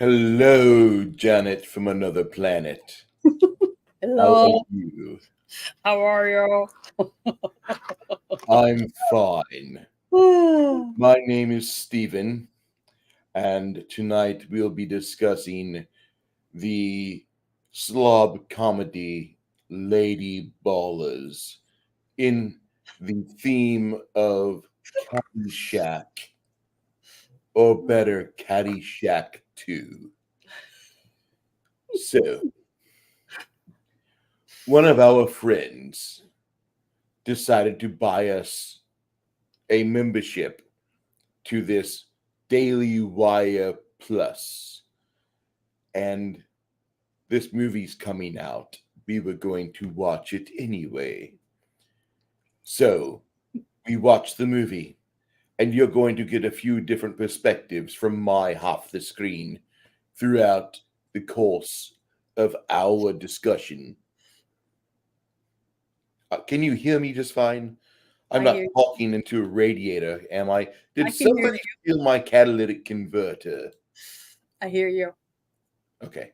Hello, Janet from another planet. How are Hello, you? how are you? I'm fine. Oh, My name is Stephen, and tonight we'll be discussing the slob comedy Lady Ballers in the theme of Caddyshack, or better, Caddyshack 2. So, one of our friends decided to buy us a membership to this Daily Wire Plus, and this movie's coming out. We were going to watch it anyway. So we watched the movie, and you're going to get a few different perspectives from my half the screen throughout the course of our discussion. Can you hear me just fine? I'm I hear not you. talking into a radiator, am I? Did I can hear somebody you. steal my catalytic converter? I hear you. Okay.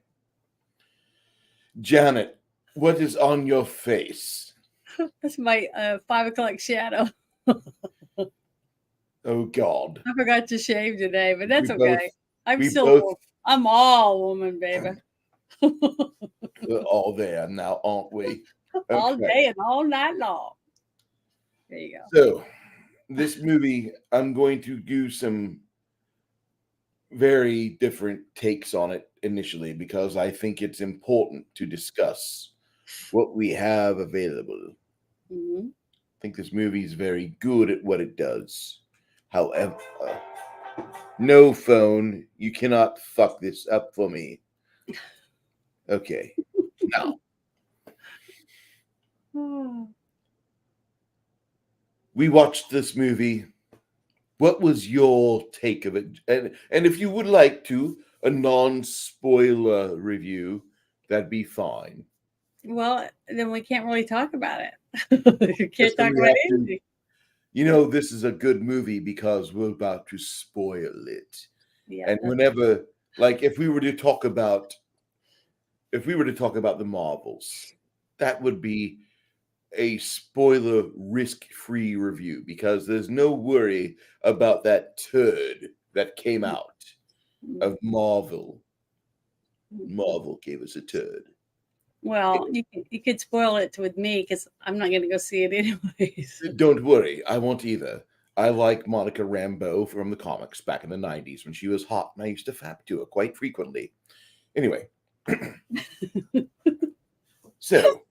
Janet, what is on your face? That's my 5 o'clock shadow. Oh God. I forgot to shave today, but We that's both okay. I'm we still, both I'm all woman, baby. are all there now, aren't we? All Okay. day and all night long. There you go. So this movie, I'm going to do some very different takes on it initially because I think it's important to discuss what we have available. Hmm. I think this movie is very good at what it does. However, no phone, you cannot fuck this up for me. Okay. Now, we watched this movie. What was your take of it? And if you would like to, a non-spoiler review, that'd be fine. Well, then we can't really talk about it. You Yes, can't then talk we about have to. anything. This is a good movie because we're about to spoil it. Yeah, And that's whenever, like, if we were to talk about the Marvels, that would be a spoiler risk-free review because there's no worry about that turd that came out of Marvel. mhm. Marvel gave us a turd. Well, you could spoil it with me because I'm not going to go see it anyways. Don't worry, I won't either. I like Monica Rambeau from the comics back in the 90s when she was hot, and I used to fap to her quite frequently. Anyway, so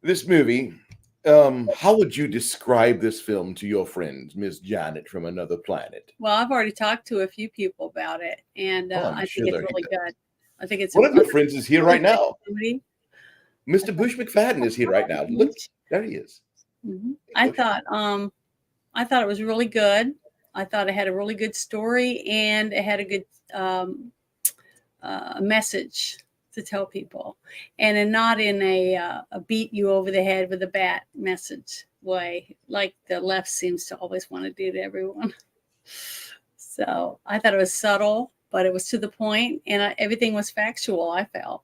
this movie, how would you describe this film to your friend, Miss Janet from another planet? Well, I've already talked to a few people about it, and Oh, I'm I think sure it's they're really here. good. I think it's One of I your think friends is here really right good now. comedy. I Mr. thought, Bush McFadden is here right now. Look, there he is. Hey, I Bush. thought, I thought it was really good. I thought it had a really good story, and it had a good um, message to tell people, and not in a beat you over the head with a bat message way, like the left seems to always want to do to everyone. So I thought it was subtle, but it was to the point, and everything was factual. I felt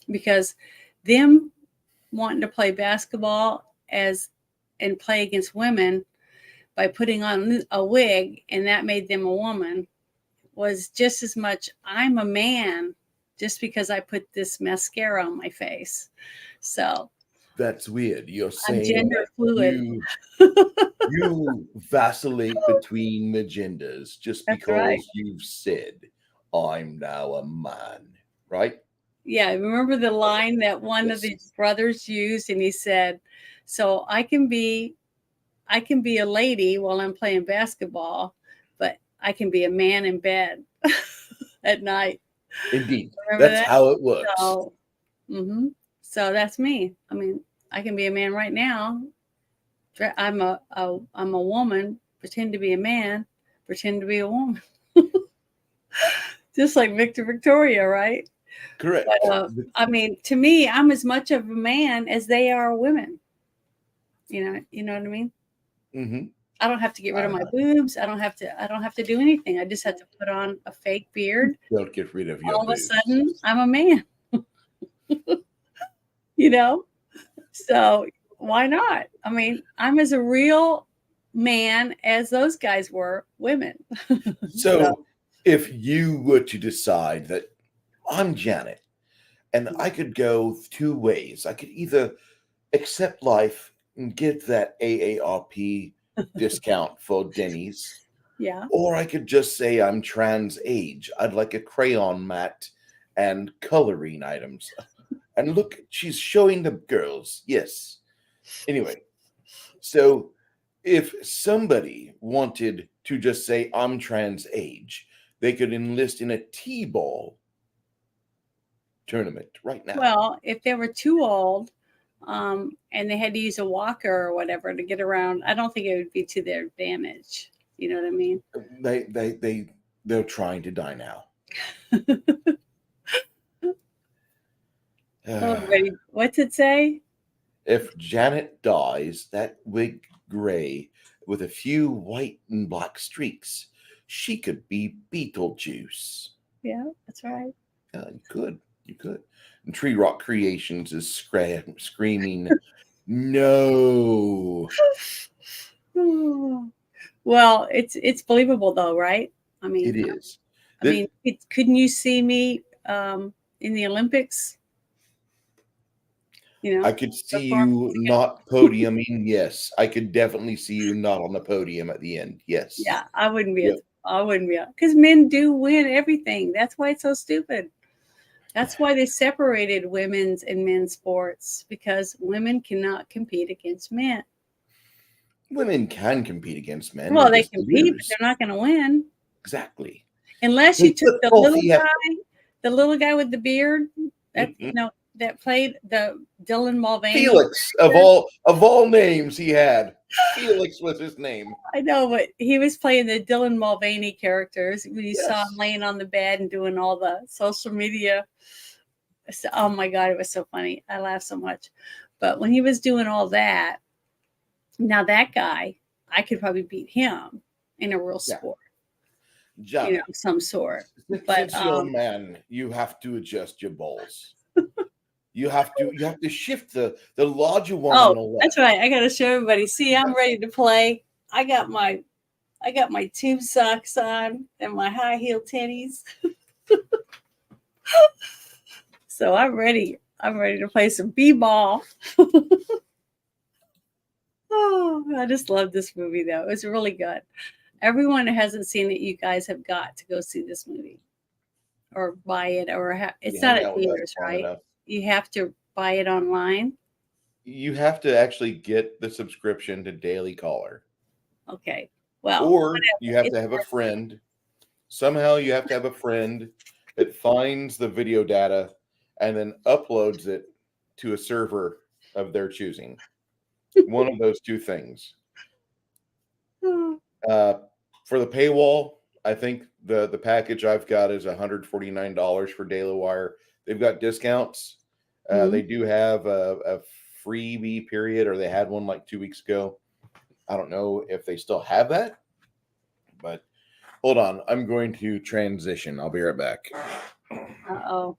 because them wanting to play basketball as and play against women by putting on a wig, and that made them a woman, was just as much I'm a man just because I put this mascara on my face. So That's weird. You're I'm saying gender that fluid. you vacillate between the genders just That's right. because you've said I'm now a man, right? Yeah, remember the line that one of Yes. the brothers used, and he said, "So I can be a lady while I'm playing basketball, but I can be a man in bed at night." Indeed. Remember That's that? how it works. So, hmm so that's me. I mean, I can be a man right now. I'm a woman. Pretend to be a man. Pretend to be a woman. Just like Victor Victoria, right? But Correct. I mean, to me, I'm as much of a man as they are women. You know what I mean? Hmm. I don't have to get rid of my boobs. I don't have to do anything. I just have to put on a fake beard. Don't get rid of your All of a boobs. sudden, I'm a man. You know? So why not? I mean, I'm as a real man as those guys were women. So if you were to decide that I'm Janet and I could go two ways, I could either accept life and get that AARP discount for Denny's, Yeah. or I could just say I'm trans age. I'd like a crayon mat and coloring items. And look, she's showing the girls. Yes. Anyway, so if somebody wanted to just say I'm trans age, they could enlist in a T-ball tournament right now. Well, if they were too old, and they had to use a walker or whatever to get around, I don't think it would be to their advantage. You know what I mean? They're trying to die now. Everybody, what's it say? If Janet dies, that wig gray with a few white and black streaks, she could be Beetlejuice. Yeah, that's right. You could. And Tree Rock Creations is screaming, no. Well, it's believable though, right? I mean, It is. Couldn't you see me in the Olympics? You know, I could see you not podiuming. Yes, I could definitely see you not on the podium at the end. Yes. Yeah, I wouldn't be. I wouldn't be, because men do win everything. That's why it's so stupid. That's why they separated women's and men's sports, because women cannot compete against men. Women can compete against men. Well, they compete, but they're not going to win. Exactly. Unless you took the little guy with the beard, that that played the Dylan Mulvaney. Felix, of all names he had, Felix was his name. I know, but he was playing the Dylan Mulvaney characters when you saw him laying on the bed and doing all the social media. Oh my God, it was so funny. I laughed so much. But when he was doing all that, now that guy, I could probably beat him in a real sport. John, some sort. But Since you're a man, you have to adjust your balls. You have to shift the larger one. Oh, that's right. I got to show everybody. See, I'm ready to play. I got my tube socks on and my high heel tennies. So I'm ready. I'm ready to play some b-ball. Oh, I just love this movie though. It was really good. Everyone who hasn't seen it, you guys have got to go see this movie or buy it, or it's not at theaters, right? Enough. You have to buy it online. You have to actually get the subscription to Daily Caller. Okay. Well, or you have to have a friend. Somehow you have to have a friend that finds the video data and then uploads it to a server of their choosing. One of those two things. For the paywall, I think the package I've got is $149 for Daily Wire. They've got discounts. They do have a freebie period, or they had one like 2 weeks ago. I don't know if they still have that, but hold on. I'm going to transition. I'll be right back. Uh-oh.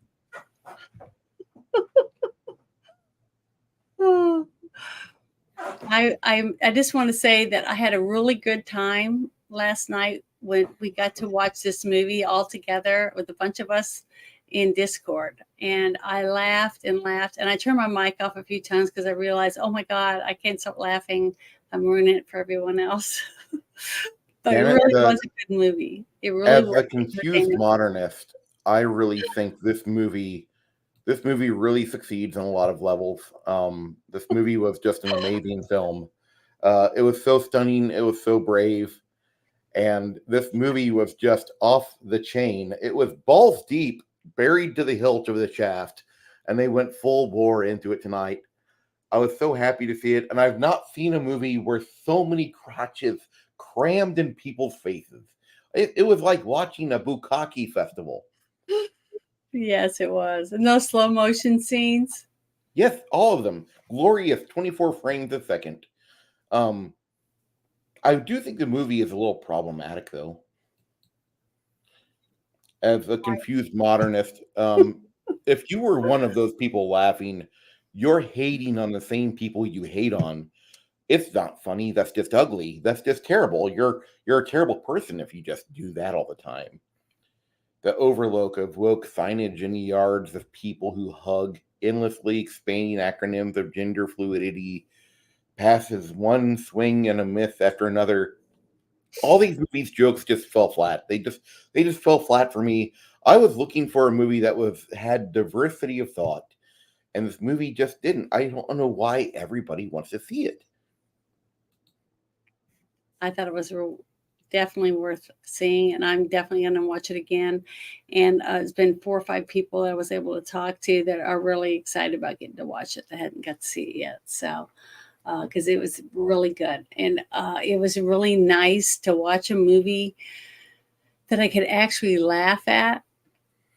I just want to say that I had a really good time last night when we got to watch this movie all together with a bunch of us in Discord, and I laughed and laughed, and I turned my mic off a few times because I realized, oh my God, I can't stop laughing. I'm ruining it for everyone else. But it really was a good movie. It really was. As a confused modernist, I really think this movie really succeeds on a lot of levels. This movie was just an amazing film. It was so stunning. It was so brave. And this movie was just off the chain. It was balls deep, buried to the hilt of the shaft, and they went full bore into it tonight. I was so happy to see it. And I've not seen a movie where so many crotches crammed in people's faces. It was like watching a bukkake festival. Yes, it was. And those slow motion scenes. Yes, all of them. Glorious 24 frames a second. I do think the movie is a little problematic, though. As a confused modernist, if you were one of those people laughing, you're hating on the same people you hate on. It's not funny. That's just ugly. That's just terrible. You're a terrible person if you just do that all the time. The overlook of woke signage in the yards of people who hug, endlessly expanding acronyms of gender fluidity, passes one swing and a miss after another. All these movies jokes just fell flat. They just fell flat for me. I was looking for a movie that was had diversity of thought, and this movie just didn't. I don't know why everybody wants to see it. I thought it was definitely worth seeing, and I'm definitely going to watch it again. And it's been 4 or 5 people that I was able to talk to that are really excited about getting to watch it that hadn't got to see it yet. So, because it was really good, and it was really nice to watch a movie that I could actually laugh at,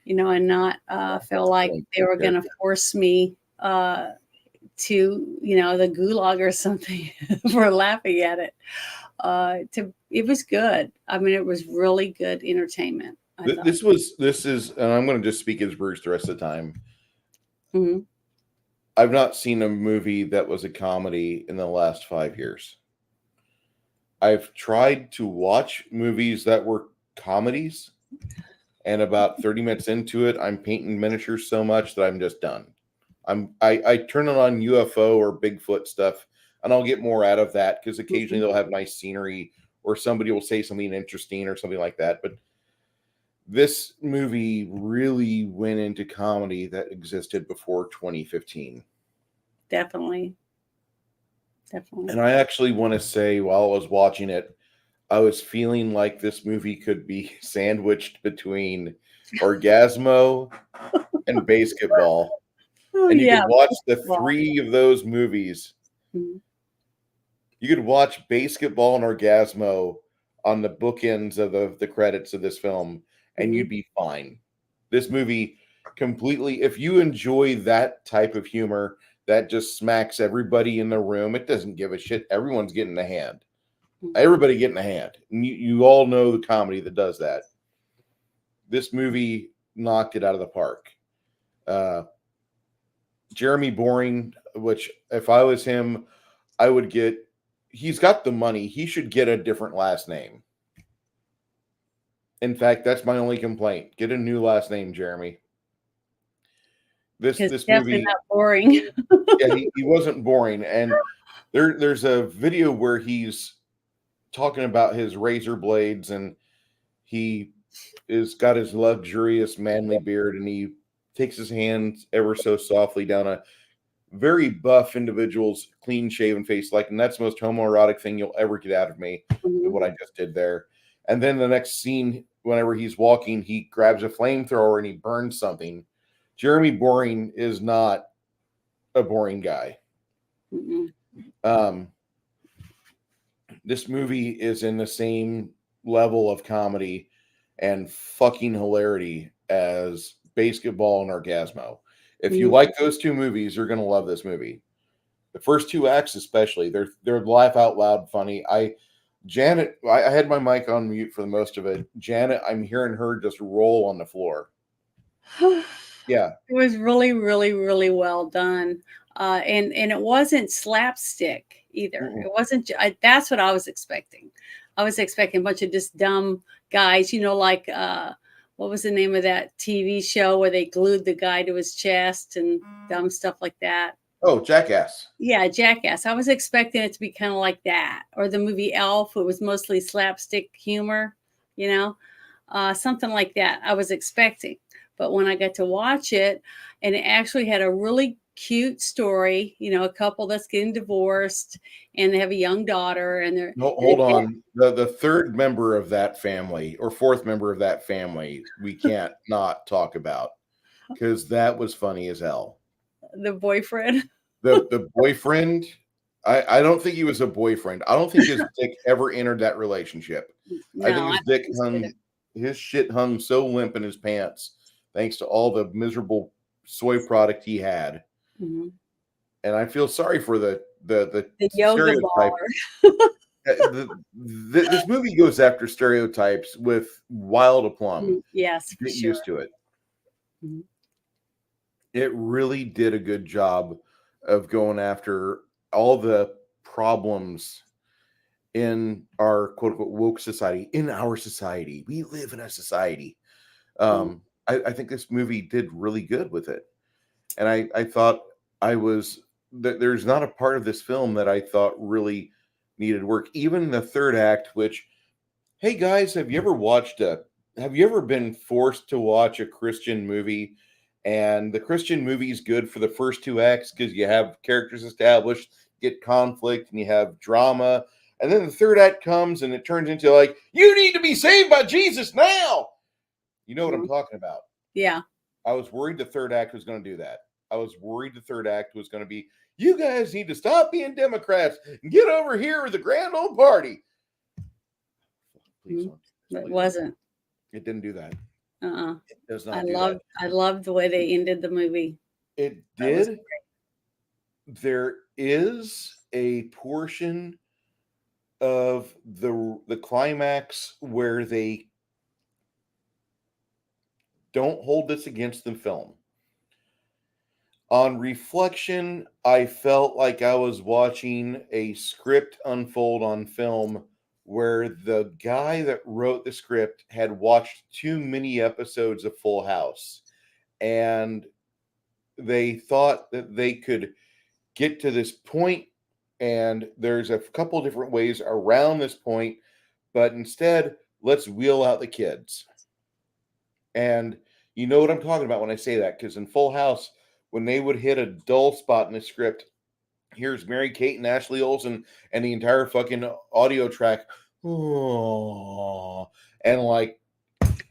and not feel like they were going to force me to, the gulag or something for laughing at it. It was good. I mean, it was really good entertainment. I thought. This is, and I'm going to just speak as Bruce the rest of the time. Hmm. I've not seen a movie that was a comedy in the last 5 years. I've tried to watch movies that were comedies, and about 30 minutes into it, I'm painting miniatures so much that I'm just done. I turn it on UFO or Bigfoot stuff, and I'll get more out of that because occasionally they'll have nice scenery or somebody will say something interesting or something like that. But this movie really went into comedy that existed before 2015. Definitely. And I actually want to say, while I was watching it, I was feeling like this movie could be sandwiched between Orgasmo and Basketball. Oh, And you yeah. could watch the 3 of those movies. Mhm. You could watch Basketball and Orgasmo on the bookends of the credits of this film, and you'd be fine. This movie completely, if you enjoy that type of humor that just smacks everybody in the room, it doesn't give a shit. Everyone's getting a hand. Everybody getting a hand. And you all know the comedy that does that. This movie knocked it out of the park. Jeremy Boring, which if I was him, I would get. He's got the money. He should get a different last name. In fact, that's my only complaint. Get a new last name, Jeremy. This Definitely movie, not boring. yeah, he wasn't boring. And there's a video where he's talking about his razor blades, and he is got his luxurious manly beard, and he takes his hands ever so softly down a very buff individual's clean shaven face, like, and that's the most homoerotic thing you'll ever get out of me, what I just did there. And then the next scene, whenever he's walking, he grabs a flamethrower and he burns something. Jeremy Boring is not a boring guy. This movie is in the same level of comedy and fucking hilarity as Basketball and Orgasmo. If you like those 2 movies, you're going to love this movie. The first 2 acts, especially, they're laugh out loud funny. Janet, I had my mic on mute for the most of it. Janet, I'm hearing her just roll on the floor. Yeah, It was really, really, really well done, and it wasn't slapstick either. It wasn't. That's what I was expecting. I was expecting a bunch of just dumb guys, like what was the name of that TV show where they glued the guy to his chest and dumb stuff like that? Oh, Jackass. Yeah, Jackass. I was expecting it to be kind of like that, or the movie Elf. It was mostly slapstick humor, something like that. I was expecting, but when I got to watch it, and it actually had a really cute story, a couple that's getting divorced, and they have a young daughter, and they're No, hold on. The third member of that family, or fourth member of that family, we can't not talk about, because that was funny as hell. the boyfriend. The boyfriend, I don't think he was a boyfriend. I don't think his dick ever entered that relationship. No, I think his shit hung so limp in his pants, thanks to all the miserable soy product he had. And I feel sorry for the yoga stereotype. baller. This movie goes after stereotypes with wild aplomb. Yes, for Get sure. used to it. Mhm. It really did a good job of going after all the problems in our quote unquote woke society. In our society, we live in a society. I think this movie did really good with it, and I thought I was there's not a part of this film that I thought really needed work. Even the third act, which, hey guys, have you ever been forced to watch a Christian movie, and the Christian movie is good for the first two acts because you have characters established, get conflict, and you have drama, and then the third act comes and it turns into like, you need to be saved by Jesus now. You know what I'm Mhm. talking about. Yeah. I was worried the third act was going to do that. I was worried the third act was going to be, you guys need to stop being Democrats and get over here with the grand old party. Please Mhm. don't. It Please don't. wasn't. It didn't do that. Uh-uh. It does I not do that. loved the way they ended the movie. It That was did. There is a portion of the climax where they don't hold this against the film. On reflection, I felt like I was watching a script unfold on film where the guy that wrote the script had watched too many episodes of Full House, and they thought that they could get to this point, and there's a couple different ways around this point, but instead, let's wheel out the kids. And you know what I'm talking about when I say that, because in Full House, when they would hit a dull spot in the script, here's Mary Kate and Ashley Olsen and the entire fucking audio track. Oh, and like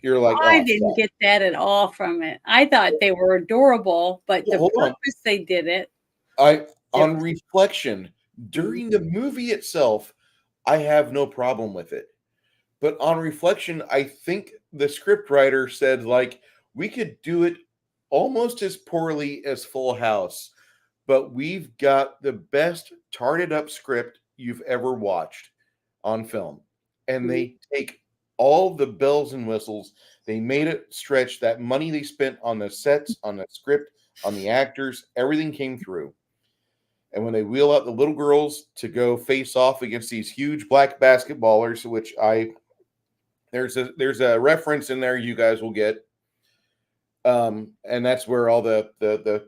you're like, I oh didn't fuck. get that at all from it. I thought they were adorable, but Well, the hold on. purpose they did it, I it on reflection, mhm. during the movie itself, I have no problem with it. But on reflection, I think the scriptwriter said, like, we could do it almost as poorly as Full House, but we've got the best tarted up script you've ever watched on film. And Mhm. they take all the bells and whistles, they made it stretch. That money they spent on the sets, on the script, on the actors, everything came through. And when they wheel out the little girls to go face off against these huge black basketballers, which I there's a reference in there you guys will get, and that's where all the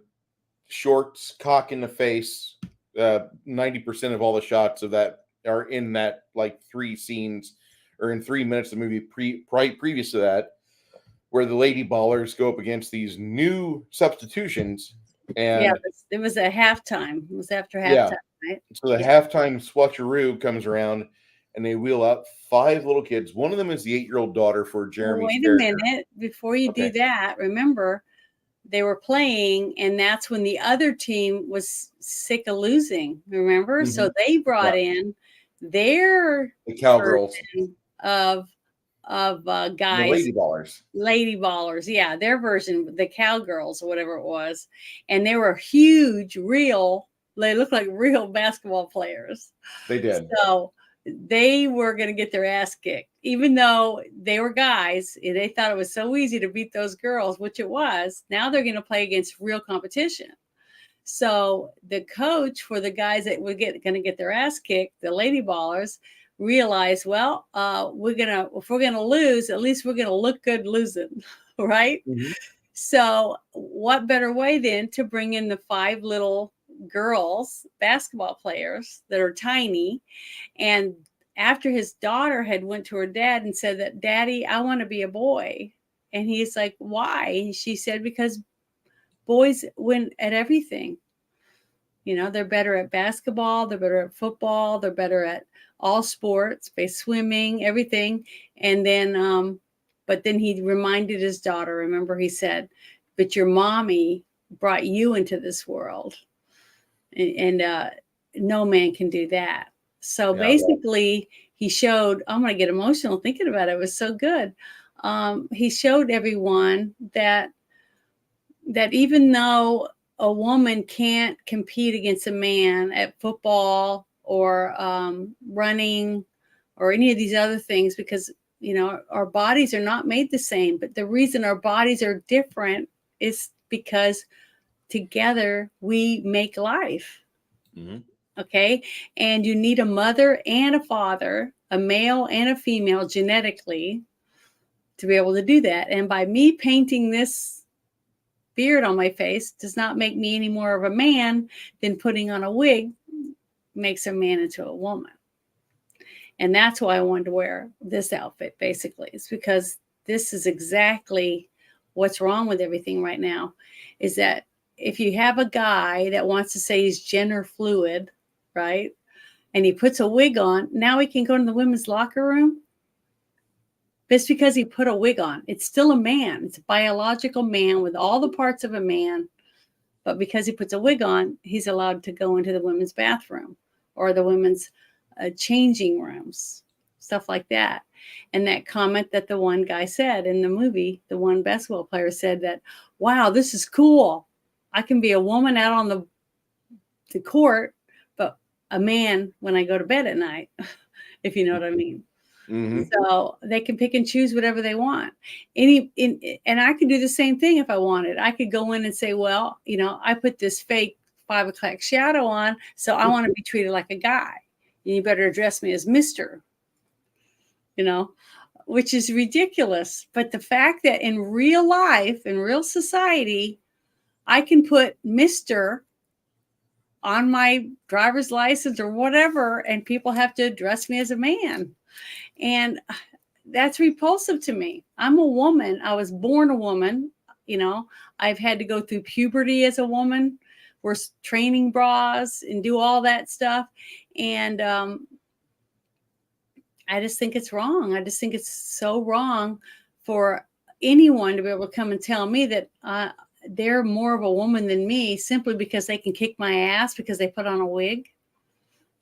shorts cock in the face. 90% of all the shots of that are in that like three scenes or in 3 minutes of the movie previous to that, where the lady ballers go up against these new substitutions, Yeah, and it was a halftime. It was after yeah, halftime, right? so the Yeah. halftime swatcheroo comes around, and they wheel out five little kids. One of them is the 8-year-old daughter for Well, Jeremy's wait a character. minute. Before you do Okay. that, remember they were playing, and that's when the other team was sick of losing. Remember? So Mhm. they brought Yeah. in their The cowgirls, version of the guys, lady ballers. lady ballers. Yeah, their version, the cowgirls or whatever it was, and they were huge, real. They looked like real basketball players. They did. So they were going to get their ass kicked, even though they were guys. They thought it was so easy to beat those girls, which it was. Now they're going to play against real competition. So the coach for the guys that were going to get their ass kicked, the lady ballers, realized, well, if we're gonna lose, at least we're gonna look good losing, right? Mhm. So what better way then to bring in the five little girls, basketball players that are tiny, and after his daughter had went to her dad and said that, Daddy, I want to be a boy. And he's like, why? And she said, because boys win at everything. They're better at basketball, they're better at football, they're better at all sports, by swimming, everything. And then, but then he reminded his daughter, remember, he said, but your mommy brought you into this world. And no man can do that. So Yeah. basically, he showed, I'm going to get emotional thinking about it. It was so good. He showed everyone that even though a woman can't compete against a man at football, or running or any of these other things, because our bodies are not made the same. But the reason our bodies are different is because together we make life. Mm-hmm. Okay. And you need a mother and a father, a male and a female genetically, to be able to do that. And by me painting this beard on my face does not make me any more of a man than putting on a wig makes a man into a woman. And that's why I wanted to wear this outfit, basically. It's because this is exactly what's wrong with everything right now, is that if you have a guy that wants to say he's gender fluid, right, and he puts a wig on, now he can go in the women's locker room. Just because he put a wig on, it's still a man. It's a biological man with all the parts of a man. But because he puts a wig on, he's allowed to go into the women's bathroom or the women's changing rooms, stuff like that. And that comment that the one guy said in the movie, the one basketball player said that, wow, this is cool. I can be a woman out on the court, but a man when I go to bed at night, if you know what I mean. Mm-hmm. So they can pick and choose whatever they want. And I could do the same thing if I wanted. I could go in and say, well, I put this fake 5 o'clock shadow on, so I want to be treated like a guy. You better address me as Mr., which is ridiculous. But the fact that in real life, in real society, I can put Mr. on my driver's license or whatever, and people have to address me as a man. And that's repulsive to me. I'm a woman. I was born a woman. I've had to go through puberty as a woman, wear training bras and do all that stuff. And I just think it's wrong. I just think it's so wrong for anyone to be able to come and tell me that they're more of a woman than me simply because they can kick my ass because they put on a wig.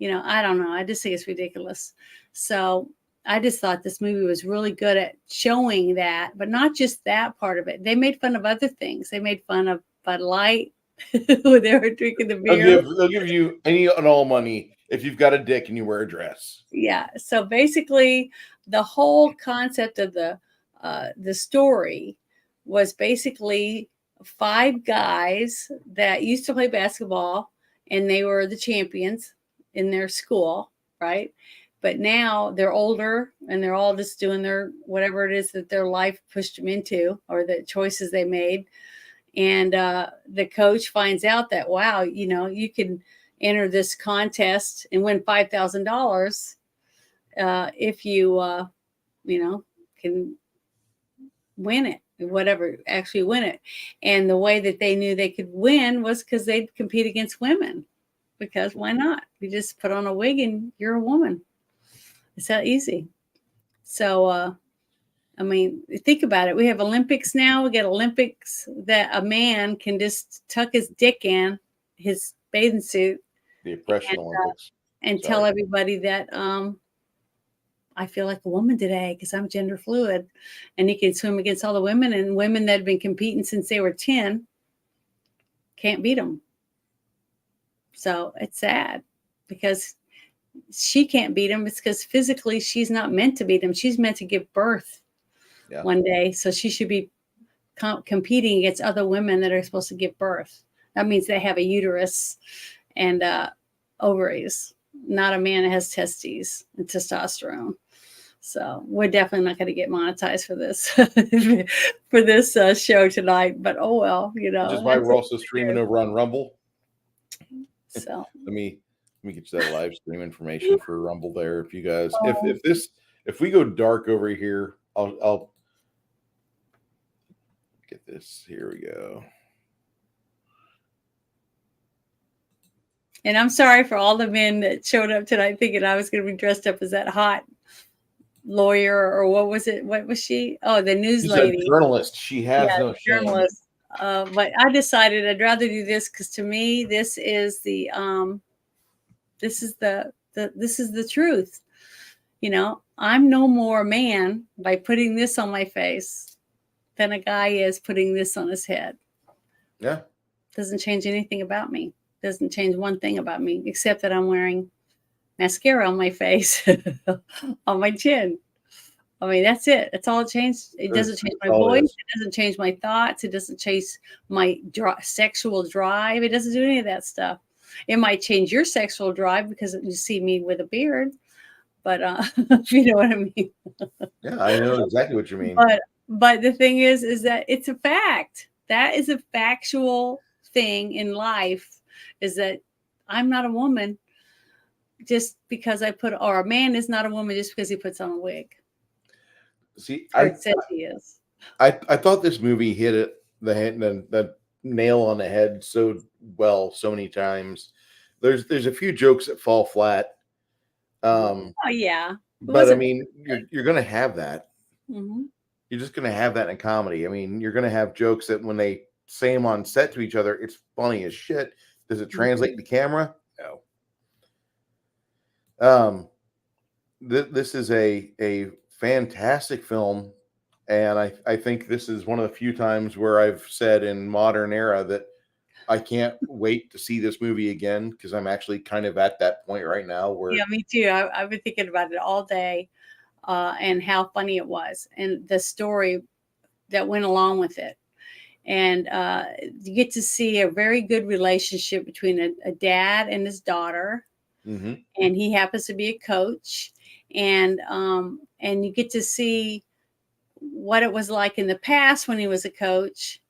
I don't know. I just think it's ridiculous. So I just thought this movie was really good at showing that, but not just that part of it. They made fun of other things. They made fun of Bud Light when they were drinking the beer. They'll give you any and all money if you've got a dick and you wear a dress. Yeah. So basically, the whole concept of the story was basically 5 guys that used to play basketball, and they were the champions in their school, right? But now they're older and they're all just doing their whatever it is that their life pushed them into, or the choices they made. And the coach finds out that, wow, you can enter this contest and win $5,000 if you, can win it, whatever, actually win it. And the way that they knew they could win was because they'd compete against women. Because why not? You just put on a wig and you're a woman. It's that easy. So, think about it. We have Olympics now. We get Olympics that a man can just tuck his dick in his bathing suit. The oppression Olympics. And tell everybody that I feel like a woman today because I'm gender fluid. And he can swim against all the women, and women that have been competing since they were 10 can't beat them. So it's sad because she can't beat him. It's because physically she's not meant to beat him. She's meant to give birth one day. So she should be competing against other women that are supposed to give birth. That means they have a uterus and ovaries, not a man that has testes and testosterone. So we're definitely not going to get monetized for this for this show tonight. But oh well, Which is why we're also streaming over on Rumble. So let me get you that live stream information for Rumble there. If you guys, if we go dark over here, I'll get this. Here we go. And I'm sorry for all the men that showed up tonight thinking I was going to be dressed up as that hot lawyer, or what was it? What was she? Oh, the news lady. A journalist. She has no shame. Journalist. But I decided I'd rather do this because to me, this is the truth. I'm no more a man by putting this on my face than a guy is putting this on his head. Yeah. Doesn't change anything about me. Doesn't change one thing about me except that I'm wearing mascara on my face, on my chin. I mean, that's it. That's all it changed. It doesn't change That's my all it voice. is. It doesn't change my thoughts. It doesn't change my sexual drive. It doesn't do any of that stuff. It might change your sexual drive because you see me with a beard, but you know what I mean. Yeah, I know exactly what you mean. But the thing is that it's a fact. That is a factual thing in life. Is that I'm not a woman just because I put, or a man is not a woman just because he puts on a wig, See, or it says he is. I thought this movie hit it the nail on the head so well so many times. There's a few jokes that fall flat. Oh yeah, it But I wasn't. mean, you're gonna have that. Mhm. You're just gonna have that in comedy. I mean, you're gonna have jokes that when they say them on set to each other, it's funny as shit. Does it translate to camera? No. Um, this is a fantastic film, and I think this is one of the few times where I've said in modern era that I can't wait to see this movie again because I'm actually kind of at that point right now Yeah, where me too. I've been thinking about it all day, and how funny it was, and the story that went along with it. And you get to see a very good relationship between a dad and his daughter, Mhm. and he happens to be a coach, and you get to see what it was like in the past when he was a coach,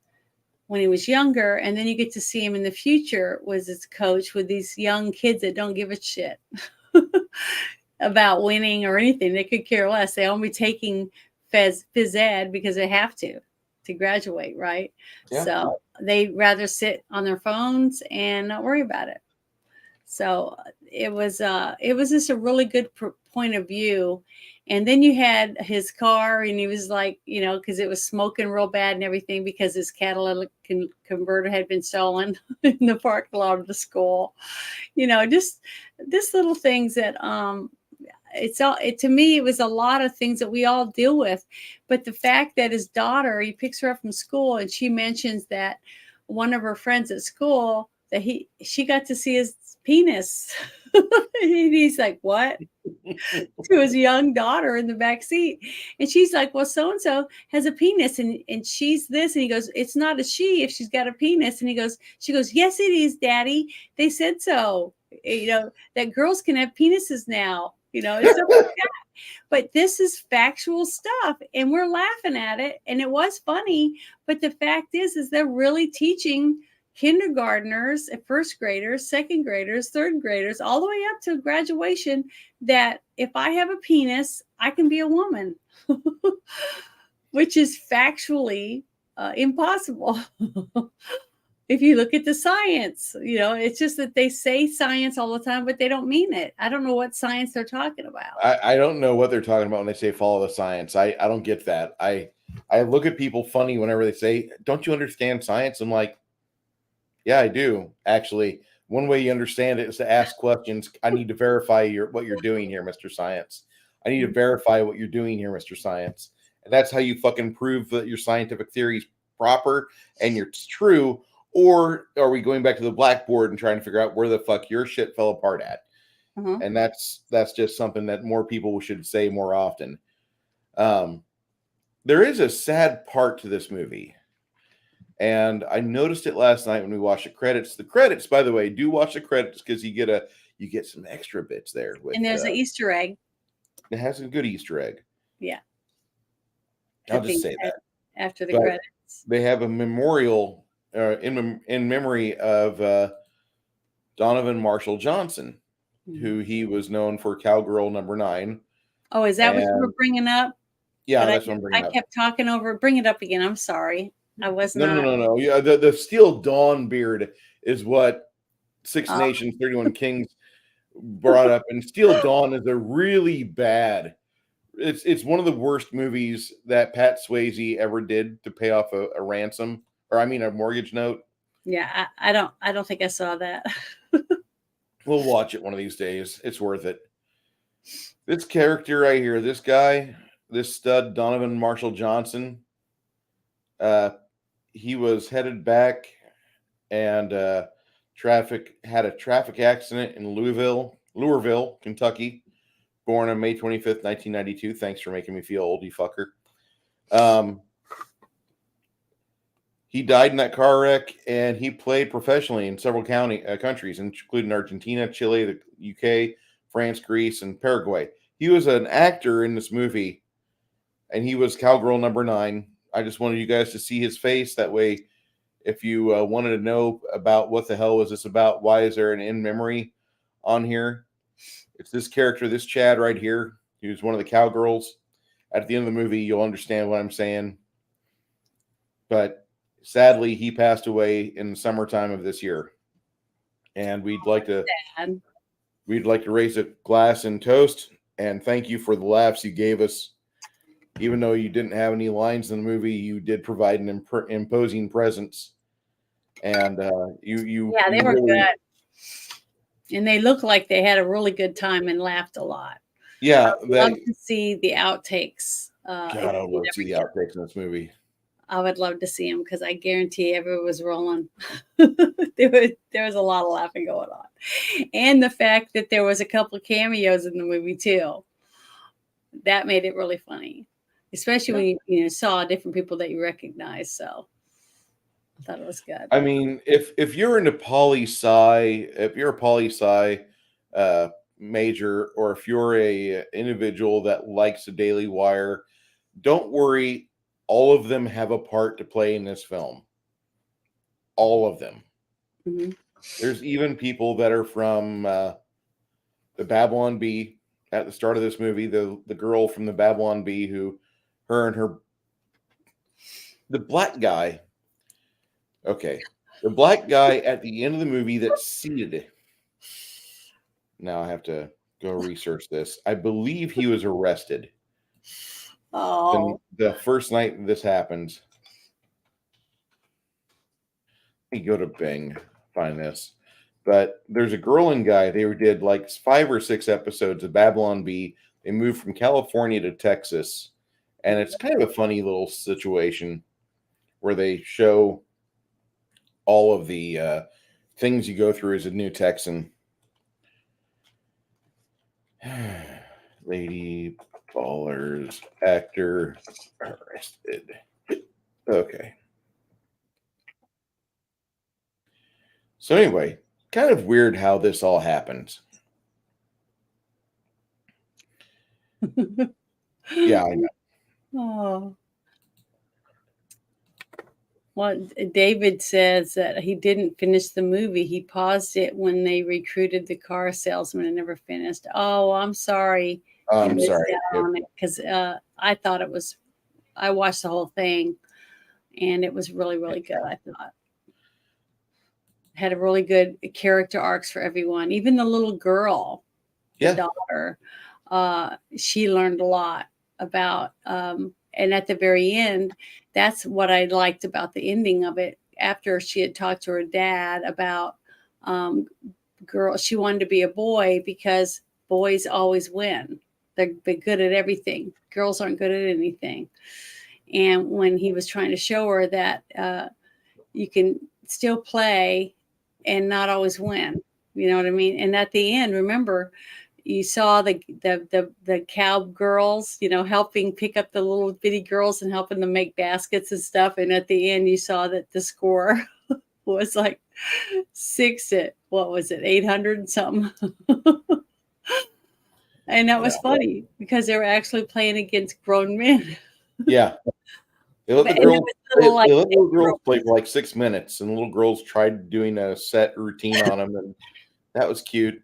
when he was younger, and then you get to see him in the future was his coach with these young kids that don't give a shit about winning or anything. They could care less. They only taking phys ed because they have to graduate, right? Yeah. So they rather sit on their phones and not worry about it. So it was just a really good point of view. And then you had his car, and he was like, you know, because it was smoking real bad and everything because his catalytic converter had been stolen in the parking lot of the school. You know, just this little things that it's all it to me it was a lot of things that we all deal with, but the fact that his daughter, he picks her up from school and she mentions that one of her friends at school that she got to see his penis. And he's like, what? To his young daughter in the back seat, and she's like, well, so and so has a penis, and she's this, and he goes, it's not a she if she's got a penis, and she goes, yes it is, daddy, they said so, you know, that girls can have penises now, you know, and stuff like that. But this is factual stuff, and we're laughing at it, and it was funny, but the fact is they're really teaching kindergartners, first graders, second graders, third graders, all the way up to graduation, that if I have a penis, I can be a woman, which is factually impossible. If you look at the science, you know, it's just that they say science all the time, but they don't mean it. I don't know what science they're talking about. I don't know what they're talking about when they say follow the science. I don't get that. I look at people funny whenever they say, don't you understand science? I'm like, yeah, I do. Actually, one way you understand it is to ask questions. I need to verify what you're doing here, Mr. Science. I need to verify what you're doing here, Mr. Science. And that's how you fucking prove that your scientific theory is proper and it's true. Or are we going back to the blackboard and trying to figure out where the fuck your shit fell apart at? Uh-huh. And that's just something that more people should say more often. Um, there is a sad part to this movie, and I noticed it last night when we watched the credits. The credits, by the way, do watch the credits because you get some extra bits there. With And there's an Easter egg. it has a good Easter egg. Yeah. I'll That just being say said, that. after the But credits. they have a memorial in memory of Donovan Marshall Johnson, who Mhm. he was known for Cowgirl #9. Oh, is that what you were And bringing up? yeah, That that's what I'm I bringing up. kept talking over. Bring it up again. I'm sorry. I was No, no, not. no, no. Yeah, the Steel Dawn beard is what Six Uh, Nations, 31 Kings brought up, and Steel Dawn is a really bad. It's one of the worst movies that Pat Swayze ever did to pay off a ransom, or I mean a mortgage note. yeah, I don't think I saw that. We'll watch it one of these days. It's worth it. This character right here, this guy, this stud Donovan Marshall Johnson, uh, he was headed back and had a traffic accident in Louisville, Louisville, Kentucky. Born on May 25th, 1992. Thanks for making me feel old, you fucker. He died in that car wreck, and he played professionally in several countries, including Argentina, Chile, the UK, France, Greece, and Paraguay. He was an actor in this movie, and he was Cowgirl number 9. I just wanted you guys to see his face. That way, if you wanted to know about what the hell was this about, why is there an in memory on here? It's this character, this Chad right here. He was one of the cowgirls. At the end of the movie, you'll understand what I'm saying. But sadly, he passed away in the summertime of this year. And we'd like to raise a glass and toast and thank you for the laughs you gave us. Even though you didn't have any lines in the movie, you did provide an imposing presence. And they you were really good. And they looked like they had a really good time and laughed a lot. Yeah. I'd love to see the outtakes. God, I would love to see the outtakes in this movie. I would love to see them because I guarantee everyone was rolling. there was a lot of laughing going on. And the fact that there was a couple of cameos in the movie too. That made it really funny. Especially when you saw different people that you recognize. So I thought it was good. I mean, if you're into poli-sci, if you're a poli-sci major, or if you're a individual that likes the Daily Wire, don't worry. All of them have a part to play in this film. All of them. Mm-hmm. There's even people that are from the Babylon Bee at the start of this movie. The girl from the Babylon Bee the black guy. Okay. The black guy at the end of the movie that's seated. Now I have to go research this. I believe he was arrested. Oh. The first night this happens. Let me go to Bing, find this. But there's a girl and guy. They did like 5 or 6 episodes of Babylon Bee. They moved from California to Texas. And it's kind of a funny little situation where they show all of the things you go through as a new Texan. Lady Ballers actor arrested. Okay. So anyway, kind of weird how this all happens. Yeah, I know. Oh. Well, David says that he didn't finish the movie. He paused it when they recruited the car salesman and never finished. Oh, I'm sorry. I'm sorry. Because I thought it was, I watched the whole thing and it was really, really good. I thought had a really good character arcs for everyone. Even the little girl, the daughter, she learned a lot about, and at the very end, that's what I liked about the ending of it. After she had talked to her dad about she wanted to be a boy because boys always win. They're good at everything. Girls aren't good at anything. And when he was trying to show her that you can still play and not always win, you know what I mean? And at the end, remember, you saw the cowgirls, helping pick up the little bitty girls and helping them make baskets and stuff. And at the end, you saw that the score was like 800 and something. And that was funny because they were actually playing against grown men. Yeah. They let the little girls play for like 6 minutes, and the little girls tried doing a set routine on them, and that was cute.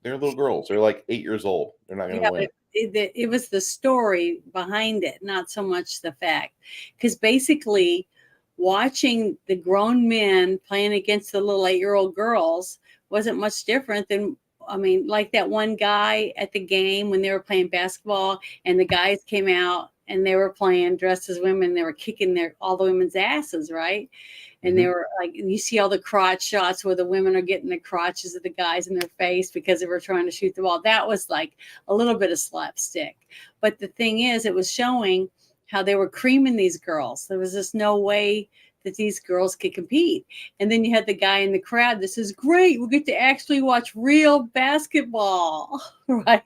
They're little girls. They're like 8 years old. They're not going to win. It was the story behind it, not so much the fact. Because basically, watching the grown men playing against the little 8-year-old girls wasn't much different than, like that one guy at the game when they were playing basketball, and the guys came out and they were playing dressed as women. They were kicking all the women's asses, right? And they were like, you see all the crotch shots where the women are getting the crotches of the guys in their face because they were trying to shoot the ball. That was like a little bit of slapstick. But the thing is, it was showing how they were creaming these girls. There was just no way that these girls could compete. And then you had the guy in the crowd that says, great, we get to actually watch real basketball, right?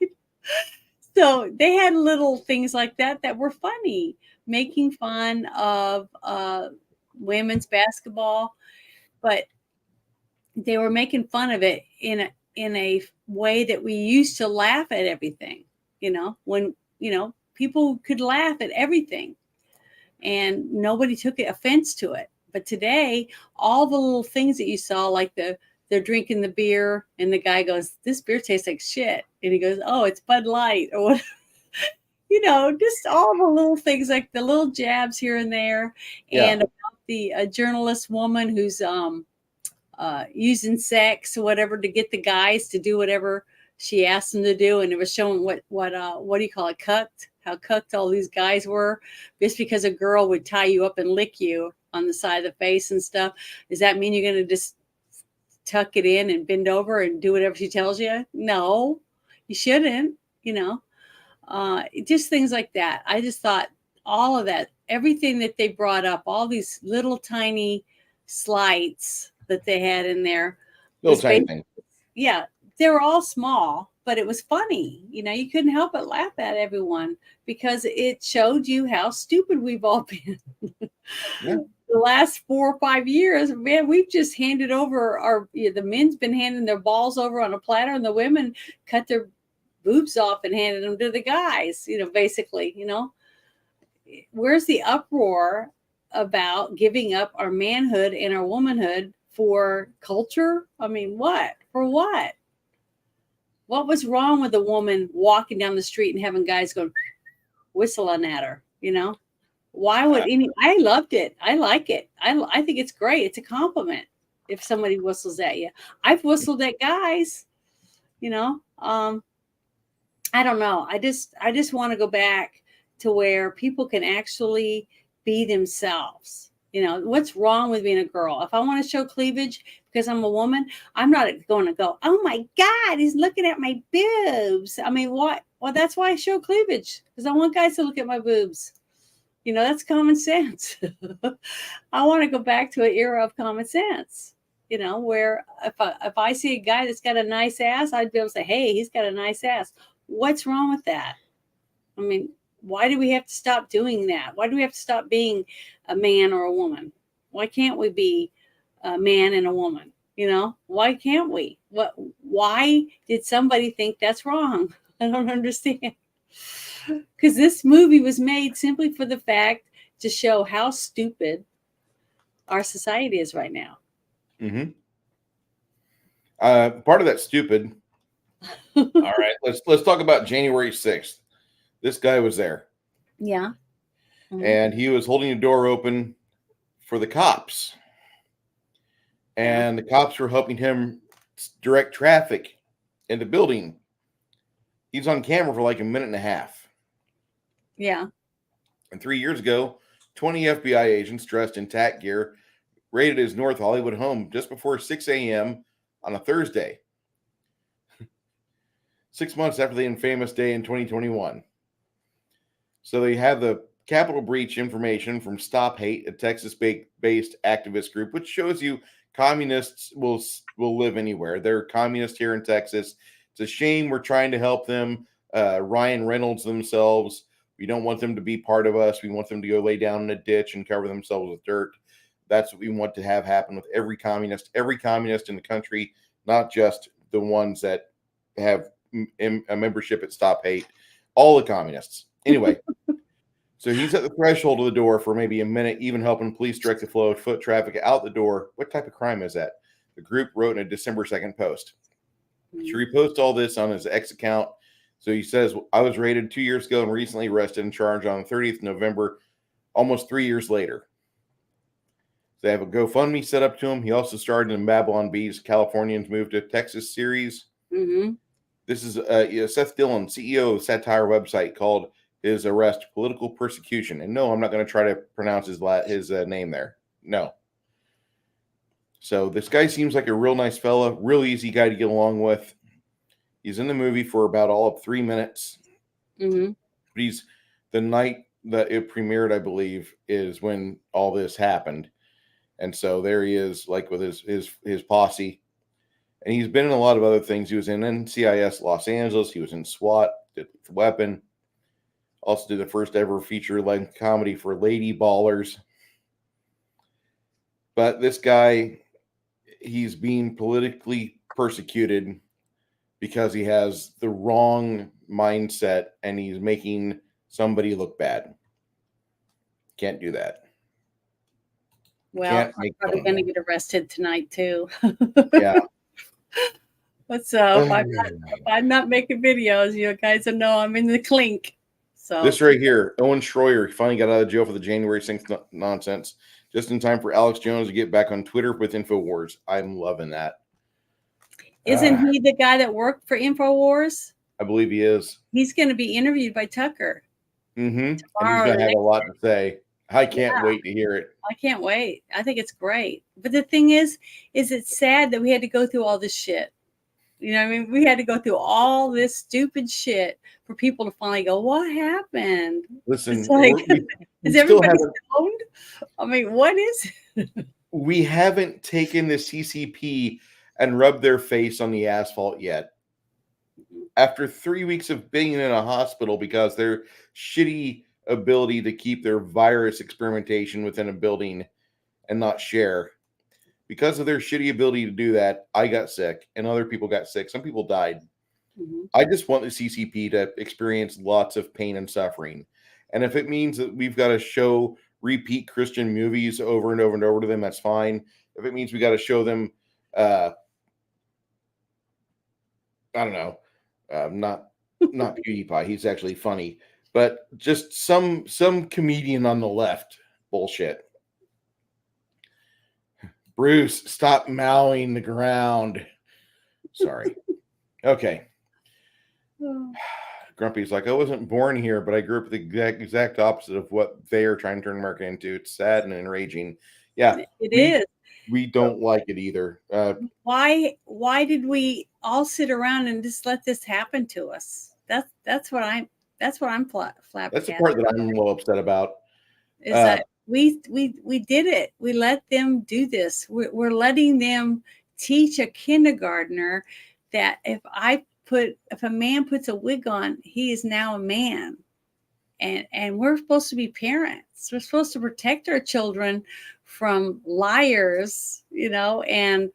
So they had little things like that that were funny, making fun of women's basketball, but they were making fun of it in a way that we used to laugh at everything. When people could laugh at everything, and nobody took offense to it. But today, all the little things that you saw, like they're drinking the beer, and the guy goes, "This beer tastes like shit," and he goes, "Oh, it's Bud Light," or whatever. Just all the little things, like the little jabs here and there, and about the journalist woman who's using sex or whatever to get the guys to do whatever she asked them to do, and it was showing what do you call it, cucked, how cucked all these guys were, just because a girl would tie you up and lick you on the side of the face and stuff. Does that mean you're going to just tuck it in and bend over and do whatever she tells you? No, you shouldn't. Just things like that. I just thought all of that, everything that they brought up, all these little tiny slights that they had in there, little tiny things. Yeah, they were all small, but it was funny. You couldn't help but laugh at everyone because it showed you how stupid we've all been. Yeah. The last 4 or 5 years, man, we've just handed over the men's been handing their balls over on a platter, and the women cut their boobs off and handed them to the guys, basically. Where's the uproar about giving up our manhood and our womanhood for culture? I mean, what? For what? What was wrong with a woman walking down the street and having guys go whistling at her? Why would I loved it. I like it. I think it's great. It's a compliment if somebody whistles at you. I've whistled at guys, I don't know. I just want to go back to where people can actually be themselves. What's wrong with being a girl? If I want to show cleavage because I'm a woman, I'm not going to go, oh my God, he's looking at my boobs. I mean, what? Well, that's why I show cleavage, because I want guys to look at my boobs. That's common sense. I want to go back to an era of common sense, where if I see a guy that's got a nice ass, I'd be able to say, hey, he's got a nice ass. What's wrong with that? I mean, why do we have to stop doing that? Why do we have to stop being a man or a woman? Why can't we be a man and a woman? Why can't we? Why did somebody think that's wrong? I don't understand. Because this movie was made simply for the fact to show how stupid our society is right now. Mm-hmm. Part of that stupid. All right, let's talk about January 6th. This guy was there. Yeah. Mm-hmm. And he was holding the door open for the cops. And the cops were helping him direct traffic in the building. He's on camera for like a minute and a half. Yeah. And 3 years ago, 20 FBI agents dressed in TAC gear raided his North Hollywood home just before 6 a.m. on a Thursday. 6 months after the infamous day in 2021. So they have the Capitol breach information from Stop Hate, a Texas-based activist group, which shows you communists will live anywhere. They're communists here in Texas. It's a shame we're trying to help them. Ryan Reynolds themselves. We don't want them to be part of us. We want them to go lay down in a ditch and cover themselves with dirt. That's what we want to have happen with every communist in the country, not just the ones that have a membership at Stop Hate. All the communists. Anyway, so he's at the threshold of the door for maybe a minute, even helping police direct the flow of foot traffic out the door. What type of crime is that? The group wrote in a December 2nd post. She reposts all this on his X account. So he says, I was raided 2 years ago and recently arrested and charged on the 30th of November, almost 3 years later. They have a GoFundMe set up to him. He also starred in Babylon Bees, Californians Moved to Texas series. Mm-hmm. This is Seth Dillon, CEO of satire website, called his arrest political persecution. And no, I'm not going to try to pronounce his name there. No. So this guy seems like a real nice fella, real easy guy to get along with. He's in the movie for about all of 3 minutes. Mm-hmm. But he's the night that it premiered, I believe, is when all this happened. And so there he is, like with his posse. And he's been in a lot of other things. He was in NCIS Los Angeles. He was in SWAT, did Weapon. Also did the first ever feature-length comedy for Lady Ballers. But this guy, he's being politically persecuted because he has the wrong mindset and he's making somebody look bad. Can't do that. Well, Can't I'm make probably fun. going to get arrested tonight too. Yeah. But so if I'm not making videos, you guys will know I'm in the clink. So This right here, Owen Schroyer finally got out of jail for the January 6th nonsense, just in time for Alex Jones to get back on Twitter with InfoWars. I'm loving that. isn't he the guy that worked for InfoWars? I believe he is. He's going to be interviewed by Tucker. Mm-hmm. And he's tomorrow going or to have a lot to say. I can't Yeah. wait to hear it. I can't wait. I think it's great. But the thing is it's sad that we had to go through all this shit. You know what I mean? We had to go through all this stupid shit for people to finally go, what happened? Listen, It's like, we is still everybody haven't, stoned? I mean, what is it? we haven't taken the CCP and rubbed their face on the asphalt yet. After 3 weeks of being in a hospital because their shitty ability to keep their virus experimentation within a building and not share, because of their shitty ability to do that, I got sick and other people got sick. Some people died. Mhm. I just want the CCP to experience lots of pain and suffering. And if it means that we've got to show repeat Christian movies over and over and over to them, that's fine. If it means we got to show them, I don't know, not PewDiePie. He's actually funny, but just some comedian on the left. Bullshit. Bruce, stop mowing the ground. Sorry. Okay. Grumpy's like, I wasn't born here, but I grew up with the exact opposite of what they are trying to turn America into. It's sad and enraging. Yeah, It is. We don't like it either. Why did we all sit around and just let this happen to us? That's what I'm flabbergasted. That's the part that I'm a little upset about. Is that we did it. We let them do this. We're letting them teach a kindergartner that if a man puts a wig on, he is now a man. And we're supposed to be parents. We're supposed to protect our children from liars, and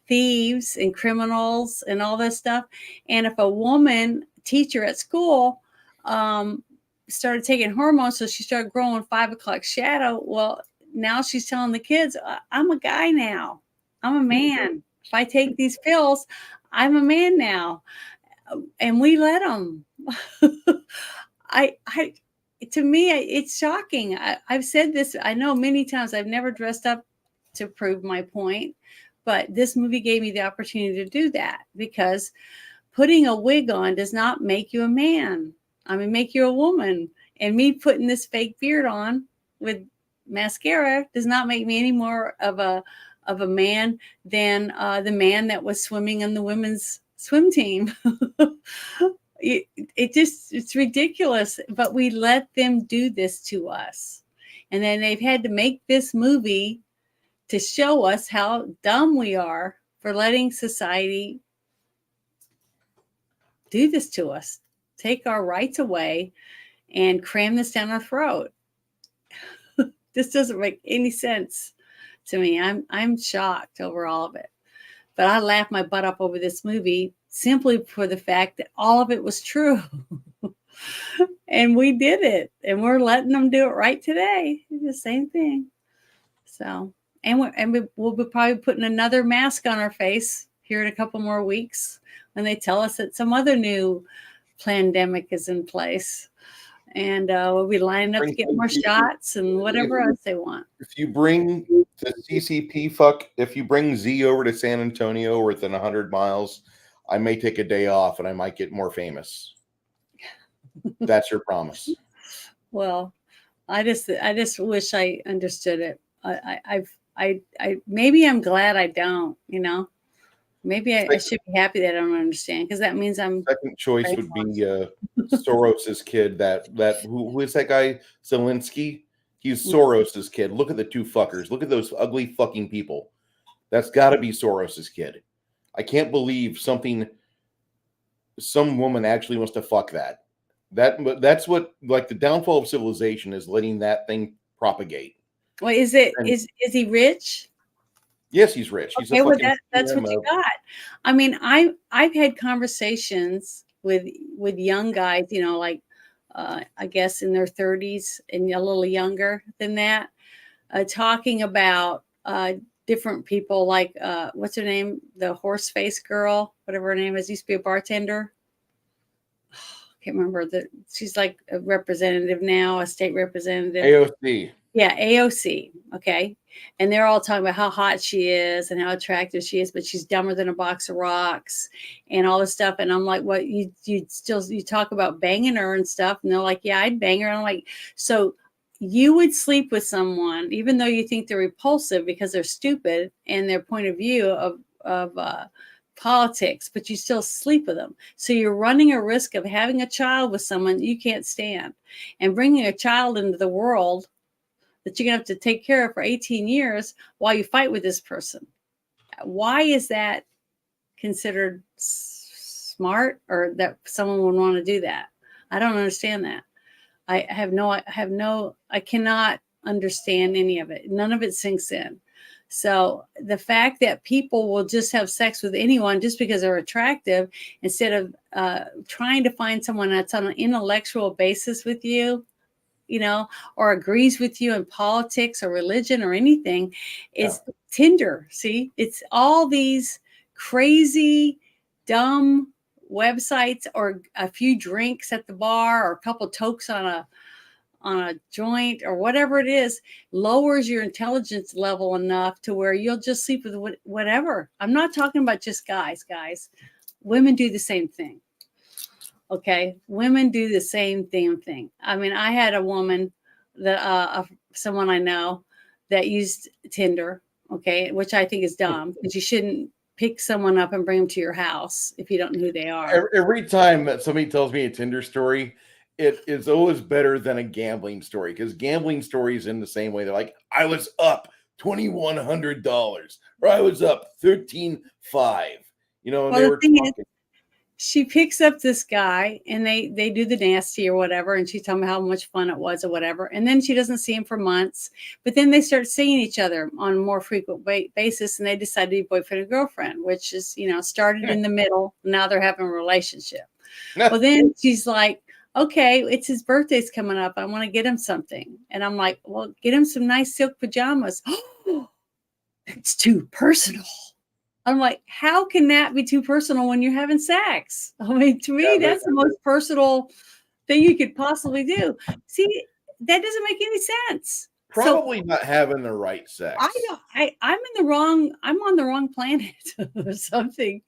thieves and criminals and all this stuff. And if a woman teacher at school started taking hormones, so she started growing 5 o'clock shadow, well, now she's telling the kids, I'm a guy now. I'm a man. If I take these pills, I'm a man now. And we let them. To me, it's shocking. I've said this, I know many times. I've never dressed up to prove my point, but this movie gave me the opportunity to do that, because putting a wig on does not make you a man. I mean, make you a woman. And me putting this fake beard on with mascara does not make me any more of a man than the man that was swimming on the women's swim team. It's ridiculous, but we let them do this to us. And then they've had to make this movie to show us how dumb we are for letting society do this to us, take our rights away and cram this down our throat. This doesn't make any sense to me. I'm shocked over all of it. But I laughed my butt up over this movie simply for the fact that all of it was true. And we did it. And we're letting them do it right today. The same thing. So, we'll be probably putting another mask on our face here in a couple more weeks when they tell us that some other new pandemic is in place. And we'll be lining up to get more shots and whatever else they want. If you bring the CCP if you bring Z over to San Antonio or within 100 miles, I may take a day off and I might get more famous. That's your promise. Well, I just wish I understood it. I maybe I'm glad I don't, Maybe I should be happy that I don't understand, because that means I'm Second choice would be brainwashed. Soros's kid. Who is that guy? Zelensky. He's Mm. Soros's kid. Look at the two fuckers. Look at those ugly fucking people. That's got to be Soros's kid. I can't believe some woman actually wants to fuck that. That's what, like, the downfall of civilization is letting that thing propagate. Well, And is he rich? yes, he's rich. He's a Okay, well fucking that's what you CM. got. I mean, I've had conversations with young guys, like I guess in their 30s and a little younger than that, talking about different people, like what's her name, the horse face girl, whatever her name is, used to be a bartender. Can't remember that. She's like a representative now, a state representative. AOC. Yeah, AOC. Okay. And they're all talking about how hot she is and how attractive she is, but she's dumber than a box of rocks and all this stuff. And I'm like, what, you talk about banging her and stuff? And they're like, yeah, I'd bang her. And I'm like, so you would sleep with someone, even though you think they're repulsive because they're stupid and their point of view of politics, but you still sleep with them. So you're running a risk of having a child with someone you can't stand and bringing a child into the world that you're going to have to take care of for 18 years while you fight with this person. Why is that considered smart, or that someone would want to do that? I don't understand that. I cannot understand any of it. None of it sinks in. So the fact that people will just have sex with anyone just because they're attractive, instead of trying to find someone that's on an intellectual basis with you, or agrees with you in politics or religion or anything, is Tinder. See, it's all these crazy, dumb websites, or a few drinks at the bar, or a couple tokes on a joint, or whatever it is, lowers your intelligence level enough to where you'll just sleep with whatever. I'm not talking about just guys. Women do the same thing. Okay, women do the same damn thing. I mean, I had a woman that someone I know that used Tinder. Okay, which I think is dumb, because you shouldn't pick someone up and bring them to your house if you don't know who they are. Every time that somebody tells me a Tinder story, it is always better than a gambling story, because gambling stories in the same way. They're like, I was up $2,100, or I was up 13,500. And Well, they the were thing is, talking. she picks up this guy, and they do the nasty or whatever, and she's telling me how much fun it was or whatever, and then she doesn't see him for months, but then they start seeing each other on a more frequent basis, and they decide to be boyfriend and girlfriend, which is, started in the middle. Now they're having a relationship. Well, then she's like, okay, it's his birthday's coming up, I want to get him something. And I'm like, well, get him some nice silk pajamas. It's too personal. I'm like, how can that be too personal when you're having sex? I mean, to me, that's the most personal thing you could possibly do. See, that doesn't make any sense. Probably not having the right sex. I'm on the wrong planet or something,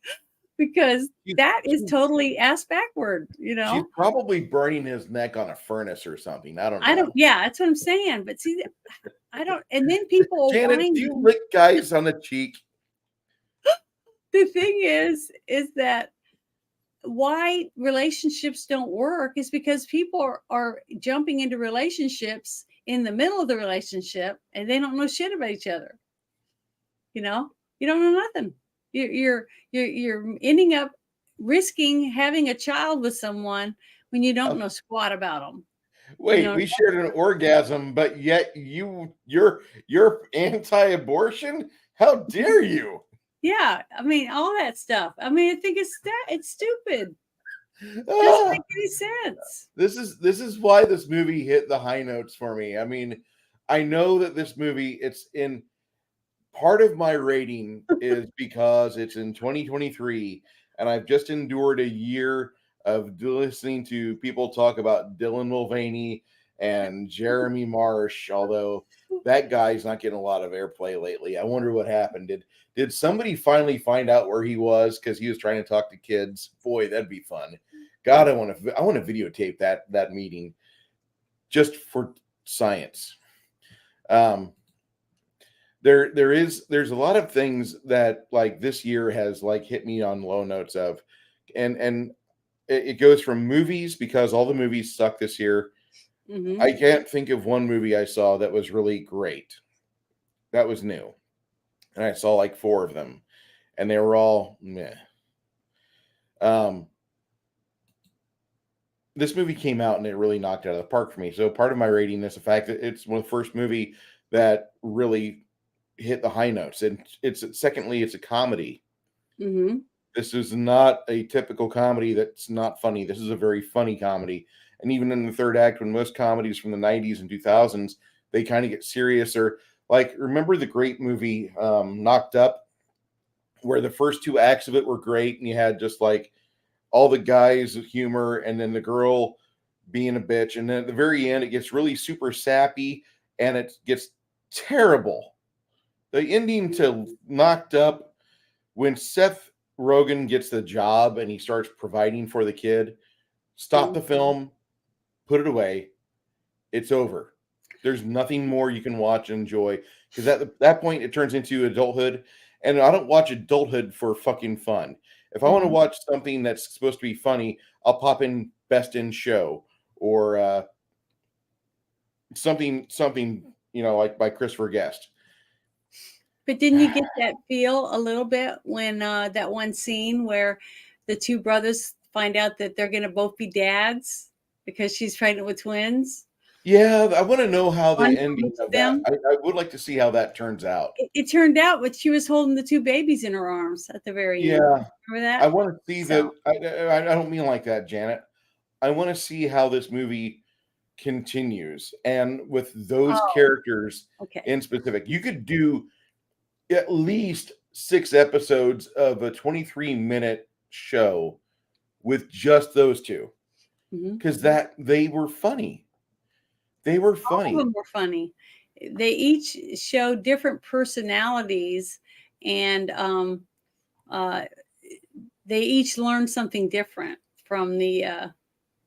because that is totally ass backward, She's probably burning his neck on a furnace or something. I don't know. Yeah, that's what I'm saying. But see, I don't, and then people Janet, do you lick guys on the cheek? The thing is that why relationships don't work is because people are jumping into relationships in the middle of the relationship, and they don't know shit about each other. You don't know nothing. You're ending up risking having a child with someone when you don't know squat about them. Wait, we shared an orgasm, but yet you're anti-abortion? How dare you? Yeah, I mean, all that stuff. I mean, I think it's stupid. It doesn't make any sense. This is why this movie hit the high notes for me. I mean, I know that this movie, it's in part of my rating is because it's in 2023, and I've just endured a year of listening to people talk about Dylan Mulvaney and Jeremy Marsh, although that guy's not getting a lot of airplay lately. I wonder what happened. Did somebody finally find out where he was because he was trying to talk to kids? Boy, that'd be fun. God, I want to videotape that meeting just for science. there's a lot of things that like this year has like hit me on low notes of, and it goes from movies because all the movies suck this year. Hmm. I can't think of one movie I saw that was really great. That was new, and I saw like four of them, and they were all meh. Um, this movie came out and it really knocked it out of the park for me. So part of my rating is the fact that it's one of the first movie that really hit the high notes, and it's secondly it's a comedy. Hmm. This is not a typical comedy that's not funny. This is a very funny comedy. And even in the third act, when most comedies from the 90s and 2000s, they kind of get serious. Or like, remember the great movie Knocked Up, where the first two acts of it were great, and you had just like all the guys' humor, and then the girl being a bitch. And then at the very end, it gets really super sappy and it gets terrible. The ending to Knocked Up, when Seth Rogen gets the job and he starts providing for the kid, stop the film, put it away. It's over. There's nothing more you can watch and enjoy because at that point it turns into adulthood. And I don't watch adulthood for fucking fun. If I want to Hmm. watch something that's supposed to be funny, I'll pop in Best in Show or something like by Christopher Guest. But didn't you get that feel a little bit when that one scene where the two brothers find out that they're going to both be dads because she's pregnant with twins? Yeah, I want to know how the One for ending each of of that. them. I would like to see how that turns out. It turned out, but she was holding the two babies in her arms at the very end. Yeah, Remember I that? want to see So, the. I don't mean like that, Janet. I want to see how this movie continues, and with those oh, characters okay. in specific, you could do at least 6 episodes of a 23-minute show with just those two, Hmm. because that they were funny. They were All of funny. them were funny. They each showed different personalities, and uh, they each learned something different from the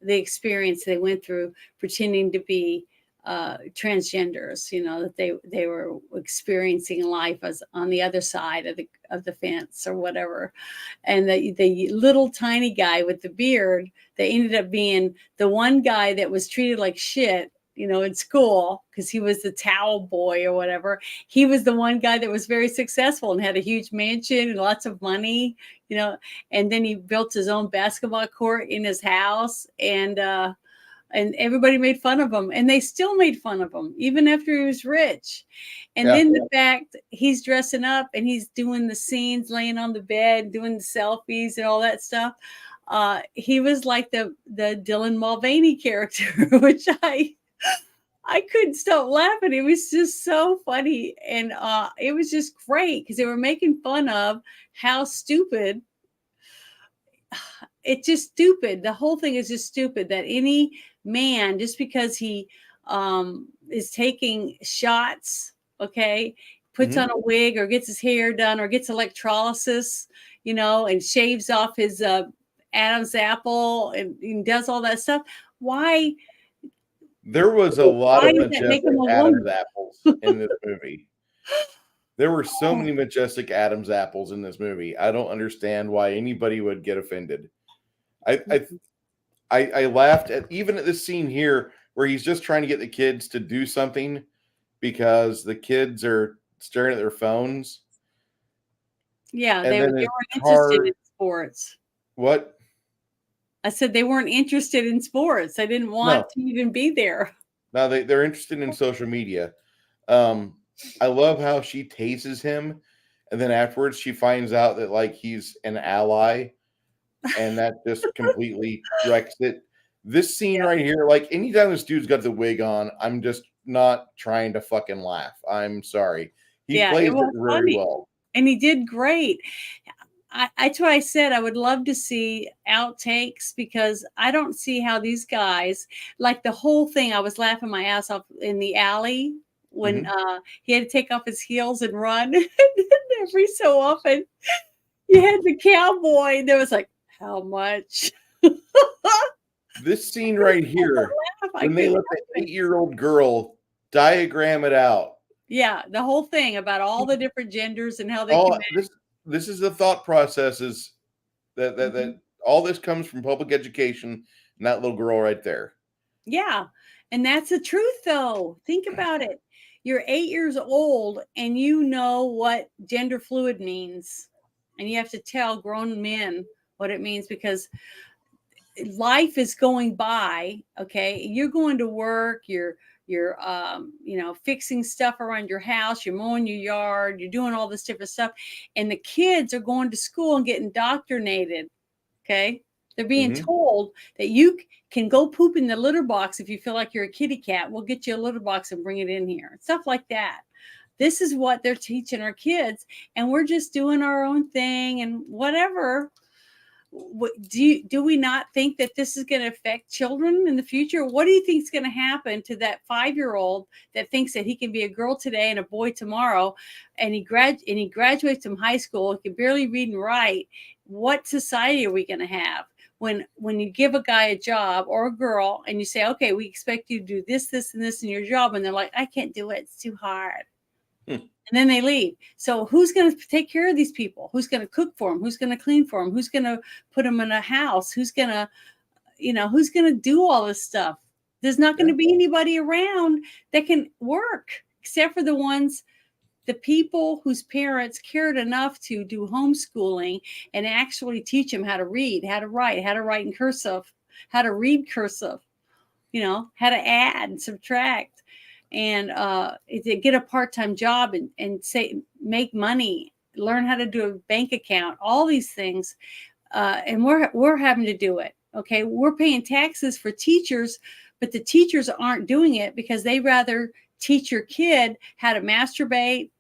experience they went through pretending to be transgenders. You know that they were experiencing life as on the other side of the fence or whatever. And the little tiny guy with the beard, they ended up being the one guy that was treated like shit, in school because he was the towel boy or whatever. He was the one guy that was very successful and had a huge mansion and lots of money, you know, and then he built his own basketball court in his house, and everybody made fun of him, and they still made fun of him even after he was rich. And Yeah, then the fact he's dressing up and he's doing the scenes, laying on the bed, doing the selfies and all that stuff. He was like the Dylan Mulvaney character, which I couldn't stop laughing. It was just so funny, and it was just great because they were making fun of how stupid. It's just stupid. The whole thing is just stupid that any man, just because he is taking shots, okay, puts mhm. on a wig or gets his hair done or gets electrolysis, and shaves off his Adam's apple and does all that stuff. Why? There was a lot Why of does that make majestic him a Adam's woman? apples in this movie. There were so many majestic Adam's apples in this movie. I don't understand why anybody would get offended. I I I laughed at even at this scene here where he's just trying to get the kids to do something because the kids are staring at their phones, Yeah, and they then his weren't interested in car. sports. What? I said they weren't interested in sports. I didn't want No, to even be there. no, they're interested in social media. Um, I love how she tases him, and then afterwards she finds out that like he's an ally, and that just completely wrecks it. This scene Yeah, right here, like anytime this dude's got the wig on, I'm just not trying to fucking laugh. I'm sorry. He yeah, it plays it was very funny, well. and he did great. That's why I said I would love to see outtakes because I don't see how these guys, like the whole thing. I was laughing my ass off in the alley when Mhm. he had to take off his heels and run. Every so often, you had the cowboy, and there was like, how much? This scene right here, I when they couldn't let the help it. 8-year-old girl diagram it out Yeah, the whole thing about all the different genders and how they All can. this is the thought processes that all this comes from public education and that little girl right there. Yeah. And that's the truth, though. Think about it. You're 8 years old and you know what gender fluid means. And you have to tell grown men what it means because life is going by. Okay. You're going to work, you're fixing stuff around your house, you're mowing your yard, you're doing all this different stuff. And the kids are going to school and getting indoctrinated. Okay. They're being told that you can go poop in the litter box if you feel like you're a kitty cat. We'll get you a litter box and bring it in here. Stuff like that. This is what they're teaching our kids. And we're just doing our own thing and whatever. Do we not think that this is going to affect children in the future? What do you think is going to happen to that 5-year-old that thinks that he can be a girl today and a boy tomorrow, and he graduates from high school, he can barely read and write? What society are we going to have when you give a guy a job or a girl and you say, okay, we expect you to do this, this, and this in your job, and they're like, I can't do it, it's too hard. And then they leave. So who's going to take care of these people? Who's going to cook for them? Who's going to clean for them? Who's going to put them in a house? Who's going to do all this stuff? There's not going to be anybody around that can work except for the people whose parents cared enough to do homeschooling and actually teach them how to read, how to write in cursive, how to read cursive, how to add and subtract. And to get a part-time job and make money, learn how to do a bank account, all these things. And we're having to do it. Okay. We're paying taxes for teachers, but the teachers aren't doing it because they rather teach your kid how to masturbate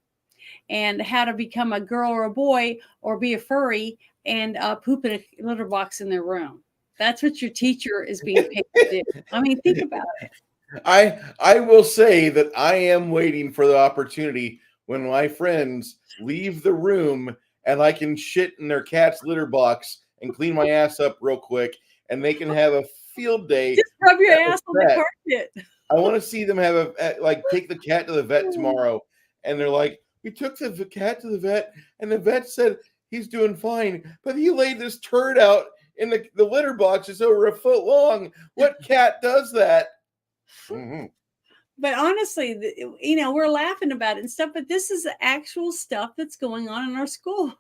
and how to become a girl or a boy or be a furry and poop in a litter box in their room. That's what your teacher is being paid to do. I mean, think about it. I will say that I am waiting for the opportunity when my friends leave the room and I can shit in their cat's litter box and clean my ass up real quick and they can have a field day. Just rub your ass on the carpet. I want to see them take the cat to the vet tomorrow. And they're like, we took the cat to the vet and the vet said he's doing fine, but he laid this turd out in the litter box is over a foot long. What cat does that? Mm-hmm. But honestly, we're laughing about it and stuff, but this is the actual stuff that's going on in our schools.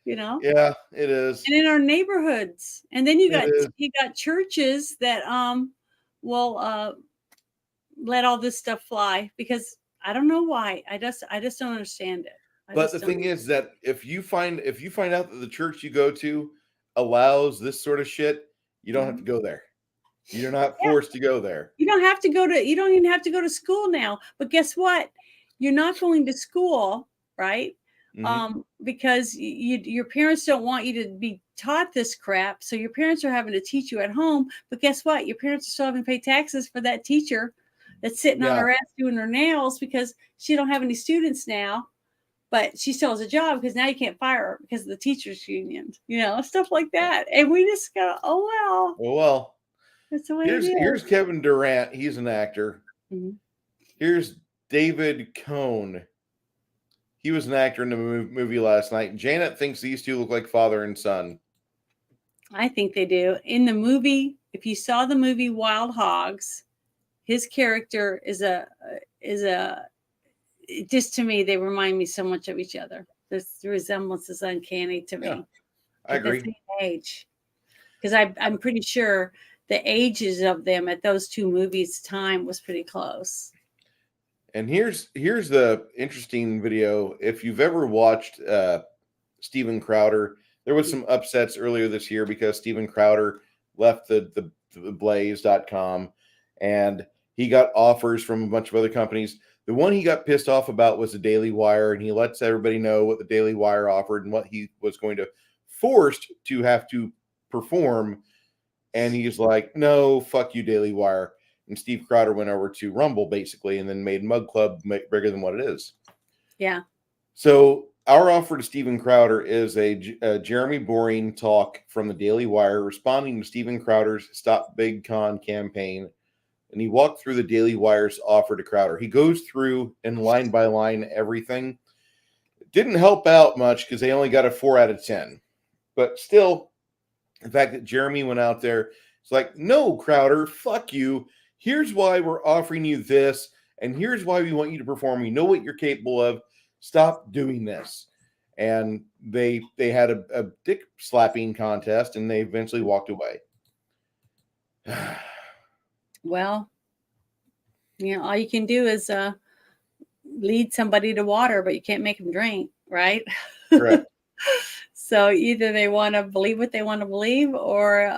Yeah, it is. And in our neighborhoods. And then you got churches that will let all this stuff fly because I don't know why. I just don't understand it. But the thing is that if you find out that the church you go to allows this sort of shit, you don't have to go there. You're not forced to go there. You don't even have to go to school now. But guess what? You're not going to school, right? Because your parents don't want you to be taught this crap. So your parents are having to teach you at home. But guess what? Your parents are still having to pay taxes for that teacher that's sitting on her ass doing her nails because she don't have any students now. But she still has a job because now you can't fire her because of the teachers union, stuff like that. And we just go, oh well. That's the way it is. Here's Kevin Durant. He's an actor. Mm-hmm. Here's David Cohn. He was an actor in the movie last night. Janet thinks these two look like father and son. I think they do. In the movie, if you saw the movie Wild Hogs, his character is just to me, they remind me so much of each other. The resemblance is uncanny to me. Yeah, I agree. The same age. Because I'm pretty sure the ages of them at those two movies' time was pretty close. And here's the interesting video. If you've ever watched Steven Crowder, there was some upsets earlier this year because Steven Crowder left the Blaze.com and he got offers from a bunch of other companies. The one he got pissed off about was the Daily Wire, and he lets everybody know what the Daily Wire offered and what he was going to forced to have to perform. And he's like, no, fuck you, Daily Wire. And Steve Crowder went over to Rumble, basically, and then made Mug Club bigger than what it is. Yeah. So our offer to Steven Crowder is a Jeremy Boring talk from the Daily Wire responding to Steven Crowder's Stop Big Con campaign and he walked through the Daily Wire's offer to Crowder. He goes through and line by line everything. It didn't help out much because they only got a 4 out of 10. But still, the fact that Jeremy went out there, it's like, no, Crowder, fuck you. Here's why we're offering you this, and here's why we want you to perform. We know what you're capable of. Stop doing this. And they had a dick slapping contest, and they eventually walked away. Well, all you can do is lead somebody to water, but you can't make them drink, right? Correct. So either they want to believe what they want to believe, or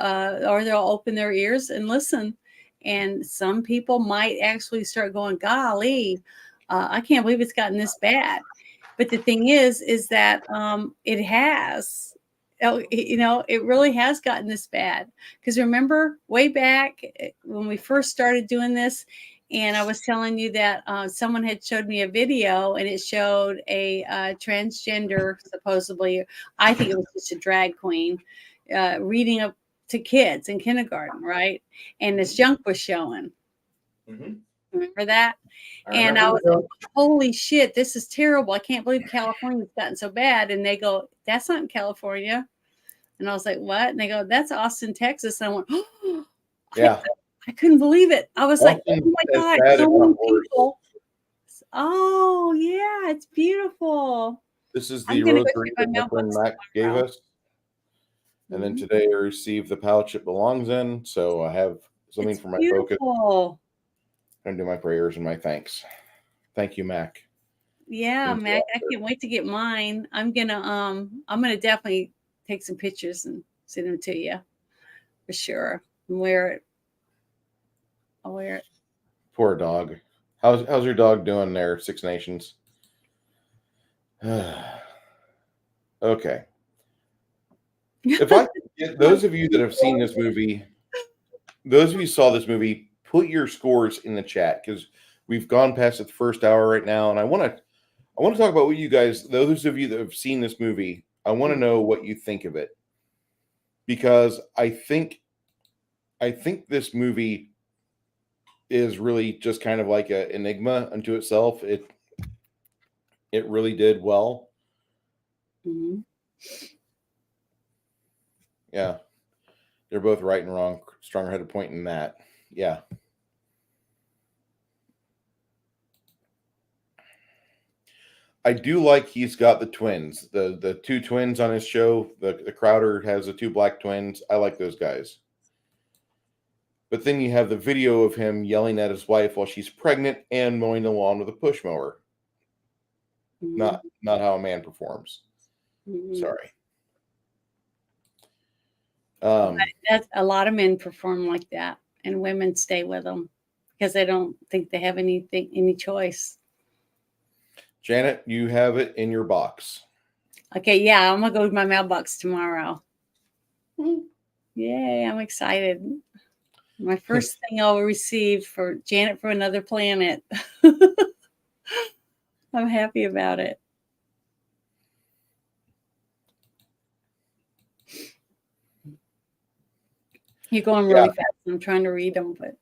they'll open their ears and listen. And some people might actually start going, golly, I can't believe it's gotten this bad. But the thing is that it has, it really has gotten this bad. Because remember way back when we first started doing this, and I was telling you that someone had showed me a video, and it showed a transgender, supposedly, I think it was just a drag queen, reading up to kids in kindergarten, right? And this junk was showing. Mm-hmm. Remember that? And I was like, holy shit, this is terrible. I can't believe California's gotten so bad. And they go, that's not in California. And I was like, what? And they go, that's Austin, Texas. And I went, oh, yeah. I couldn't believe it. I was like, oh my God, so many people. Oh, yeah, it's beautiful. This is the rosary that my friend Mac gave us. And then today I received the pouch it belongs in. So I have something for my focus. I'm going to do my prayers and my thanks. Thank you, Mac. Yeah, Mac, I can't wait to get mine. I'm gonna definitely take some pictures and send them to you for sure. And wear it. I'll wear it. Poor dog. How's your dog doing there, Six Nations? Okay. If I could get those of you that have seen this movie, those of you who saw this movie, put your scores in the chat, because we've gone past the first hour right now, and I want to talk about what you guys, those of you that have seen this movie, I want to know what you think of it, because I think this movie is really just kind of like an enigma unto itself. It really did well. Mm-hmm. Yeah, they're both right and wrong. Stronger had a point in that. Yeah. I do like he's got the twins, the two twins on his show. The Crowder has the two black twins. I like those guys. But then you have the video of him yelling at his wife while she's pregnant and mowing the lawn with a push mower. Mm-hmm. Not how a man performs. Mm-hmm. Sorry. That's a lot of men perform like that, and women stay with them because they don't think they have any choice. Janet, you have it in your box. Okay, yeah, I'm gonna go to my mailbox tomorrow. Yay, I'm excited. My first thing I'll receive for Janet from Another Planet. I'm happy about it. You're going really fast. I'm trying to read them, but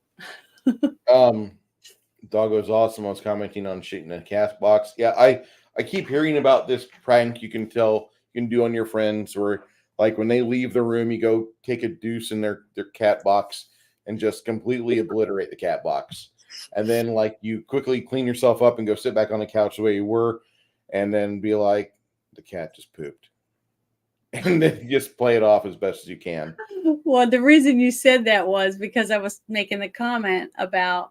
Doggo's awesome. I was commenting on shit in the cast box. Yeah, I keep hearing about this prank you can do on your friends, where like when they leave the room, you go take a deuce in their cat box and just completely obliterate the cat box. And then like you quickly clean yourself up and go sit back on the couch the way you were, and then be like, the cat just pooped. And then just play it off as best as you can. Well, the reason you said that was because I was making the comment about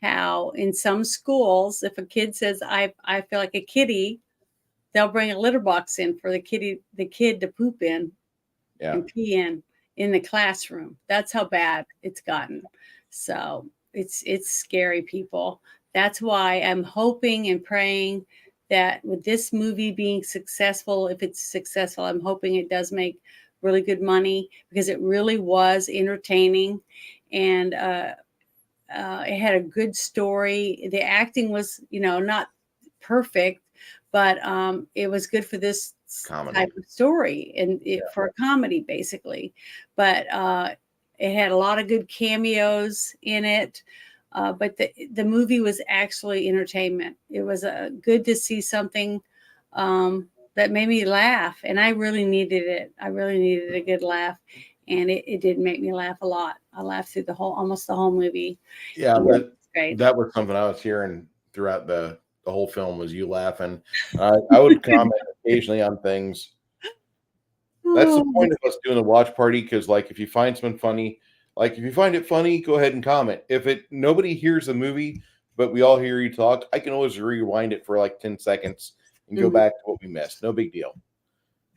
how in some schools, if a kid says, I feel like a kitty, they'll bring a litter box in for the kid to poop in and pee in the classroom. That's how bad it's gotten. So it's scary, people. That's why I'm hoping and praying that with this movie being successful, if it's successful, I'm hoping it does make really good money, because it really was entertaining, and it had a good story. The acting was, not perfect, but it was good for this comedy type of story, and for a comedy, basically. But it had a lot of good cameos in it. But the movie was actually entertainment. It was good to see something that made me laugh, and I really needed it. I really needed a good laugh, and it did make me laugh a lot. I laughed through almost the whole movie. Yeah, And that it's great. that was something I was hearing throughout the whole film was you laughing. I would comment occasionally on things. That's the Oh, point of us doing the watch party because, like, if you find something funny, like if you find it funny, go ahead and comment. If it nobody hears the movie, but we all hear you talk, I can always rewind it for like 10 seconds and go mhm, back to what we missed. No big deal.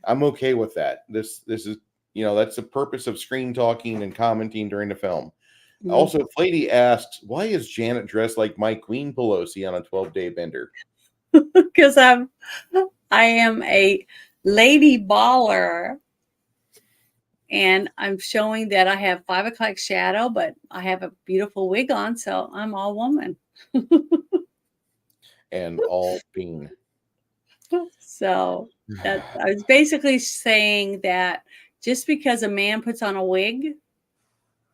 I'm okay with that. This is that's the purpose of screen talking and commenting during the film. mhm. Also, Lady asks, why is Janet dressed like my Queen Pelosi on a 12-day bender? Because I am a lady baller, and I'm showing that I have 5 o'clock shadow, but I have a beautiful wig on, so I'm all woman. And all bean. So that I was basically saying that just because a man puts on a wig,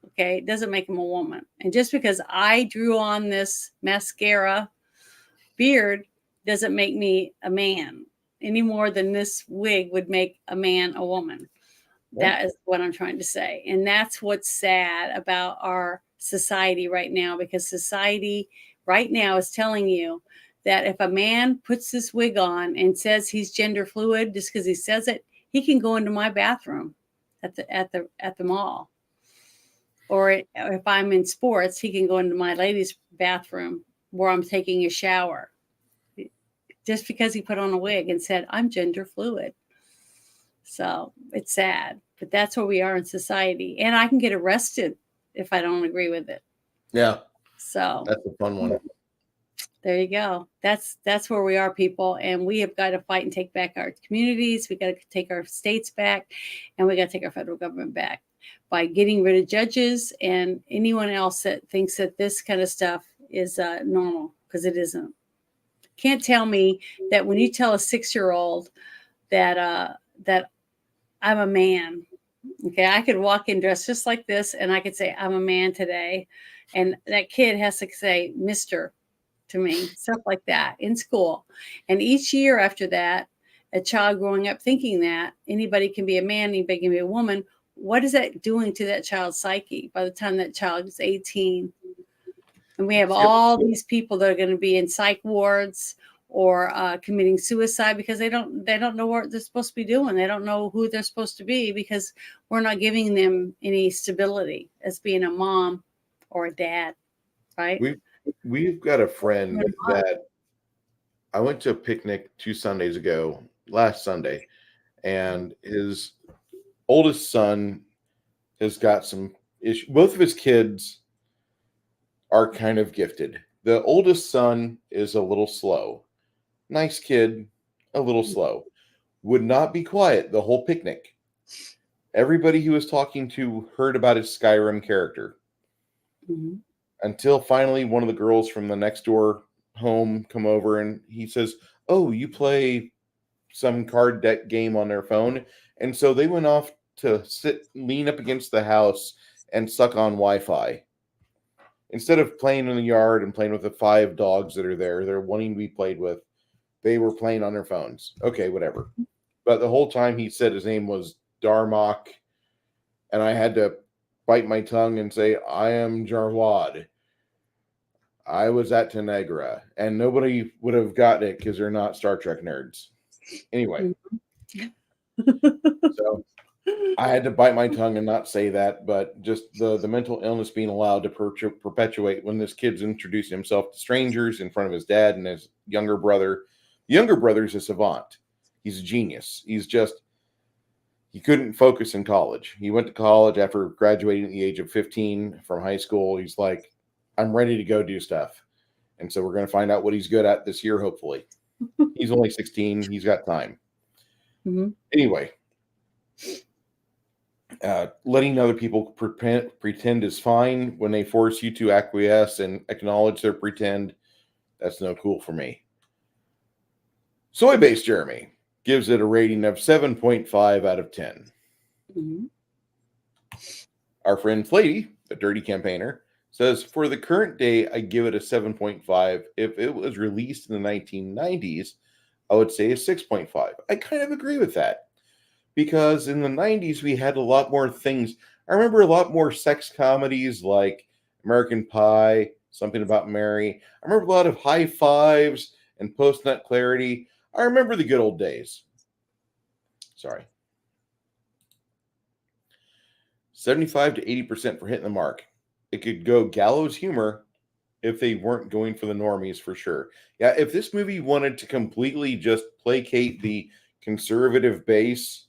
okay, it doesn't make him a woman. And just because I drew on this mascara beard doesn't make me a man any more than this wig would make a man a woman. Yeah. That is what I'm trying to say. And that's what's sad about our society right now, because society right now is telling you that if a man puts this wig on and says he's gender fluid just because he says it, he can go into my bathroom at the mall. Or if I'm in sports, he can go into my ladies' bathroom where I'm taking a shower. Just because he put on a wig and said, I'm gender fluid. So it's sad, but that's where we are in society. And I can get arrested if I don't agree with it. Yeah, So that's a fun one. there you go. That's where we are, people. And we have got to fight and take back our communities. We got to take our states back, and we got to take our federal government back by getting rid of judges and anyone else that thinks that this kind of stuff is normal, because it isn't. Can't tell me that when you tell a 6-year-old that I'm a man. Okay, I could walk in dressed just like this, and I could say I'm a man today, and that kid has to say Mister to me, stuff like that in school. And each year after that, a child growing up thinking that anybody can be a man, anybody can be a woman. What is that doing to that child's psyche by the time that child is 18? And we have all these people that are going to be in psych wards or committing suicide because they don't know what they're supposed to be doing. They don't know who they're supposed to be because we're not giving them any stability as being a mom or a dad, right? We've got a friend that I went to a picnic 2 Sundays ago, last Sunday, and his oldest son has got some issue. Both of his kids are kind of gifted. The oldest son is a little slow. Nice kid, a little slow. Would not be quiet the whole picnic. Everybody he was talking to heard about his Skyrim character. Mhm. Until finally one of the girls from the next door home come over and he says, "Oh, you play some card deck game on their phone." And so they went off to lean up against the house and suck on Wi-Fi. Instead of playing in the yard and playing with the 5 dogs that are there, they're wanting to be played with. They were playing on their phones. Okay, whatever. But the whole time he said his name was Darmok, and I had to bite my tongue and say, "I am Jarwad. I was at Tenegra," and nobody would have gotten it because they're not Star Trek nerds. Anyway, so I had to bite my tongue and not say that, but just the mental illness being allowed to perpetuate when this kid's introducing himself to strangers in front of his dad and his younger brother. The younger brother's a savant. He's a genius. He couldn't focus in college. He went to college after graduating at the age of 15 from high school. He's like, I'm ready to go do stuff. And so we're going to find out what he's good at this year, hopefully. He's only 16. He's got time. Mm-hmm. Anyway, letting other people pretend is fine. When they force you to acquiesce and acknowledge their pretend, that's no cool for me. Soy-based Jeremy gives it a rating of 7.5 out of 10. Mm-hmm. Our friend Flady, the dirty campaigner, Says, for the current day, I give it a 7.5. If it was released in the 1990s, I would say a 6.5. I kind of agree with that because in the 90s, we had a lot more things. I remember a lot more sex comedies like American Pie, Something About Mary. I remember a lot of High Fives and Post Nut Clarity. I remember the good old days. Sorry. 75 to 80% for hitting the mark. It could go gallows humor if they weren't going for the normies for sure. Yeah, if this movie wanted to completely just placate the conservative base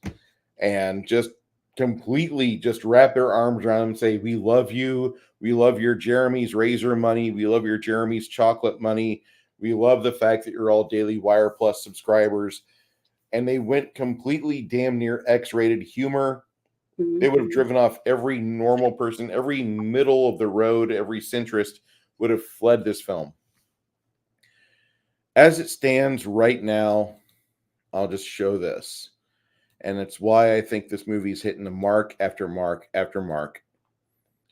and just completely just wrap their arms around them and say, we love you. We love your Jeremy's razor money. We love your Jeremy's chocolate money. We love the fact that you're all Daily Wire Plus subscribers. And they went completely damn near X-rated humor. They would have driven off every normal person, every middle of the road, every centrist would have fled this film. As it stands right now, I'll just show this. And it's why I think this movie is hitting the mark after mark after mark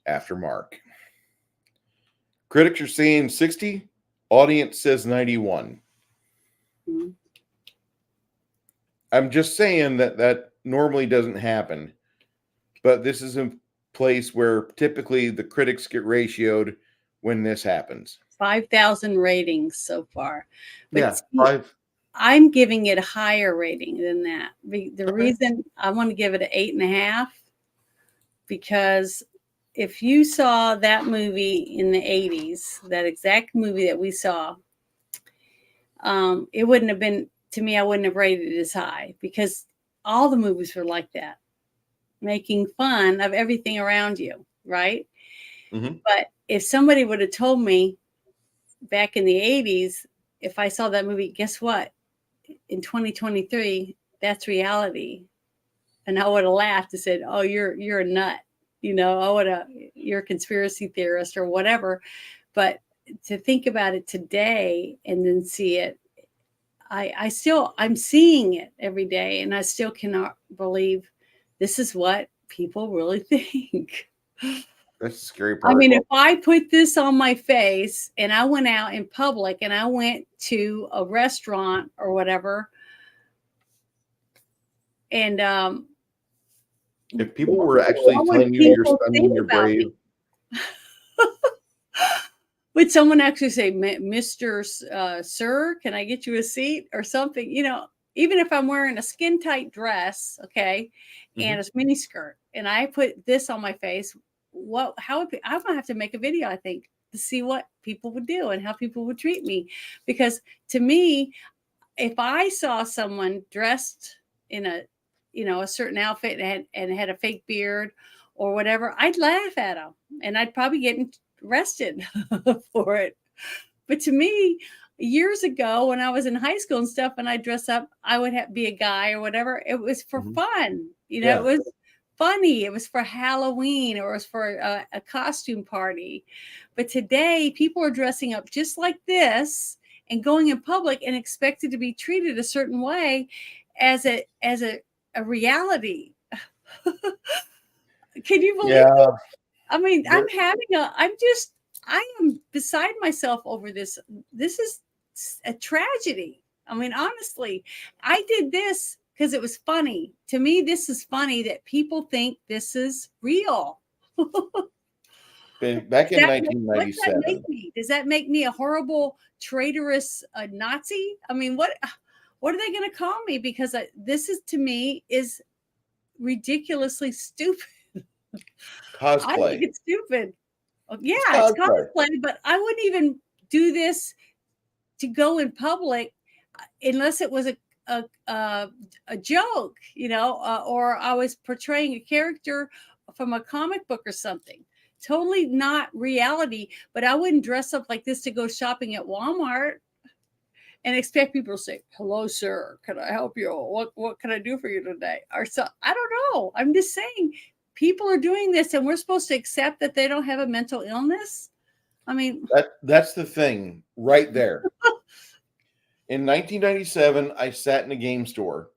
after mark. Critics are saying 60, audience says 91. Mm-hmm. I'm just saying that normally doesn't happen. But this is a place where typically the critics get ratioed when this happens. 5,000 ratings so far. But Yeah, see, 5. I'm giving it a higher rating than that. The reason I want to give it an 8.5, because if you saw that movie in the 80s, that exact movie that we saw, it wouldn't have been, to me, I wouldn't have rated it as high because all the movies were like that, making fun of everything around you, right? Mm-hmm. But if somebody would have told me back in the 80s, if I saw that movie, guess what? In 2023, that's reality. And I would have laughed and said, "Oh, you're a nut." You're a conspiracy theorist or whatever. But to think about it today and then see it, I'm seeing it every day, and I still cannot believe this is what people really think. That's the scary part. I mean, if I put this on my face and I went out in public and I went to a restaurant or whatever, and if people were actually telling you you're stunning, you're brave. Would someone actually say, Mr. Sir, can I get you a seat or something? Even if I'm wearing a skin tight dress, okay, and a mini skirt, and I put this on my face, I'm gonna have to make a video, I think, to see what people would do and how people would treat me. Because to me, if I saw someone dressed in a certain outfit and had a fake beard or whatever, I'd laugh at them and I'd probably get arrested for it. But to me, years ago when I was in high school and stuff, and I dress up, I would be a guy or whatever. It was for fun. It was funny. It was for Halloween, or it was for a costume party. But today, people are dressing up just like this and going in public and expected to be treated a certain way as a reality. Can you believe it? I mean, I am beside myself over this. This is a tragedy. I mean, honestly, I did this because it was funny. To me, this is funny that people think this is real. Back in 1997. Does that make me a horrible, traitorous Nazi? I mean, what are they going to call me? Because this is, to me, is ridiculously stupid. Cosplay. I think it's stupid. Yeah, it's cosplay, but I wouldn't even do this to go in public unless it was a joke, or I was portraying a character from a comic book or something. Totally not reality, but I wouldn't dress up like this to go shopping at Walmart and expect people to say, "Hello, sir, can I help you? What can I do for you today?" Or so, I don't know. I'm just saying, people are doing this and we're supposed to accept that they don't have a mental illness. I mean, that's the thing right there. In 1997, I sat in a game store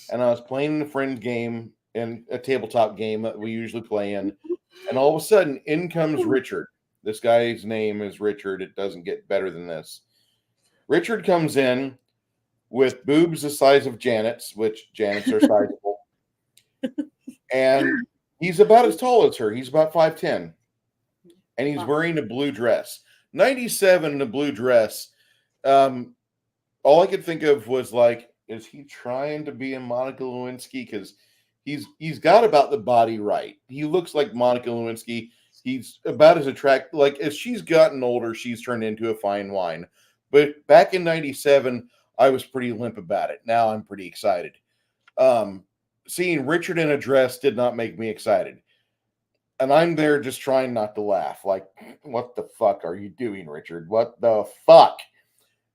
and I was playing a friend's game, in a tabletop game that we usually play in. And all of a sudden, in comes Richard, This guy's name is Richard. It doesn't get better than this. Richard comes in with boobs the size of Janet's, which Janet's are sizable. And he's about as tall as her. He's about 5'10". And he's wearing a blue dress. 97 in a blue dress. All I could think of was like, is he trying to be a Monica Lewinsky? Because he's got about the body right. He looks like Monica Lewinsky. He's about as attractive. Like, as she's gotten older, she's turned into a fine wine. But back in 97, I was pretty limp about it. Now I'm pretty excited. Seeing Richard in a dress did not make me excited. And I'm there just trying not to laugh. Like, what the fuck are you doing, Richard? What the fuck?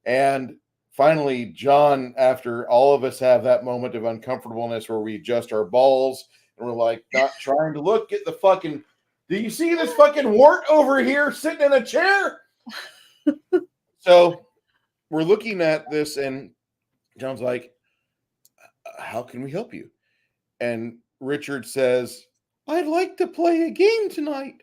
And finally, John, after all of us have that moment of uncomfortableness where we adjust our balls and we're like, not trying to look at the fucking, do you see this fucking wart over here sitting in a chair? So we're looking at this and John's like, how can we help you? And Richard says, I'd like to play a game tonight.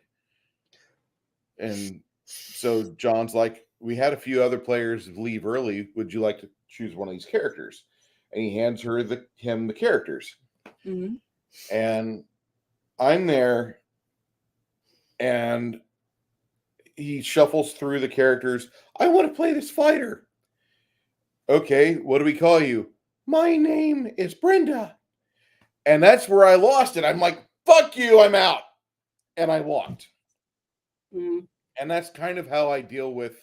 And so John's like, we had a few other players leave early. Would you like to choose one of these characters? And he hands him the characters. Mm-hmm. And I'm there, and he shuffles through the characters. I want to play this fighter. Okay, what do we call you? My name is Brenda. And that's where I lost it. I'm like, fuck you, I'm out. And I walked. Mm-hmm. And that's kind of how I deal with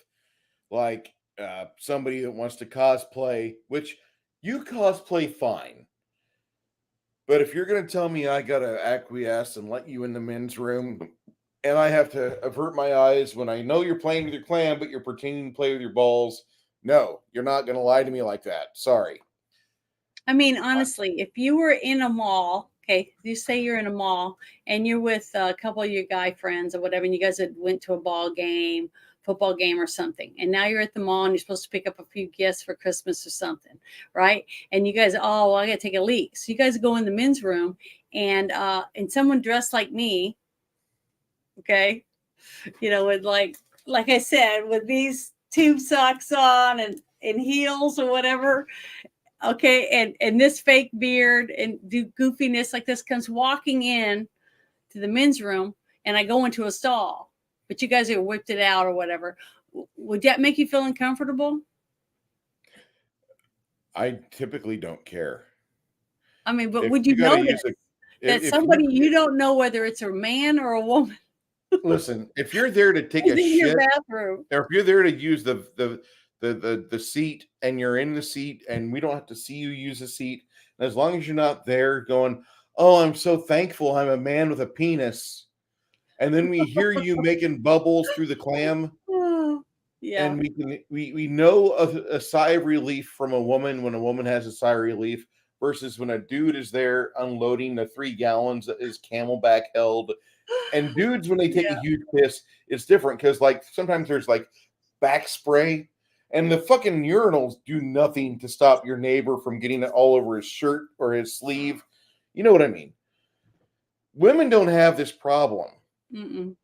like somebody that wants to cosplay, which you cosplay fine. But if you're going to tell me I got to acquiesce and let you in the men's room and I have to avert my eyes when I know you're playing with your clan, but you're pretending to play with your balls, no, you're not going to lie to me like that. Sorry. I mean, honestly, if you were in a mall, okay, you say you're in a mall and you're with a couple of your guy friends or whatever, and you guys had went to a football game or something, and now you're at the mall and you're supposed to pick up a few gifts for Christmas or something, right? And you guys, oh, well, I gotta take a leak. So you guys go in the men's room and someone dressed like me, okay, with like I said, with these tube socks on and heels or whatever. Okay, and this fake beard and do goofiness like this comes walking in to the men's room, and I go into a stall, but you guys have whipped it out or whatever. Would that make you feel uncomfortable? I typically don't care. I mean, but If would you notice that if somebody you don't know whether it's a man or a woman listen, if you're there to take is a in your shit, bathroom? or if you're there to use the seat and you're in the seat and we don't have to see you use the seat, and as long as you're not there going, oh, I'm so thankful I'm a man with a penis, and then we hear you making bubbles through the clam, Yeah. and we know a sigh of relief from a woman when a woman has a sigh of relief versus when a dude is there unloading the 3 gallons that is Camelback held. And dudes, when they take a huge piss, it's different because like sometimes there's like back spray, and the fucking urinals do nothing to stop your neighbor from getting it all over his shirt or his sleeve. You know what I mean? Women don't have this problem. Mm-mm.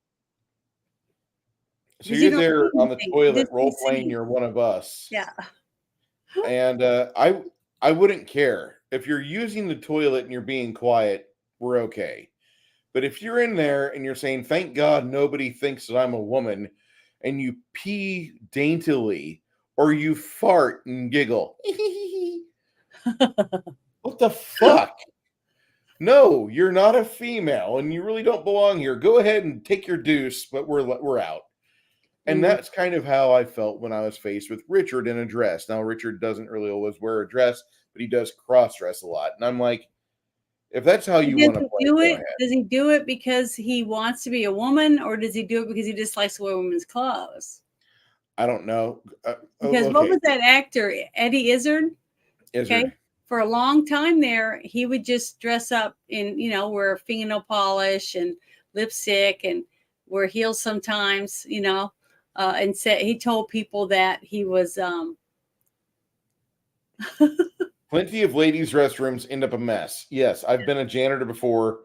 So you're there on the toilet role playing you're one of us. Yeah. And I wouldn't care. If you're using the toilet and you're being quiet, we're okay. But if you're in there and you're saying, thank God nobody thinks that I'm a woman, and you pee daintily or you fart and giggle, what the fuck? No, you're not a female and you really don't belong here. Go ahead and take your deuce, but we're out. And that's kind of how I felt when I was faced with Richard in a dress. Now, Richard doesn't really always wear a dress, but he does cross dress a lot. And I'm like, if that's how you want to play, do it, does he do it because he wants to be a woman, or does he do it because he just likes to wear women's clothes? I don't know. Because what was that actor, Eddie Izzard? Okay. For a long time there, he would just dress up in, wear fingernail polish and lipstick and wear heels sometimes, and said he told people that he was plenty of ladies' restrooms end up a mess. Yes, I've been a janitor before.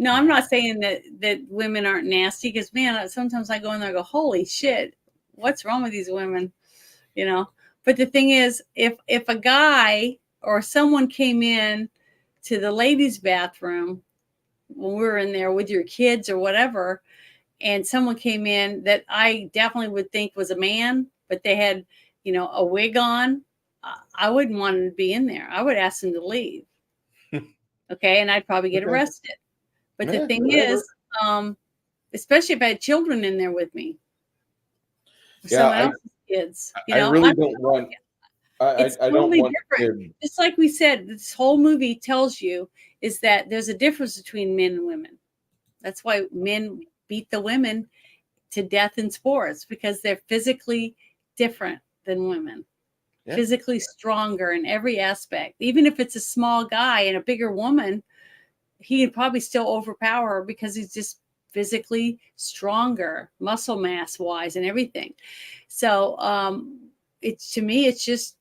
No, I'm not saying that women aren't nasty, because man, sometimes I go in there and go, holy shit, what's wrong with these women? You know. But the thing is, if a guy or someone came in to the ladies' bathroom when we were in there with your kids or whatever, and someone came in that I definitely would think was a man, but they had, a wig on, I wouldn't want them to be in there. I would ask them to leave. Okay. And I'd probably get Okay. arrested. But the Yeah, thing whatever. is, especially if I had children in there with me, or Yeah, someone else's kids, I really don't want. it's I don't totally want different. to. Just like we said, this whole movie tells you is that there's a difference between men and women. That's why men beat the women to death in sports, because they're physically different than women. Yeah. Physically stronger in every aspect. Even if it's a small guy and a bigger woman, he would probably still overpower her because he's just physically stronger, muscle mass wise and everything. So it's, to me, it's just,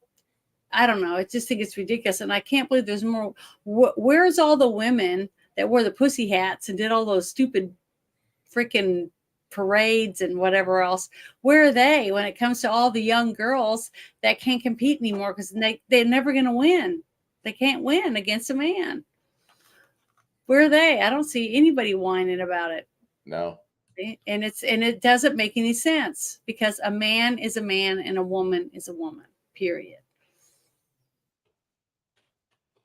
I don't know. I just think it's ridiculous. And I can't believe there's more. Where's all the women that wore the pussy hats and did all those stupid freaking parades and whatever else? Where are they when it comes to all the young girls that can't compete anymore because they're never going to win? They can't win against a man. Where are they? I don't see anybody whining about it. No. And it doesn't make any sense, because a man is a man and a woman is a woman, period.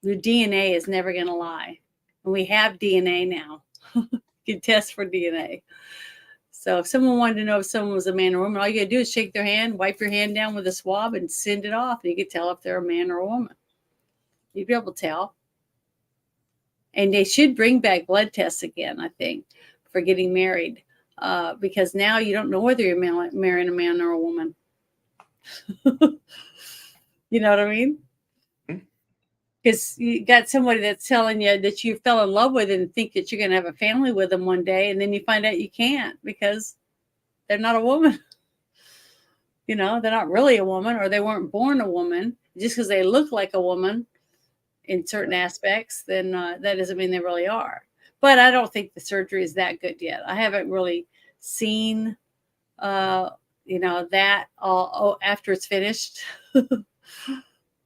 Your DNA is never going to lie. And we have DNA now. You can test for DNA. So if someone wanted to know if someone was a man or woman, all you got to do is shake their hand, wipe your hand down with a swab, and send it off. And you can tell if they're a man or a woman. You'd be able to tell. And they should bring back blood tests again, I think, for getting married. Because now you don't know whether you're marrying a man or a woman. You know what I mean? Because you got somebody that's telling you that you fell in love with and think that you're going to have a family with them one day, and then you find out you can't because they're not a woman. They're not really a woman, or they weren't born a woman. Just because they look like a woman in certain aspects, then that doesn't mean they really are. But I don't think the surgery is that good yet. I haven't really seen, that all after it's finished,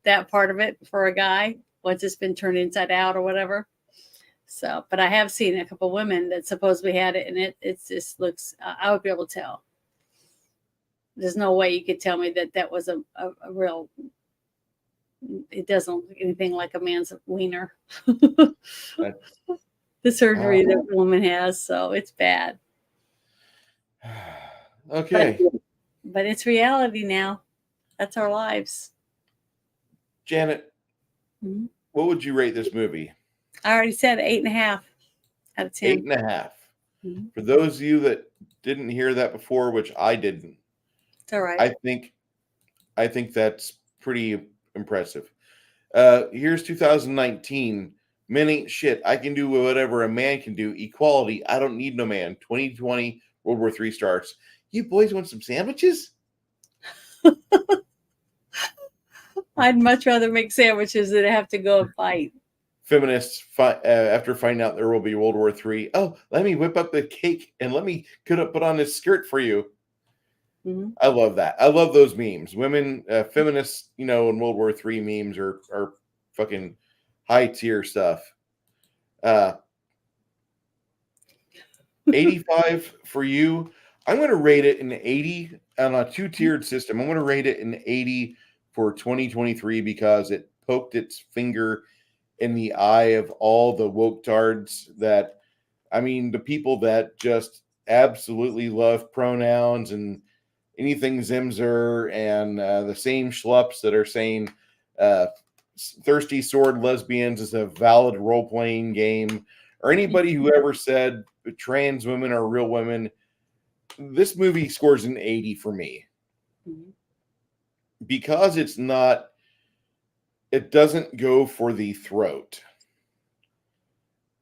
that part of it for a guy, once it's been turned inside out or whatever. So, but I have seen a couple of women that supposedly had it, and it just looks, I would be able to tell. There's no way you could tell me that was a real, it doesn't look anything like a man's wiener. The surgery that the woman has, so it's bad. Okay. But it's reality now. That's our lives. Janet, what would you rate this movie? I already said 8.5 out of 10. 8.5. For those of you that didn't hear that before, which I didn't, it's all right. I think that's pretty impressive. Here's 2019. Men ain't shit. I can do whatever a man can do. Equality. I don't need no man. 2020, World War III starts. You boys want some sandwiches? I'd much rather make sandwiches than have to go and fight. Feminists, after finding out there will be World War III, oh, let me whip up the cake and let me put on this skirt for you. Mm-hmm. I love that. I love those memes. Women, feminists, in World War III memes are fucking high tier stuff. 85 for you. I'm going to rate it an 80 on a two-tiered system. I'm going to rate it an 80 for 2023 because it poked its finger in the eye of all the woke tards the people that just absolutely love pronouns and anything Zimzer, and the same schlups that are saying Thirsty Sword Lesbians is a valid role-playing game, or anybody who ever said trans women are real women. This movie scores an 80 for me. Mm-hmm. Because it doesn't go for the throat.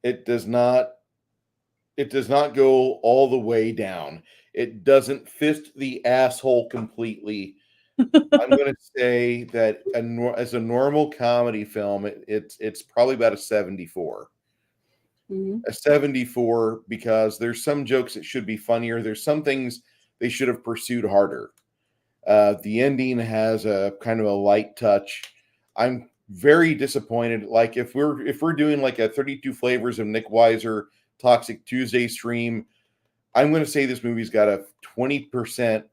It does not go all the way down. It doesn't fist the asshole completely. I'm going to say that as a normal comedy film, it's probably about a 74. Mhm. a 74 because there's some jokes that should be funnier. There's some things they should have pursued harder. The ending has a kind of a light touch. I'm very disappointed. Like if we're doing like a 32 flavors of Nick Weiser Toxic Tuesday stream, I'm going to say this movie's got a 20%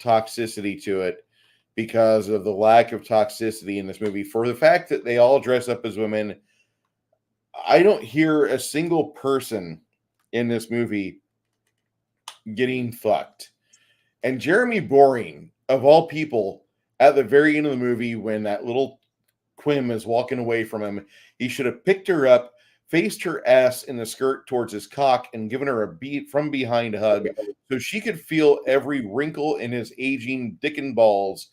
toxicity to it because of the lack of toxicity in this movie. For the fact that they all dress up as women, I don't hear a single person in this movie getting fucked. And Jeremy Boring, of all people, at the very end of the movie, when that little Quim is walking away from him, he should have picked her up, faced her ass in the skirt towards his cock, and given her a beat from behind hug so she could feel every wrinkle in his aging dick and balls.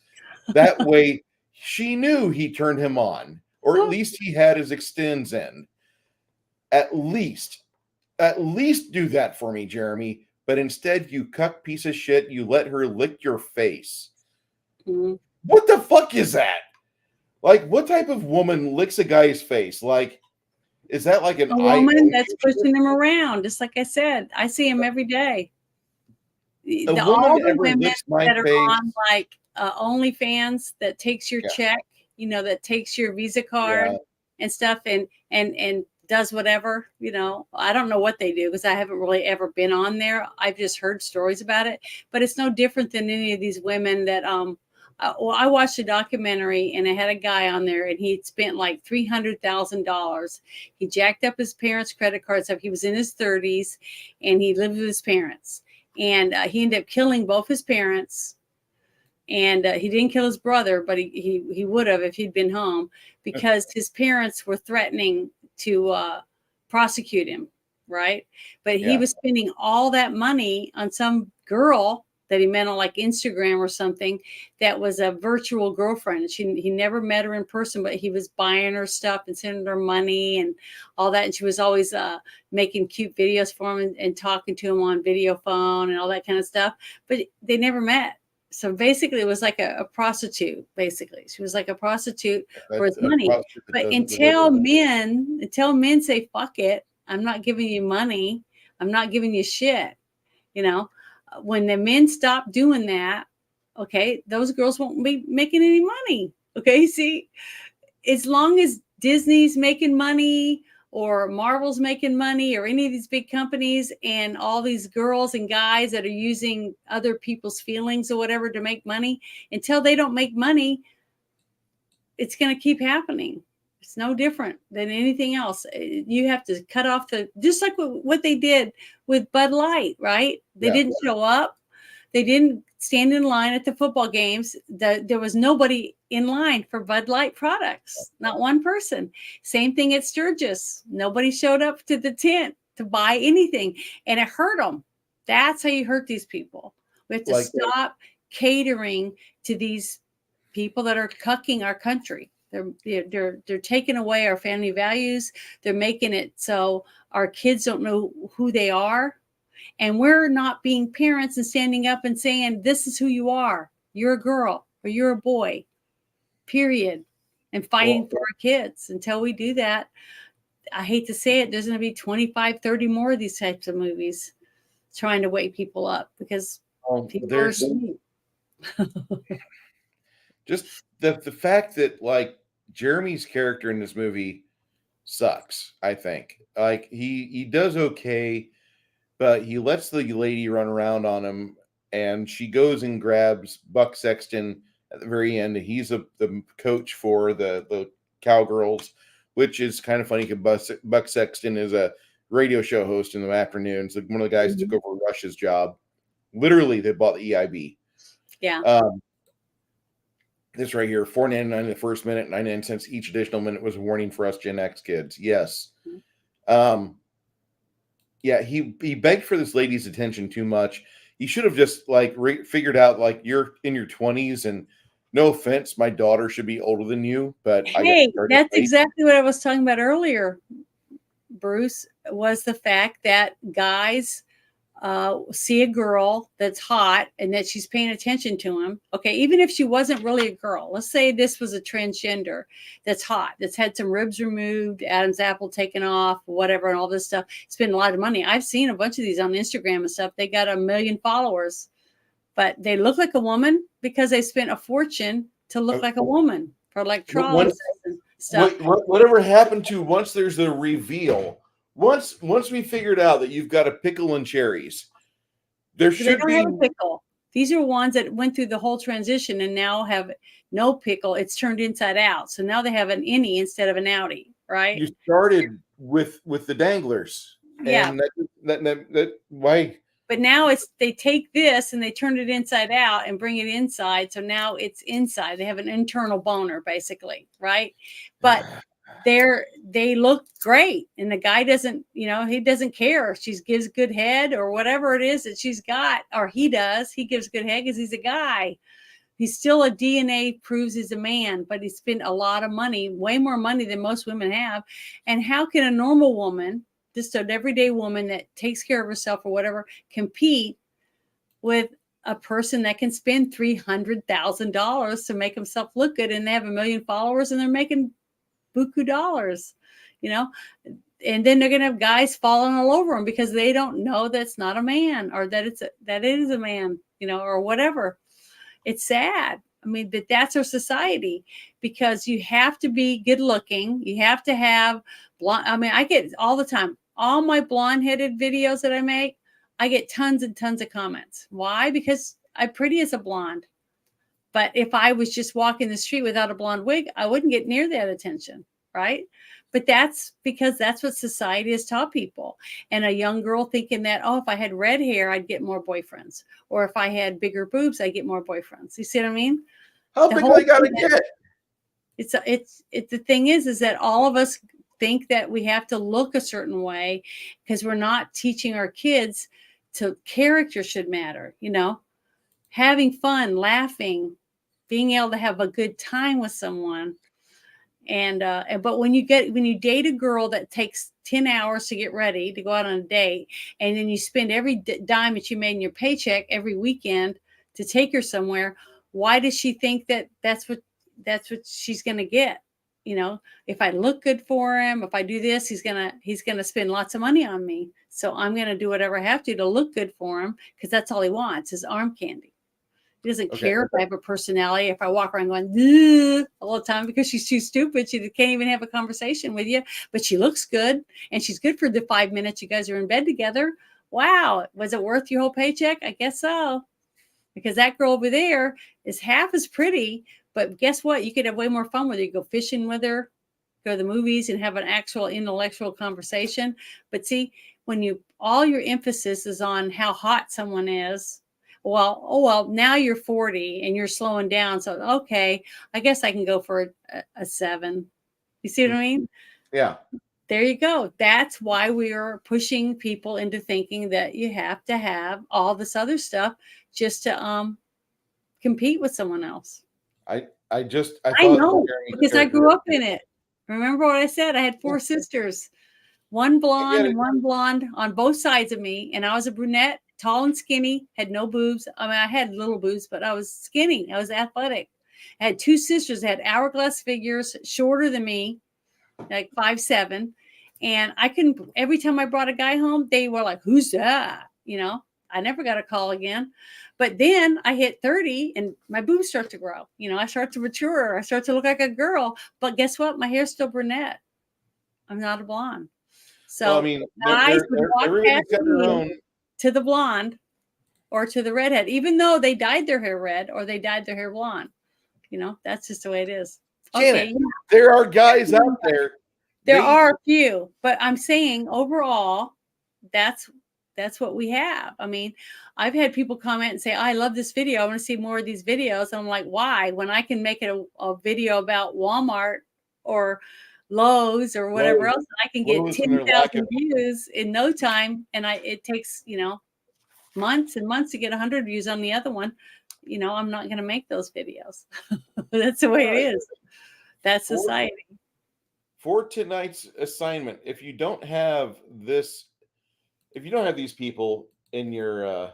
That way, she knew he turned him on, or at least he had his extends in. At least do that for me, Jeremy. But instead, you cuck piece of shit, you let her lick your face. Mhm. What the fuck is that? Like, what type of woman licks a guy's face? Like, is that like an A eye? woman that's pushing him around, just like I said. I see him every day. A woman All that the ever women licks my that are face? on like OnlyFans that takes your Yeah, check, that takes your Visa card yeah. and stuff, and does whatever. I don't know what they do because I haven't really ever been on there. I've just heard stories about it, but it's no different than any of these women that well, I watched a documentary and it had a guy on there and he'd spent like $300,000. He jacked up his parents' credit card stuff. He was in his 30s and he lived with his parents. And he ended up killing both his parents. And he didn't kill his brother, but he would have if he'd been home because his parents were threatening to prosecute him, right? But he Yeah. was spending all that money on some girl that he met on like Instagram or something that was a virtual girlfriend. He never met her in person, but he was buying her stuff and sending her money and all that. And she was always making cute videos for him and talking to him on video phone and all that kind of stuff. But they never met. So basically, it was like a prostitute. Basically, she was like a prostitute for his That's a money. prostitute that But doesn't deliver. until men say "fuck it," I'm not giving you money. I'm not giving you shit. You know, when the men stop doing that, okay, those girls won't be making any money. Okay, see, as long as Disney's making money or Marvel's making money or any of these big companies and all these girls and guys that are using other people's feelings or whatever to make money, until they don't make money, it's going to keep happening. It's no different than anything else. You have to cut off just like what they did with Bud Light, right? They Yeah. didn't show up. They didn't stand in line at the football games. There was nobody in line for Bud Light products, not one person. Same thing at Sturgis. Nobody showed up to the tent to buy anything, and it hurt them. That's how you hurt these people. We have to Like, stop catering to these people that are cucking our country. They're taking away our family values. They're making it so our kids don't know who they are. And we're not being parents and standing up and saying, this is who you are. You're a girl or you're a boy, period. And fighting well, for our kids. Until we do that, I hate to say it, there's going to be 25, 30 more of these types of movies trying to wake people up because people are there's asleep. just the fact that like Jeremy's character in this movie sucks. I think like he does okay, but he lets the lady run around on him, and she goes and grabs Buck Sexton at the very end. He's the coach for the Cowgirls, which is kind of funny because Buck Sexton is a radio show host in the afternoons. Like one of the guys took over Rush's job. Literally, they bought the EIB. Yeah. This right here, $4.99 the first minute, 99 cents each additional minute was a warning for us Gen X kids. Yes. Yeah, he begged for this lady's attention too much. He should have just like figured out like you're in your 20s and no offense, my daughter should be older than you, but I got Hey, started that's late. exactly what I was talking about earlier, Bruce, was the fact that guys see a girl that's hot and that she's paying attention to him. Okay, even if she wasn't really a girl, let's say this was a transgender that's hot, that's had some ribs removed, Adam's apple taken off, whatever, and all this stuff. Spend a lot of money. I've seen a bunch of these on Instagram and stuff. They got 1 million followers, but they look like a woman because they spent a fortune to look like a woman for electrolysis and stuff. Whatever happened to once there's the reveal, once we figured out that you've got a pickle and cherries, there should be have a pickle. These are ones that went through the whole transition and now have no pickle. It's turned inside out. So now they have an innie instead of an outie, right? You started with the danglers. Yeah. And that why? But now they take this and they turn it inside out and bring it inside. So now it's inside. They have an internal boner, basically, right? But they look great, and the guy doesn't, he doesn't care. She gives good head or whatever it is that she's got, or he does. He gives good head because he's a guy. He's still a DNA proves he's a man, but he spent a lot of money, way more money than most women have. And how can a normal woman, just an everyday woman that takes care of herself or whatever, compete with a person that can spend $300,000 to make himself look good, and they have 1 million followers and they're making buku dollars, and then they're going to have guys falling all over them because they don't know that's not a man, or that it is a man, or whatever. It's sad. I mean, but that's our society, because you have to be good looking. You have to have blonde. I mean, I get all the time, all my blonde headed videos that I make, I get tons and tons of comments. Why? Because I'm pretty as a blonde. But if I was just walking the street without a blonde wig, I wouldn't get near that attention, right? But that's because that's what society has taught people. And a young girl thinking that, if I had red hair, I'd get more boyfriends. Or if I had bigger boobs, I'd get more boyfriends. You see what I mean? How big they got to get? It's the thing is that all of us think that we have to look a certain way because we're not teaching our kids to character should matter, having fun, laughing, being able to have a good time with someone. But when you date a girl that takes 10 hours to get ready to go out on a date, and then you spend every dime that you made in your paycheck every weekend to take her somewhere, why does she think that that's what she's going to get? If I look good for him, if I do this, he's going to spend lots of money on me. So I'm going to do whatever I have to look good for him, because that's all he wants is arm candy. He doesn't care if I have a personality, if I walk around going all the time because she's too stupid. She can't even have a conversation with you, but she looks good and she's good for the 5 minutes you guys are in bed together. Wow. Was it worth your whole paycheck? I guess so. Because that girl over there is half as pretty, but guess what? You could have way more fun with her. You go fishing with her, go to the movies and have an actual intellectual conversation. But see, when all your emphasis is on how hot someone is, well, now you're 40 and you're slowing down. So, okay, I guess I can go for a 7. You see what I mean? Yeah. There you go. That's why we are pushing people into thinking that you have to have all this other stuff just to compete with someone else. I know, because I grew up in it. Remember what I said? I had 4 sisters, one blonde and one blonde on both sides of me. And I was a brunette, tall and skinny, had no boobs. I mean, I had little boobs, but I was skinny. I was athletic. I had 2 sisters that had hourglass figures, shorter than me, like 5'7". And I couldn't, every time I brought a guy home, they were like, who's that? I never got a call again. But then I hit 30 and my boobs start to grow. I start to mature. I start to look like a girl. But guess what? My hair's still brunette. I'm not a blonde. So guys would walk past me to the blonde or to the redhead, even though they dyed their hair red or they dyed their hair blonde. That's just the way it is. Janet, there are guys out there. There are a few, but I'm saying overall, that's what we have. I mean, I've had people comment and say, I love this video. I want to see more of these videos. And I'm like, why? When I can make it a video about Walmart or Lowe's or whatever else, I can get 10,000 views in no time. And it takes, months and months to get 100 views on the other one. I'm not going to make those videos. That's the way it is. That's society. For tonight's assignment, if you don't have these people, in your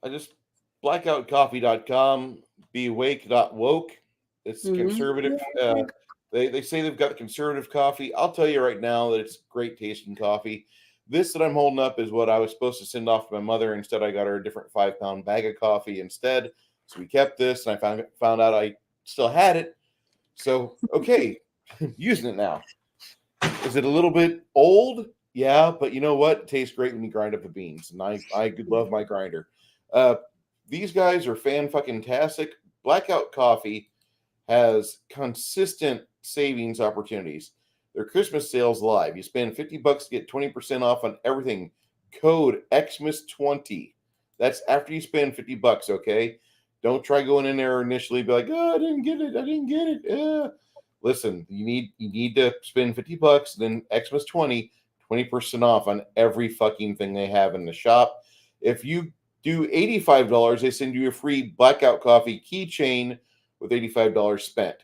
I just blackoutcoffee.com, be awake, not woke. It's Mhm. conservative. They say they've got conservative coffee. I'll tell you right now that it's great tasting coffee. This that I'm holding up is what I was supposed to send off to my mother. Instead, I got her a different 5 pound bag of coffee instead. So we kept this, and I found out I still had it. So okay, using it now. Is it a little bit old? Yeah, but you know what? It tastes great when you grind up the beans, and I love my grinder. Uh, these guys are fan fucking tastic. Blackout Coffee has consistent savings opportunities. Their Christmas sales live. You spend $50 to get 20% off on everything. Code Xmas20. That's after you spend $50, okay? Don't try going in there initially be like, oh, I didn't get it. I didn't get it. Listen, you need to spend $50, then Xmas 20% off on every fucking thing they have in the shop. If you do $85, they send you a free Blackout Coffee keychain with $85 spent.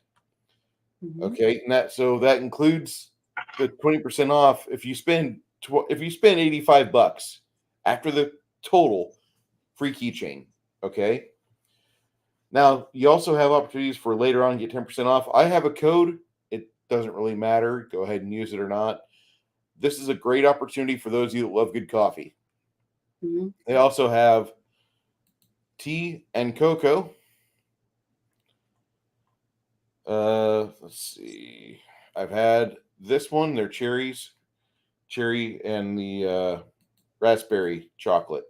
Mhm. Okay, and that includes the 20% off if you spend $85 after the total free keychain. Okay. Now you also have opportunities for later on get 10% off. I have a code. It doesn't really matter. Go ahead and use it or not. This is a great opportunity for those of you that love good coffee. Mhm. They also have tea and cocoa. Let's see. I've had this one. They're cherry and the raspberry chocolate.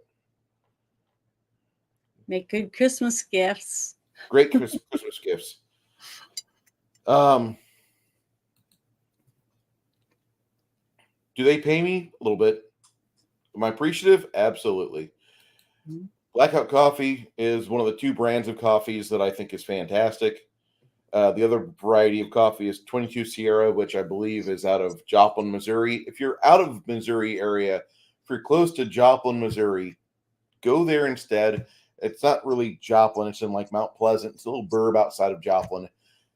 Make good Christmas gifts. Great Christmas gifts. Um, do they pay me a little bit? Am I appreciative? Absolutely. Mhm. Blackout Coffee is one of the two brands of coffees that I think is fantastic. The other variety of coffee is 22 Sierra, which I believe is out of Joplin, Missouri. If you're out of Missouri area, if you're close to Joplin, Missouri, go there instead. It's not really Joplin; it's in like Mount Pleasant. It's a little burb outside of Joplin.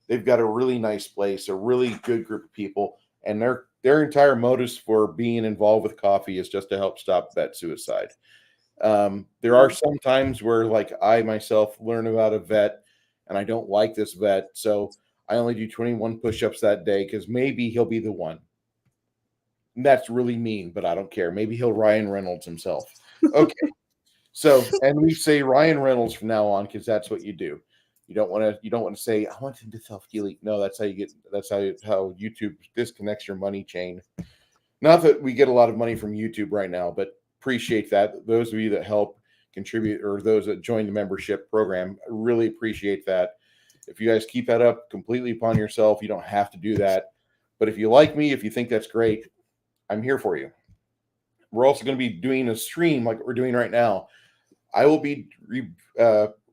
They've got a really nice place, a really good group of people, and their entire motives for being involved with coffee is just to help stop vet suicide. There are Mhm. some times where, like, I myself learn about a vet and I don't like this vet, so I only do 21 push-ups that day because maybe he'll be the one. And that's really mean, but I don't care. Maybe he'll Ryan Reynolds himself. Okay, so and we say Ryan Reynolds from now on because that's what you do. You don't want to say I want him to self delete. No, that's how YouTube disconnects your money chain. Not that we get a lot of money from YouTube right now, but appreciate that. Those of you that help contribute or those that join the membership program, I really appreciate that. If you guys keep that up completely upon yourself, you don't have to do that. But if you like me, if you think that's great, I'm here for you. We're also going to be doing a stream like we're doing right now. I will be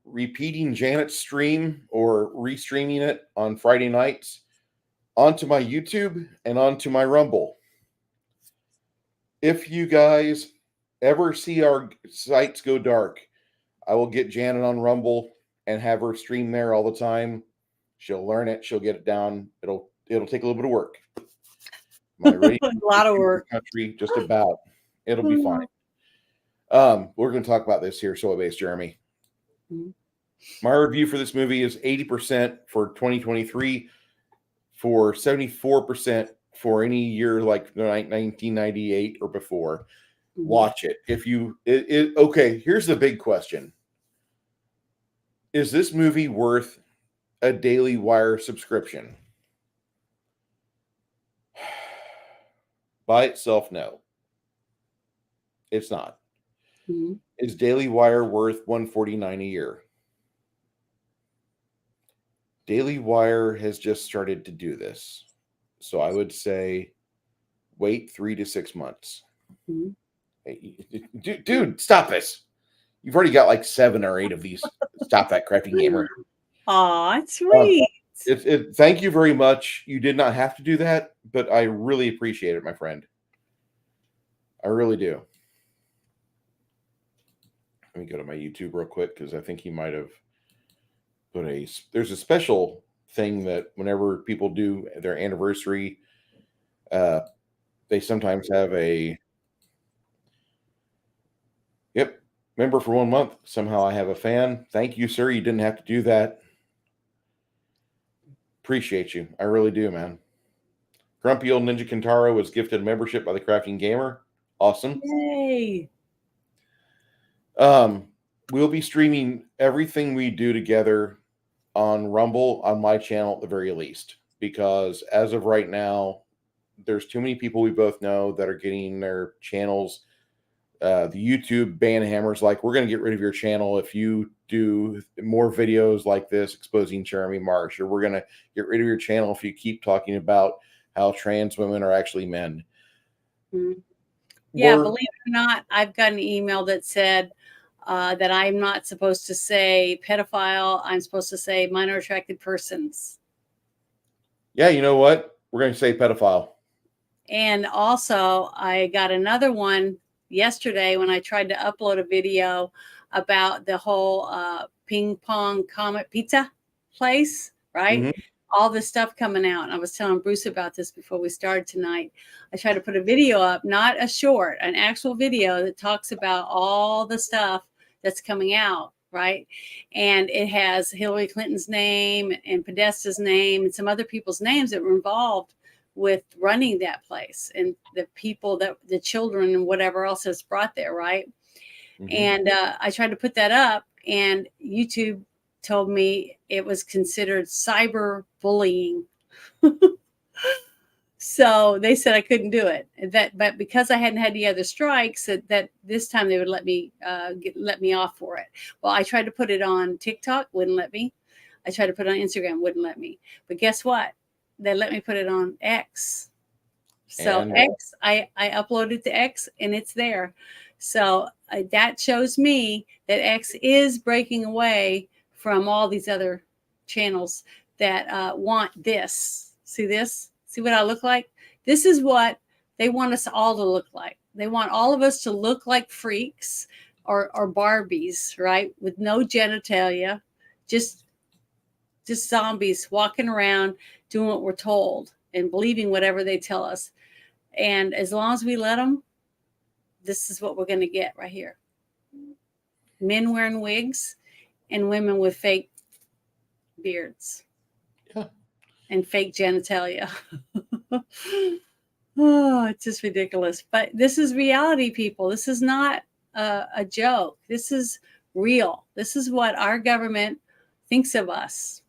repeating Janet's stream or restreaming it on Friday nights onto my YouTube and onto my Rumble. If you guys ever see our sites go dark, I will get Janet on Rumble and have her stream there all the time. She'll learn it. She'll get it down. It'll take a little bit of work. My radio A lot of work. country, just about. It'll be fine. We're going to talk about this here, Soy Base Jeremy. Mhm. My review for this movie is 80% for 2023, for 74% for any year like 1998 or before. Mhm. Watch it. Okay, here's the big question. Is this movie worth a Daily Wire subscription? By itself, no. It's not. Mhm. Is Daily Wire worth $149 a year? Daily Wire has just started to do this. So I would say wait 3 to 6 months. Mhm. Hey, dude, stop this. You've already got like 7 or 8 of these. Stop that, crafting gamer. Aw, Um, sweet. thank you very much. You did not have to do that, but I really appreciate it, my friend. I really do. Let me go to my YouTube real quick because I think he might have there's a special thing that whenever people do their anniversary, uh, They sometimes have a yep, member for 1 month. Somehow I have a fan. Thank you, sir. You didn't have to do that. Appreciate you. I really do, man. Grumpy old Ninja Kintaro was gifted a membership by the Crafting Gamer. Awesome. Yay. We'll be streaming everything we do together on Rumble on my channel at the very least, because as of right now, there's too many people we both know that are getting their channels. The YouTube ban hammers like, we're going to get rid of your channel if you do more videos like this exposing Jeremy Marsh, or we're going to get rid of your channel if you keep talking about how trans women are actually men. Mm-hmm. Yeah, believe it or not, I've got an email that said that I'm not supposed to say pedophile. I'm supposed to say minor attracted persons. Yeah, you know what? We're going to say pedophile. And also, I got another one yesterday when I tried to upload a video about the whole ping pong comet pizza place, right? Mm-hmm. All this stuff coming out. And I was telling Bruce about this before we started tonight. I tried to put a video up, not a short, an actual video that talks about all the stuff that's coming out, right? And it has Hillary Clinton's name and Podesta's name and some other people's names that were involved with running that place and the people that the children and whatever else is brought there, right? Mm-hmm. And I tried to put that up, and YouTube told me it was considered cyber bullying. So they said I couldn't do it. But because I hadn't had any other strikes, that this time they would let me off for it. Well, I tried to put it on TikTok, wouldn't let me. I tried to put it on Instagram, wouldn't let me. But guess what? They let me put it on X. So and X, I uploaded to X, and it's there. So that shows me that X is breaking away from all these other channels that want this. See this? See what I look like? This is what they want us all to look like. They want all of us to look like freaks or Barbies, right? With no genitalia, just zombies walking around doing what we're told and believing whatever they tell us. And as long as we let them, this is what we're going to get right here. Men wearing wigs and women with fake beards. Yeah. And fake genitalia. Oh, it's just ridiculous. But this is reality, people. This is not a joke. This is real. This is what our government thinks of us.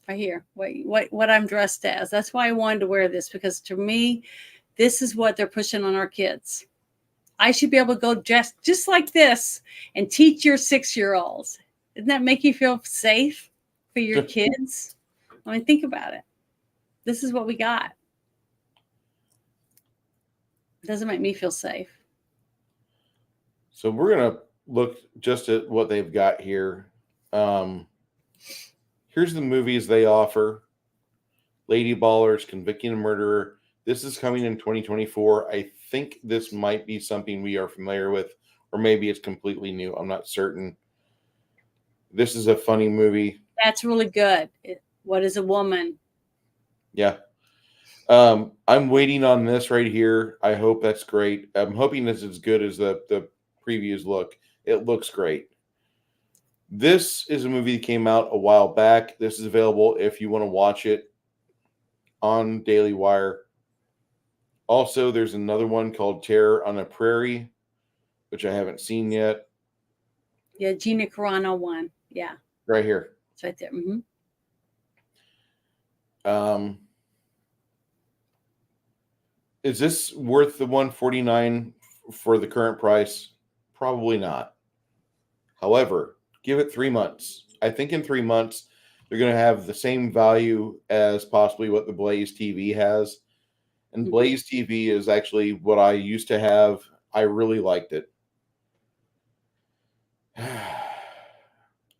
Right here, what I'm dressed as. That's why I wanted to wear this, because to me, this is what they're pushing on our kids. I should be able to go dress just like this and teach your 6-year-olds. Doesn't that make you feel safe for your kids? I mean, think about it. This is what we got. It doesn't make me feel safe. So we're going to look just at what they've got here. Here's the movies they offer. Lady Ballers, Convicting a Murderer. This is coming in 2024. I think this might be something we are familiar with, or maybe it's completely new. I'm not certain. This is a funny movie. That's really good. What is a Woman? Yeah. I'm waiting on this right here. I hope that's great. I'm hoping this is as good as the previews look. It looks great. This is a movie that came out a while back. This is available if you want to watch it on Daily Wire. Also, there's another one called Terror on a Prairie, which I haven't seen yet. Yeah, Gina Carano one. Yeah. Right here. It's right there. Mm-hmm. Is this worth the $149 for the current price? Probably not. However, give it 3 months. I think in 3 months, they're going to have the same value as possibly what the Blaze TV has. And mm-hmm. Blaze TV is actually what I used to have. I really liked it.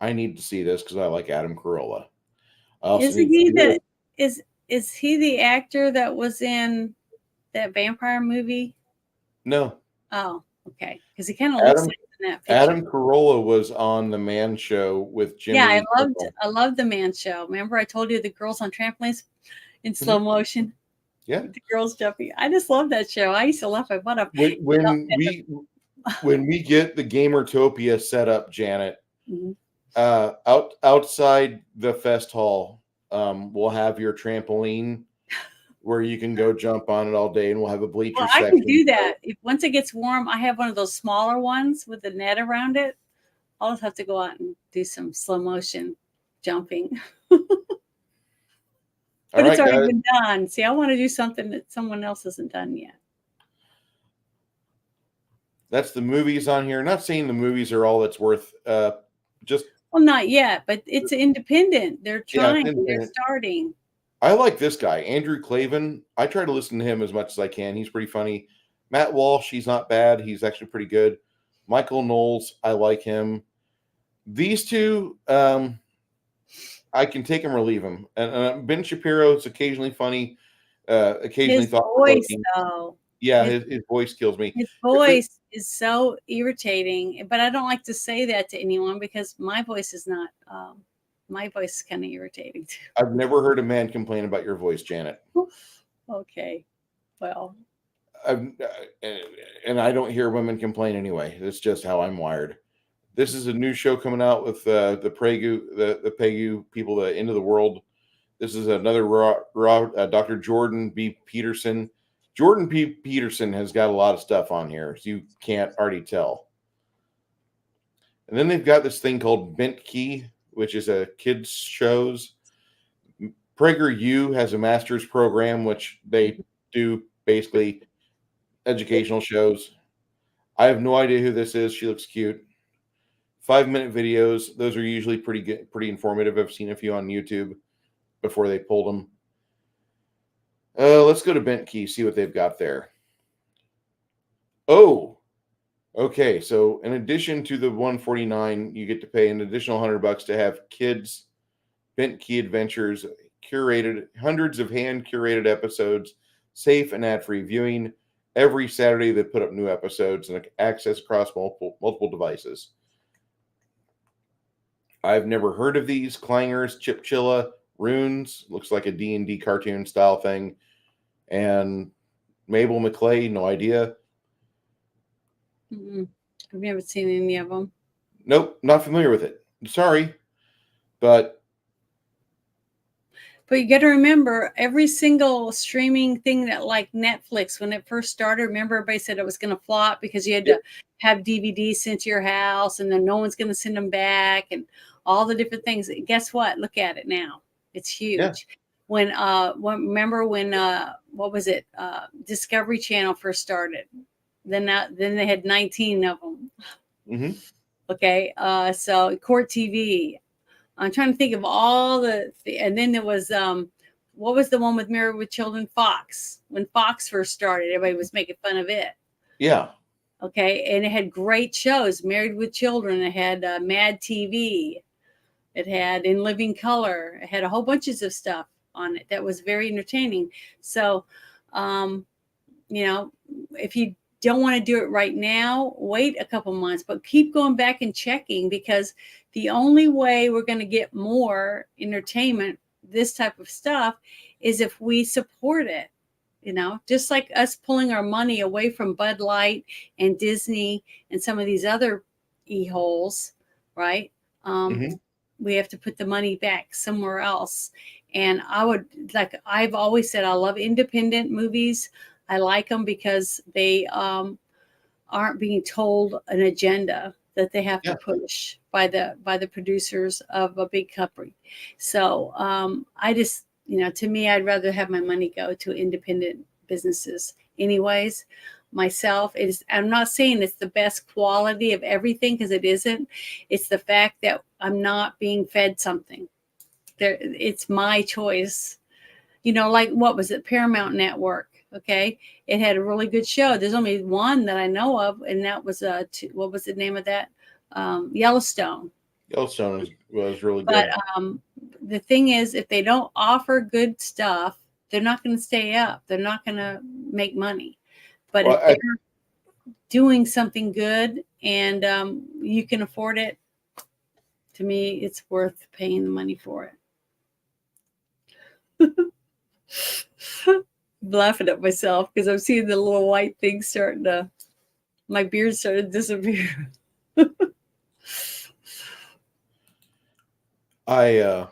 I need to see this because I like Adam Carolla. Is he the actor that was in that vampire movie? No. Oh, okay. Because he kind of looks like in that picture. Adam Carolla was on The Man Show with Jimmy. Yeah, I loved The Man Show. Remember I told you the girls on trampolines in slow motion? Yeah. The girls jumping. I just love that show. I used to laugh my butt off. When we get the Gamertopia set up, Janet, Mhm. outside the fest hall, we'll have your trampoline where you can go jump on it all day, and we'll have a bleacher Well, I section. can do that. If once it gets warm, I have one of those smaller ones with the net around it. I'll just have to go out and do some slow motion jumping. All But it's right, already guys. been done. See, I want to do something that someone else hasn't done yet. That's the movies on here. Not saying the movies are all that's worth. Just Well, not yet, but it's independent. They're yeah, it's trying. They're independent. starting. I like this guy, Andrew Clavin. I try to listen to him as much as I can. He's pretty funny. Matt Walsh, he's not bad. He's actually pretty good. Michael Knowles, I like him. These two, I can take him or leave him. And Ben Shapiro is occasionally funny, occasionally His voice, thought-provoking. though. Yeah, his voice kills me. His voice is so irritating, but I don't like to say that to anyone because my voice is not. My voice is kind of irritating too. I've never heard a man complain about your voice, Janet. Okay, well, And I don't hear women complain anyway. That's just how I'm wired. This is a new show coming out with the Pegu people, the end of the world. This is another Dr. Jordan B. Peterson. Jordan P. Peterson has got a lot of stuff on here, so you can't already tell. And then they've got this thing called Bent Key, which is a kids shows. PragerU has a master's program, which they do basically educational shows. I have no idea who this is. She looks cute. 5-minute videos. Those are usually pretty good, pretty informative. I've seen a few on YouTube before they pulled them. Let's go to Bent Key, see what they've got there. Oh, okay. So in addition to the $149, you get to pay an additional $100 to have kids Bent Key Adventures curated, hundreds of hand curated episodes, safe and ad-free viewing. Every Saturday they put up new episodes and access across multiple devices. I've never heard of these. Clangers, Chipchilla, Runes, looks like a D&D cartoon style thing. And Mabel McClay, no idea. I've never seen any of them. Nope, not familiar with it. Sorry. But you got to remember, every single streaming thing that, like Netflix, when it first started, remember everybody said it was going to flop because you had to have DVDs sent to your house and then no one's going to send them back and all the different things. Guess what? Look at it now. It's huge. Yeah. Remember when what was it? Discovery Channel first started. Then they had 19 of them. Mm-hmm. Okay. So Court TV. I'm trying to think of all and then there was, what was the one with Married with Children? Fox. When Fox first started, everybody was making fun of it. Yeah. Okay. And it had great shows. Married with Children. It had Mad TV. It had In Living Color. It had a whole bunches of stuff on it that was very entertaining. So, if you don't want to do it right now, wait a couple months, but keep going back and checking, because the only way we're going to get more entertainment, this type of stuff, is if we support it. Just like us pulling our money away from Bud Light and Disney and some of these other e-holes, right? We have to put the money back somewhere else. And I've always said, I love independent movies. I like them because they aren't being told an agenda that they have to push by the producers of a big company. So I just, to me, I'd rather have my money go to independent businesses. Anyways, myself, I'm not saying it's the best quality of everything, because it isn't. It's the fact that I'm not being fed something. It's my choice. Like, what was it? Paramount Network. Okay. It had a really good show. There's only one that I know of, and that was what was the name of that? Yellowstone. Yellowstone was really good. But the thing is, if they don't offer good stuff, they're not going to stay up. They're not going to make money. But if they're doing something good and you can afford it, to me, it's worth paying the money for it. laughing at myself because I'm seeing the little white thing starting to, my beard started to disappear. I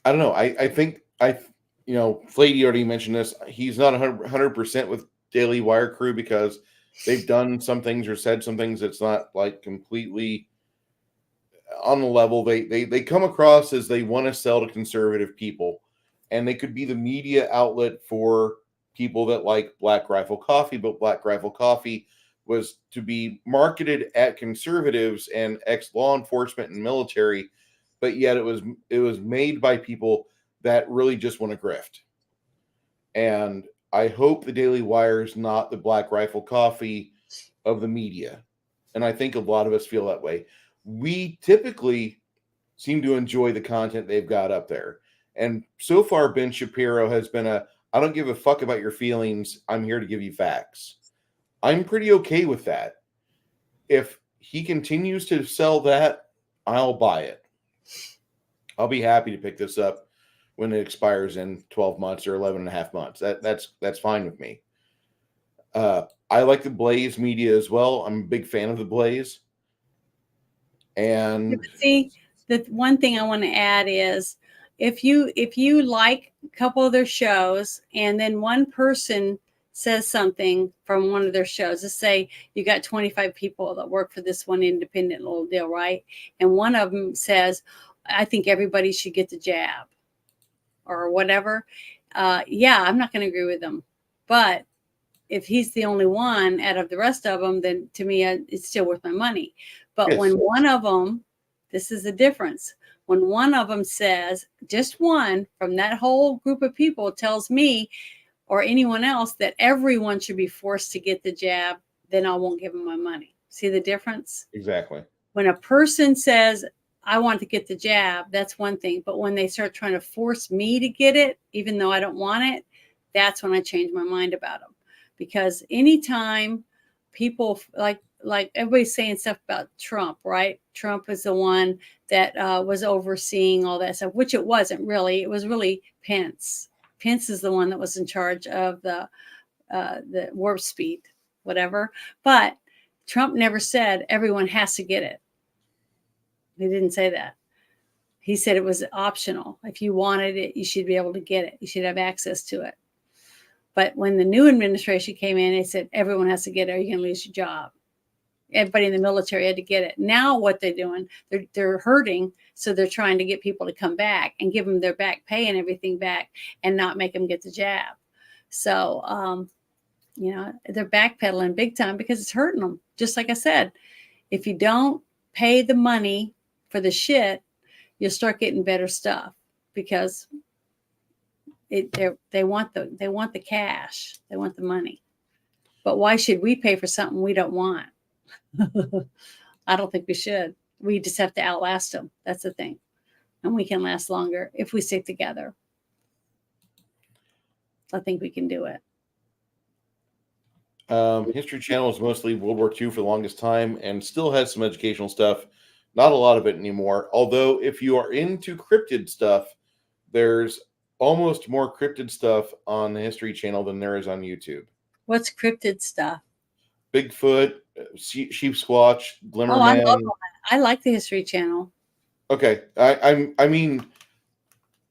don't know. I think Flady already mentioned this. He's not 100% with Daily Wire crew because they've done some things or said some things that's not like completely on the level. They come across as they want to sell to conservative people, and they could be the media outlet for people that like Black Rifle Coffee, but Black Rifle Coffee was to be marketed at conservatives and ex-law enforcement and military, but yet it was made by people that really just want to grift. And I hope the Daily Wire is not the Black Rifle Coffee of the media. And I think a lot of us feel that way. We typically seem to enjoy the content they've got up there. And so far, Ben Shapiro has been I don't give a fuck about your feelings. I'm here to give you facts. I'm pretty okay with that. If he continues to sell that, I'll buy it. I'll be happy to pick this up when it expires in 12 months or 11 and a half months. That's fine with me. I like the Blaze media as well. I'm a big fan of the Blaze. And see, the one thing I want to add is if you like a couple of their shows and then one person says something from one of their shows, let's say you got 25 people that work for this one independent little deal, right? And one of them says, I think everybody should get the jab or whatever. Yeah, I'm not going to agree with them. But if he's the only one out of the rest of them, then to me, it's still worth my money. But yes, when one of them, this is the difference. When one of them says, just one from that whole group of people tells me or anyone else that everyone should be forced to get the jab, then I won't give them my money. See the difference? exactly. When a person says, I want to get the jab, that's one thing. But when they start trying to force me to get it, even though I don't want it, that's when I change my mind about them. Because anytime people like everybody's saying stuff about Trump, right? Trump is the one that was overseeing all that stuff, which it wasn't really. It was really Pence. Pence is the one that was in charge of the warp speed, whatever. But Trump never said everyone has to get it. He didn't say that. He said it was optional. If you wanted it, you should be able to get it. You should have access to it. But when the new administration came in, they said everyone has to get it or you're going to lose your job. Everybody in the military had to get it. Now what they're doing, they're hurting, so they're trying to get people to come back and give them their back pay and everything back and not make them get the jab. So, they're backpedaling big time because it's hurting them. Just like I said, if you don't pay the money for the shit, you'll start getting better stuff because they want the cash, they want the money. But why should we pay for something we don't want? I don't think we should. We just have to outlast them. That's the thing, and we can last longer if we stick together. I think we can do it. History Channel is mostly World War II for the longest time and still has some educational stuff. Not a lot of it anymore. Although, if you are into cryptid stuff, there's almost more cryptid stuff on the History Channel than there is on YouTube. What's cryptid stuff? Bigfoot, Sheep Squatch, Glimmerman. Oh, I love that. I like the History Channel. Okay, I mean,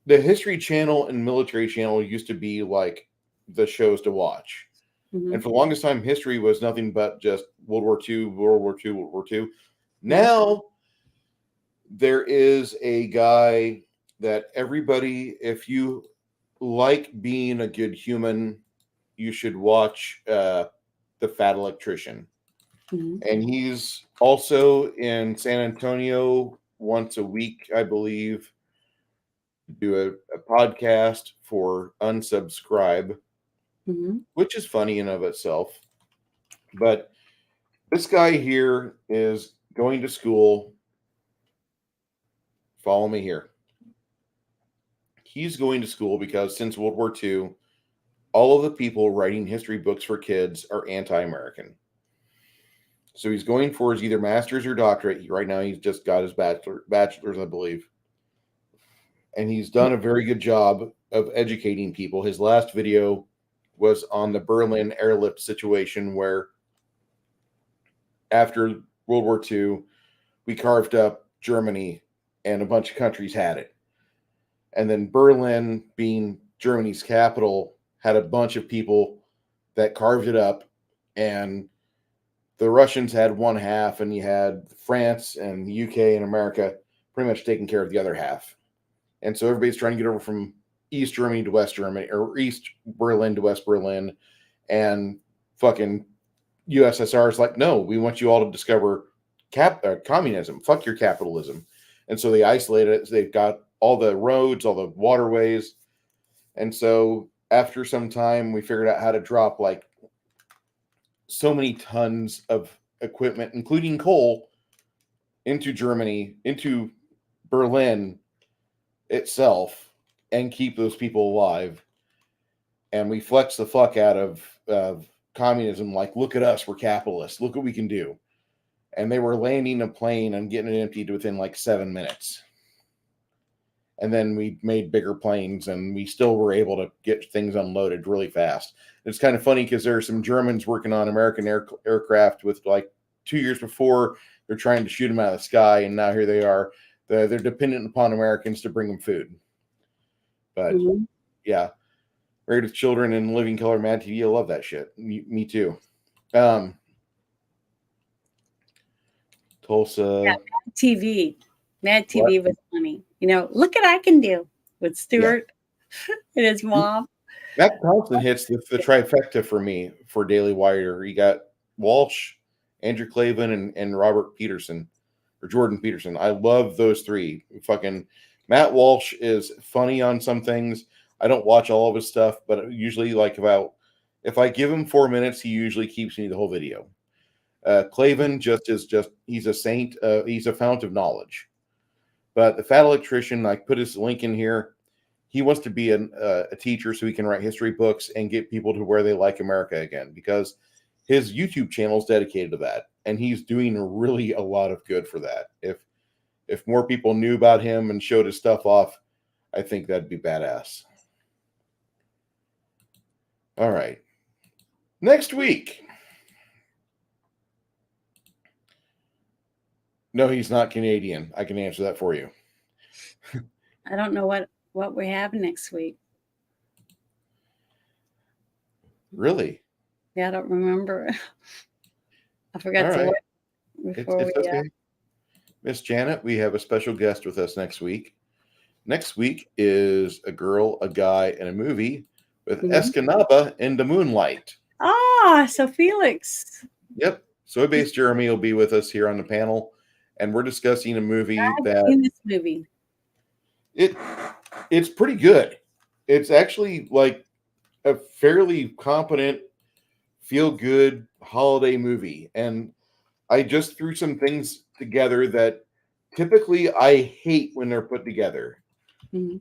the History Channel and Military Channel used to be like the shows to watch. Mm-hmm. And for the longest time, history was nothing but just World War II, World War II, World War II. Now, there is a guy that everybody, if you like being a good human, you should watch The Fat Electrician. Mm-hmm. And he's also in San Antonio once a week, I believe, do a podcast for Unsubscribe. Mm-hmm. Which is funny in of itself. But this guy here is going to school. Follow me here. He's going to school because since World War II, all of the people writing history books for kids are anti-American. So he's going for his either master's or doctorate. Right now he's just got his bachelor's, I believe. and he's done a very good job of educating people. His last video was on the Berlin airlift situation, where after World War II, we carved up Germany, and a bunch of countries had it. And then Berlin, being Germany's capital, had a bunch of people that carved it up, and the Russians had one half, and you had France and the UK and America pretty much taking care of the other half. And so everybody's trying to get over from East Germany to West Germany, or East Berlin to West Berlin, and fucking USSR is like, no, we want you all to discover communism. Fuck your capitalism. And so they isolated it. So they've got all the roads, all the waterways. And so after some time, we figured out how to drop like so many tons of equipment, including coal, into Germany, into Berlin itself, and keep those people alive. And we flex the fuck out of communism. Like, look at us, we're capitalists. Look what we can do. And they were landing a plane and getting it emptied within like 7 minutes. And then we made bigger planes, and we still were able to get things unloaded really fast. It's kind of funny because there are some Germans working on American aircraft with like 2 years before, they're trying to shoot them out of the sky, and now here they are. They're dependent upon Americans to bring them food. But yeah, Married with Children and Living Color, Mad TV, I love that shit. Me too. Tulsa. Yeah, Mad TV was funny. You know, look at I can do with Stuart and his mom. Matt Thompson hits the trifecta for me for Daily Wire. You got Walsh, Andrew Clavin, and Robert Peterson, or Jordan Peterson. I love those three. Fucking Matt Walsh is funny on some things. I don't watch all of his stuff, but usually, like, if I give him 4 minutes, he usually keeps me the whole video. Clavin he's a saint. He's a fount of knowledge. But the Fat Electrician, I put his link in here. He wants to be a teacher so he can write history books and get people to where they like America again, because his YouTube channel is dedicated to that, and he's doing really a lot of good for that. If more people knew about him and showed his stuff off, I think that'd be badass. All right. Next week. No, he's not Canadian. I can answer that for you. I don't know what we have next week. Really? Yeah, I don't remember. I forgot to look before it's okay. Miss Janet, we have a special guest with us next week. Next week is a girl, a guy, and a movie with Escanaba in the Moonlight. Ah, so Felix. Yep. Soy Base Jeremy will be with us here on the panel, and we're discussing a movie this movie. It's pretty good. It's actually like a fairly competent, feel-good holiday movie. And I just threw some things together that typically I hate when they're put together. Mm-hmm.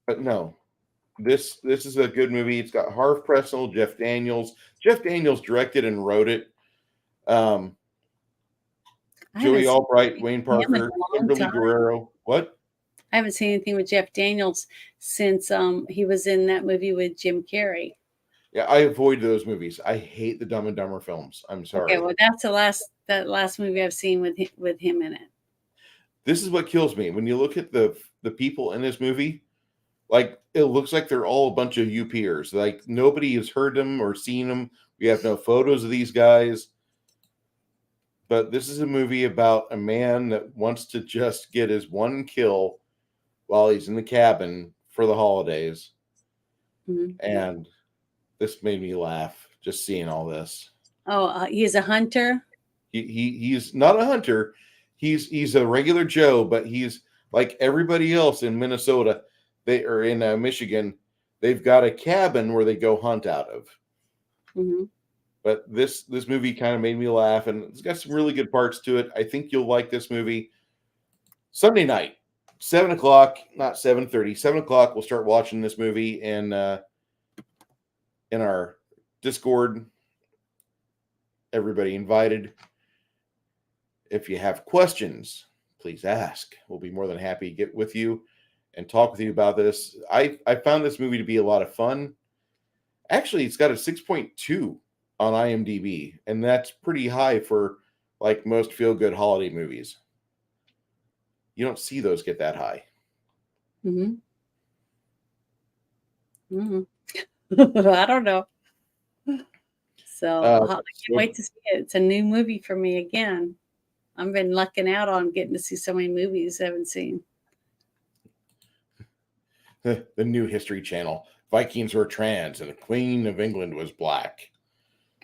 But no, this is a good movie. It's got Harv Presnell, Jeff Daniels. Jeff Daniels directed and wrote it. Joey Albright, Wayne Parker, Kimberly Guerrero. What? I haven't seen anything with Jeff Daniels since he was in that movie with Jim Carrey. Yeah, I avoid those movies. I hate the Dumb and Dumber films. I'm sorry. Okay, well, that's that last movie I've seen with him in it. This is what kills me. When you look at the people in this movie, like, it looks like they're all a bunch of UPers. Like, nobody has heard them or seen them. We have no photos of these guys. But this is a movie about a man that wants to just get his one kill while he's in the cabin for the holidays. Mm-hmm. And this made me laugh just seeing all this. Oh, he's a hunter? He's not a hunter. He's a regular Joe, but he's like everybody else in Minnesota. They are in Michigan. They've got a cabin where they go hunt out of. Mm-hmm. But this movie kind of made me laugh, and it's got some really good parts to it. I think you'll like this movie. Sunday night, 7 o'clock, not 7:30, 7 o'clock. We'll start watching this movie in our Discord. Everybody invited. If you have questions, please ask. We'll be more than happy to get with you and talk with you about this. I found this movie to be a lot of fun. Actually, it's got a 6.2 on IMDb, and that's pretty high for like most feel-good holiday movies. You don't see those get that high. Mm-hmm. Mm-hmm. I don't know. So I can't wait to see it. It's a new movie for me again. I've been lucking out on getting to see so many movies I haven't seen. The new History Channel. Vikings were trans and the Queen of England was black.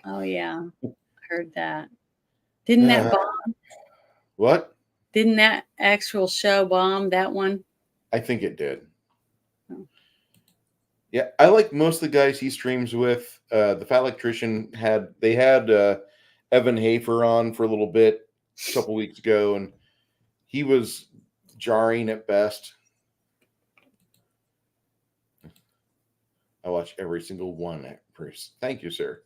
Oh, yeah. I heard that. Didn't that bomb? What? Didn't that actual show bomb, that one? I think it did. Oh. Yeah, I like most of the guys he streams with. The Fat Electrician had Evan Hafer on for a little bit a couple weeks ago, and he was jarring at best. I watch every single one. Thank you, sir.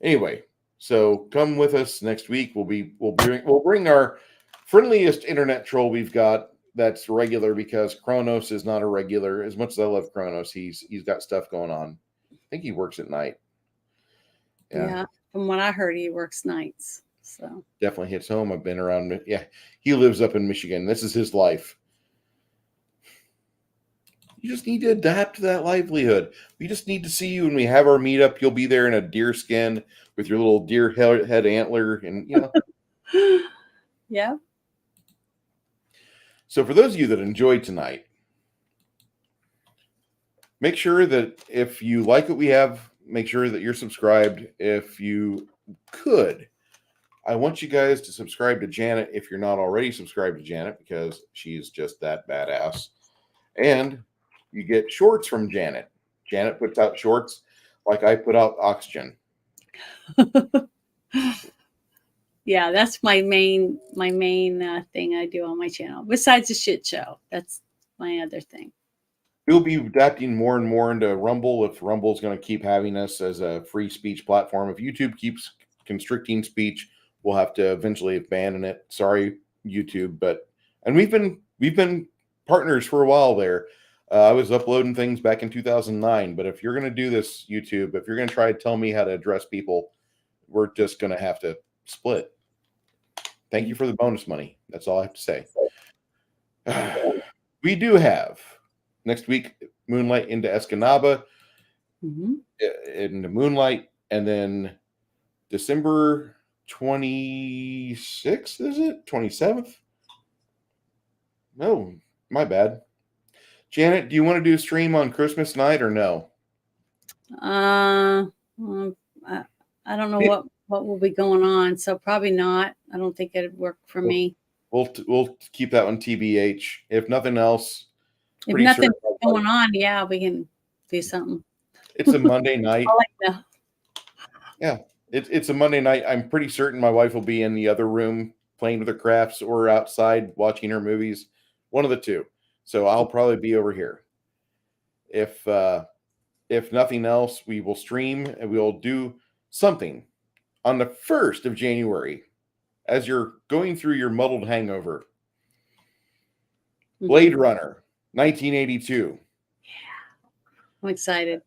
Anyway, so come with us next week. We'll bring our friendliest internet troll we've got that's regular, because Kronos is not a regular. As much as I love Kronos, he's got stuff going on. I think he works at night. Yeah, from what I heard, he works nights. So definitely hits home. I've been around. Yeah, he lives up in Michigan. This is his life. You just need to adapt to that livelihood. We just need to see you when we have our meetup. You'll be there in a deer skin with your little deer head antler, and Yeah. So for those of you that enjoyed tonight, make sure that if you like what we have, make sure that you're subscribed. If you could, I want you guys to subscribe to Janet if you're not already subscribed to Janet, because she's just that badass. And you get shorts from Janet. Janet puts out shorts like I put out oxygen. Yeah, that's my main thing I do on my channel. Besides the shit show, that's my other thing. We'll be adapting more and more into Rumble if Rumble's going to keep having us as a free speech platform. If YouTube keeps constricting speech, we'll have to eventually abandon it. Sorry, YouTube, and we've been partners for a while there. I was uploading things back in 2009, but if you're going to do this, YouTube, if you're going to try to tell me how to address people, we're just going to have to split. Thank you for the bonus money. That's all I have to say. We do have next week Moonlight into Escanaba, into Moonlight, and then December 26th, is it? 27th? No, my bad. Janet, do you want to do a stream on Christmas night or no? I don't know what will be going on, so probably not. I don't think it'd work for me. We'll keep that one TBH. If nothing else, if nothing's going on, yeah, we can do something. It's a Monday night. I like that. Yeah, it's a Monday night. I'm pretty certain my wife will be in the other room playing with her crafts or outside watching her movies. One of the two. So I'll probably be over here. If nothing else, we will stream and we'll do something on the 1st of January as you're going through your muddled hangover. Blade Runner, 1982. Yeah, I'm excited.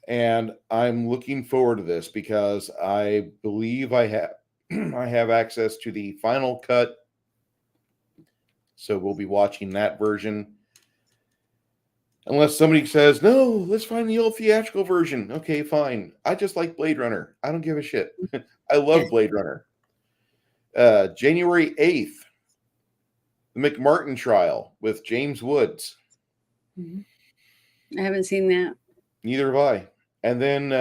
And I'm looking forward to this because I believe I have access to the final cut. So we'll be watching that version. Unless somebody says, no, let's find the old theatrical version. Okay, fine. I just like Blade Runner. I don't give a shit. I love Blade Runner. January 8th, the McMartin trial with James Woods. I haven't seen that. Neither have I. And then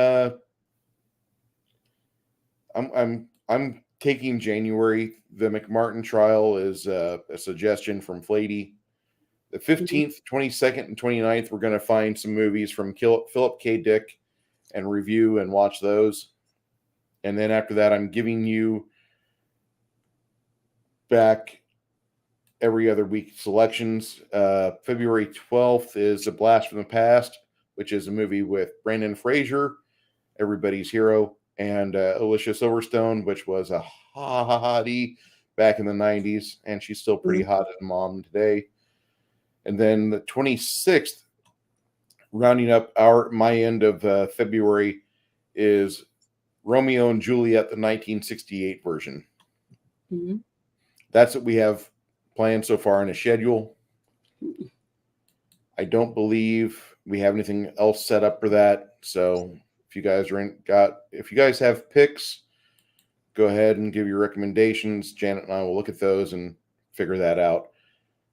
I'm taking January. The McMartin trial is a suggestion from Flady. The 15th, 22nd, and 29th, we're going to find some movies from Philip K. Dick and review and watch those. And then after that, I'm giving you back every other week selections. February 12th is A Blast from the Past, which is a movie with Brendan Fraser, everybody's hero, and Alicia Silverstone, which was a hottie back in the 90s, and she's still pretty hot as a mom today. And then the 26th, rounding up my end of February, is Romeo and Juliet, the 1968 version. Mm-hmm. That's what we have planned so far in a schedule. I don't believe we have anything else set up for that. So if you guys if you guys have picks, go ahead and give your recommendations. Janet and I will look at those and figure that out.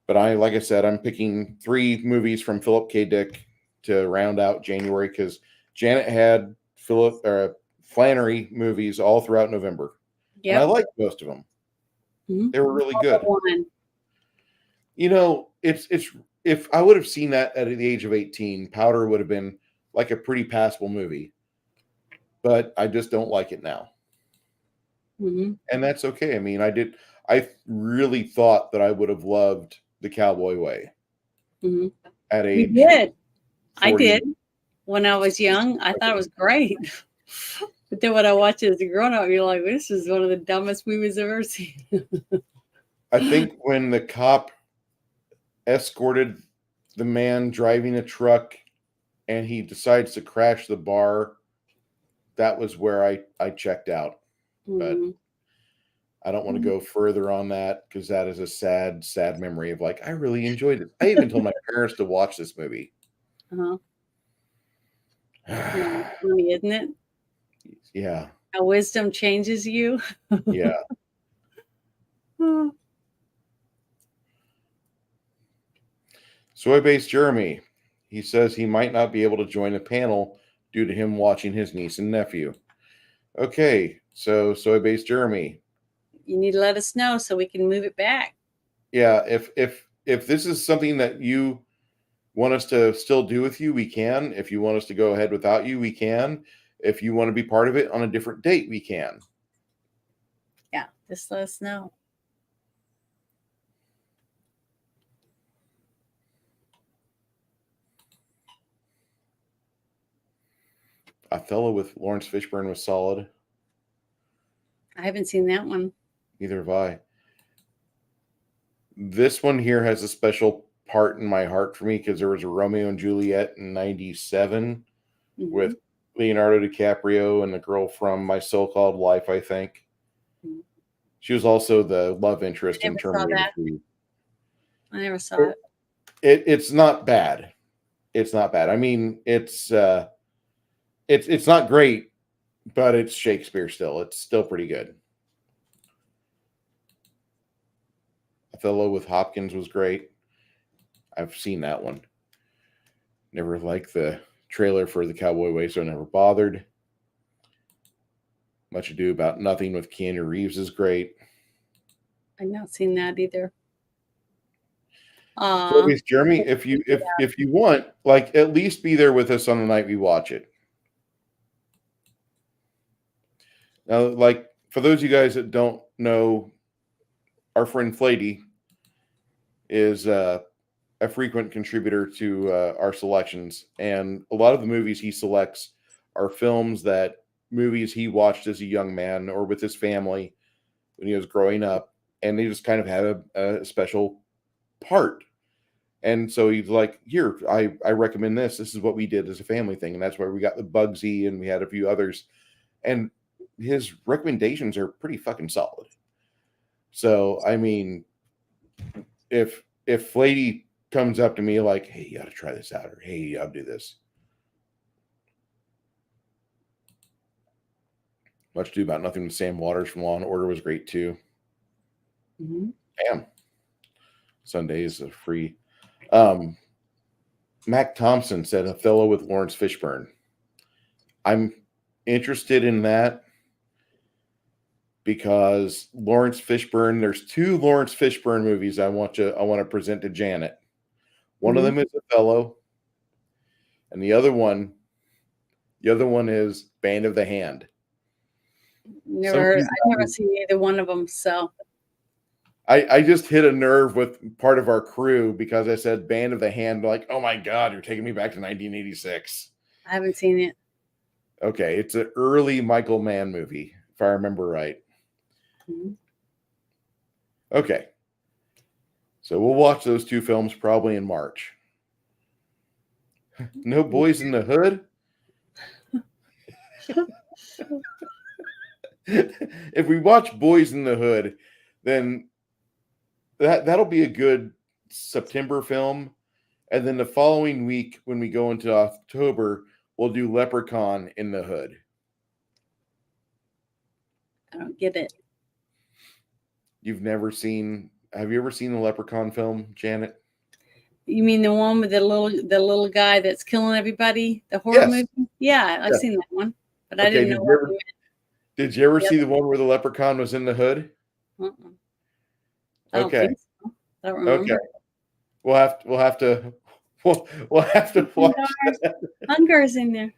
But like I said, I'm picking 3 movies from Philip K. Dick to round out January, because Janet had Flannery movies all throughout November. Yep. And I liked most of them. Mm-hmm. They were really good. One. You know, it's if I would have seen that at the age of 18, Powder would have been like a pretty passable movie. But I just don't like it now. Mm-hmm. And that's okay. I mean, I really thought that I would have loved The Cowboy Way Mm-hmm. at age. You did. 40. I did. When I was young, I thought it was great. But then when I watched it as a grown-up, you're like, this is one of the dumbest movies I've ever seen. I think when the cop escorted the man driving a truck and he decides to crash the bar, that was where I checked out. But I don't want to go further on that, because that is a sad, sad memory of like, I really enjoyed it. I even told my parents to watch this movie. Uh-huh. Funny, isn't it? Yeah. How wisdom changes you. Yeah. Soy-based Jeremy. He says he might not be able to join the panel due to him watching his niece and nephew. Okay, so Soy-based Jeremy. You need to let us know so we can move it back. Yeah, if this is something that you want us to still do with you, we can. If you want us to go ahead without you, we can. If you want to be part of it on a different date, we can. Yeah, just let us know. Othello with Lawrence Fishburne was solid. I haven't seen that one. Neither have I. This one here has a special part in my heart for me, because there was a Romeo and Juliet in 97 with Leonardo DiCaprio and the girl from My So-Called Life, I think. She was also the love interest in Terminator 3. I never saw it. It's not bad. It's not bad. I mean, it's not great, but it's Shakespeare still. It's still pretty good. Othello with Hopkins was great. I've seen that one. Never liked the trailer for The Cowboy Way, so I never bothered. Much Ado About Nothing with Keanu Reeves is great. I've not seen that either. So Jeremy, if you want, like, at least be there with us on the night we watch it. Now, like, for those of you guys that don't know, our friend Flady is a frequent contributor to our selections, and a lot of the movies he selects are movies he watched as a young man or with his family when he was growing up, and they just kind of have a special part. And so he's like, here, I recommend this. This is what we did as a family thing. And that's why we got the Bugsy, and we had a few others. And his recommendations are pretty fucking solid. So, I mean, if Flady comes up to me like, hey, you got to try this out, or hey, I'll do this. Much Ado About Nothing with Sam Waters from Law and Order was great too. Damn. Sundays are free. Mac Thompson said Othello with Lawrence Fishburne. I'm interested in that because Lawrence Fishburne, there's 2 Lawrence Fishburne movies I want to present to Janet. One of them is Othello, and the other one is Band of the Hand. I've never seen either one of them, so I just hit a nerve with part of our crew because I said Band of the Hand. Like, oh my God, you're taking me back to 1986. I haven't seen it. Okay, it's an early Michael Mann movie, if I remember right. Okay. So we'll watch those two films probably in March. No Boys in the Hood? If we watch Boys in the Hood, then that'll be a good September film. And then the following week, when we go into October, we'll do Leprechaun in the Hood. I don't get it. Have you ever seen the Leprechaun film, Janet? You mean the one with the little guy that's killing everybody? The horror Yes. movie? Yeah, I've Yeah. seen that one, but I Okay, didn't know what you meant. did you ever Yep. see the one where the leprechaun was in the hood? I don't Okay. think so. I don't remember. Okay. We'll have to watch that. Hungar's in there.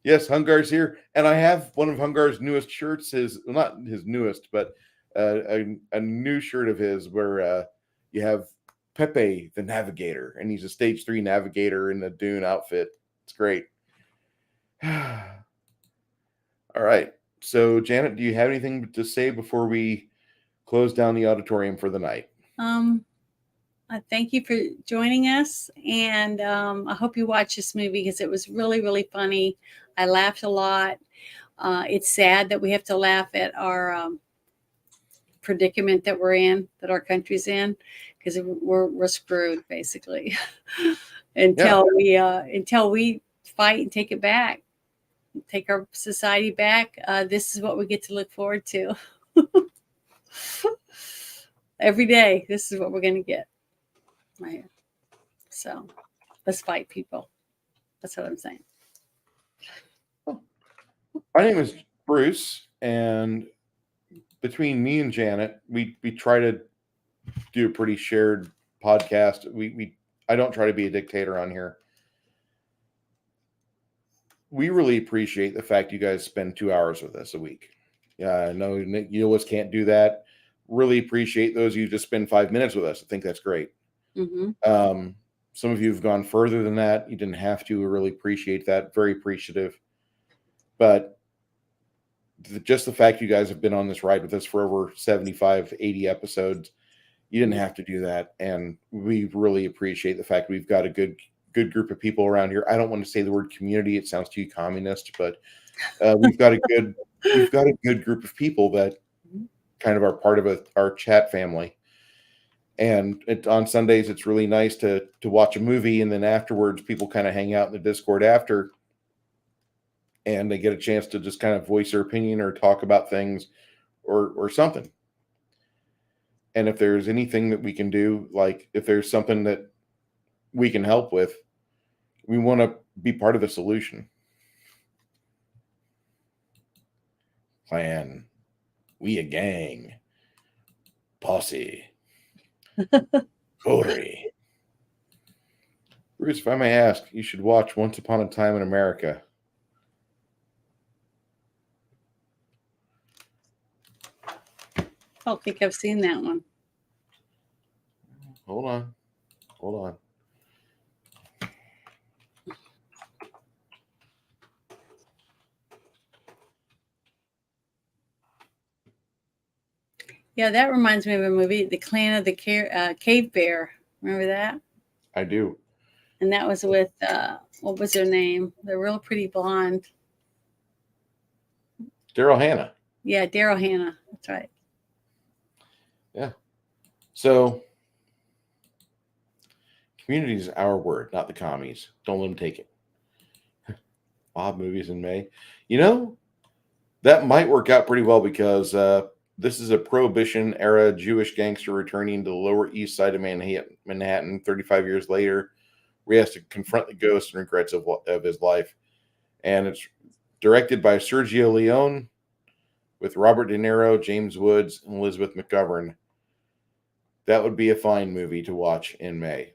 Yes, Hungar's here, and I have one of Hungar's newest shirts. Not his newest, but a new shirt of his where you have Pepe the Navigator, and he's a stage 3 navigator in the Dune outfit. It's great. All right. So, Janet, do you have anything to say before we close down the auditorium for the night? I thank you for joining us, and I hope you watch this movie because it was really, really funny. I laughed a lot. It's sad that we have to laugh at our predicament that we're in, that our country's in, because we're screwed basically until we fight and take it back, take our society back. This is what we get to look forward to. Every day, this is what we're going to get. Right here. So let's fight, people. That's what I'm saying. My name is Bruce, and between me and Janet, we try to do a pretty shared podcast. I don't try to be a dictator on here. We really appreciate the fact you guys spend 2 hours with us a week. Yeah, I know you always can't do that. Really appreciate those of you just spend 5 minutes with us. I think that's great. Mm-hmm. Some of you have gone further than that. You didn't have to. We really appreciate that. Very appreciative. But just the fact you guys have been on this ride with us for over 75, 80 episodes, you didn't have to do that. And we really appreciate the fact we've got a good group of people around here. I don't want to say the word community. It sounds too communist, but we've got a good group of people that kind of are part of our chat family. And on Sundays, it's really nice to watch a movie, and then afterwards, people kind of hang out in the Discord after, and they get a chance to just kind of voice their opinion or talk about things or something. And if there's anything that we can do, like if there's something that we can help with, we want to be part of the solution. Plan. We a gang. Posse. Coterie. Bruce, if I may ask, you should watch Once Upon a Time in America. I don't think I've seen that one. Hold on. Yeah, that reminds me of a movie, The Clan of the Cave Bear. Remember that? I do. And that was with, what was her name? The real pretty blonde. Daryl Hannah. Yeah, Daryl Hannah. That's right. Yeah. So, community is our word, not the commies. Don't let them take it. Mob movies in May. You know, that might work out pretty well because this is a Prohibition era Jewish gangster returning to the Lower East Side of Manhattan 35 years later, where he has to confront the ghosts and regrets of his life. And it's directed by Sergio Leone with Robert De Niro, James Woods, and Elizabeth McGovern. That would be a fine movie to watch in May.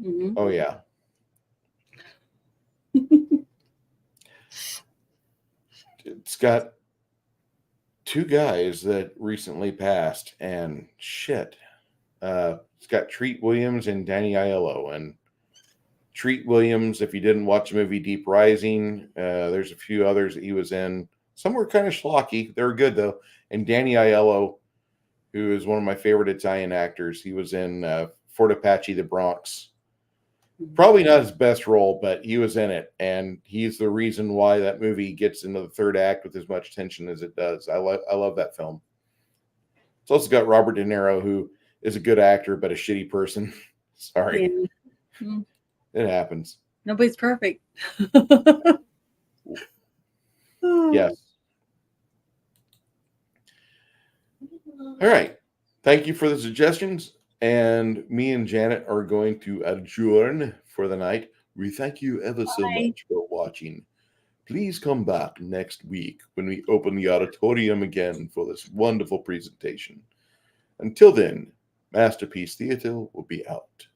Mm-hmm. Oh, yeah. It's got two guys that recently passed, and shit. It's got Treat Williams and Danny Aiello. And Treat Williams, if you didn't watch the movie Deep Rising, there's a few others that he was in. Some were kind of schlocky. They were good, though. And Danny Aiello, who is one of my favorite Italian actors. He was in Fort Apache, The Bronx. Probably not his best role, but he was in it, and he's the reason why that movie gets into the third act with as much tension as it does. I love that film. It's also got Robert De Niro, who is a good actor but a shitty person. Sorry, Yeah. it happens. Nobody's perfect. Yes. All right. Thank you for the suggestions. And me and Janet are going to adjourn for the night. We thank you ever so Bye. much for watching. Please come back next week when we open the auditorium again for this wonderful presentation. Until then, Masterpiece Theater will be out.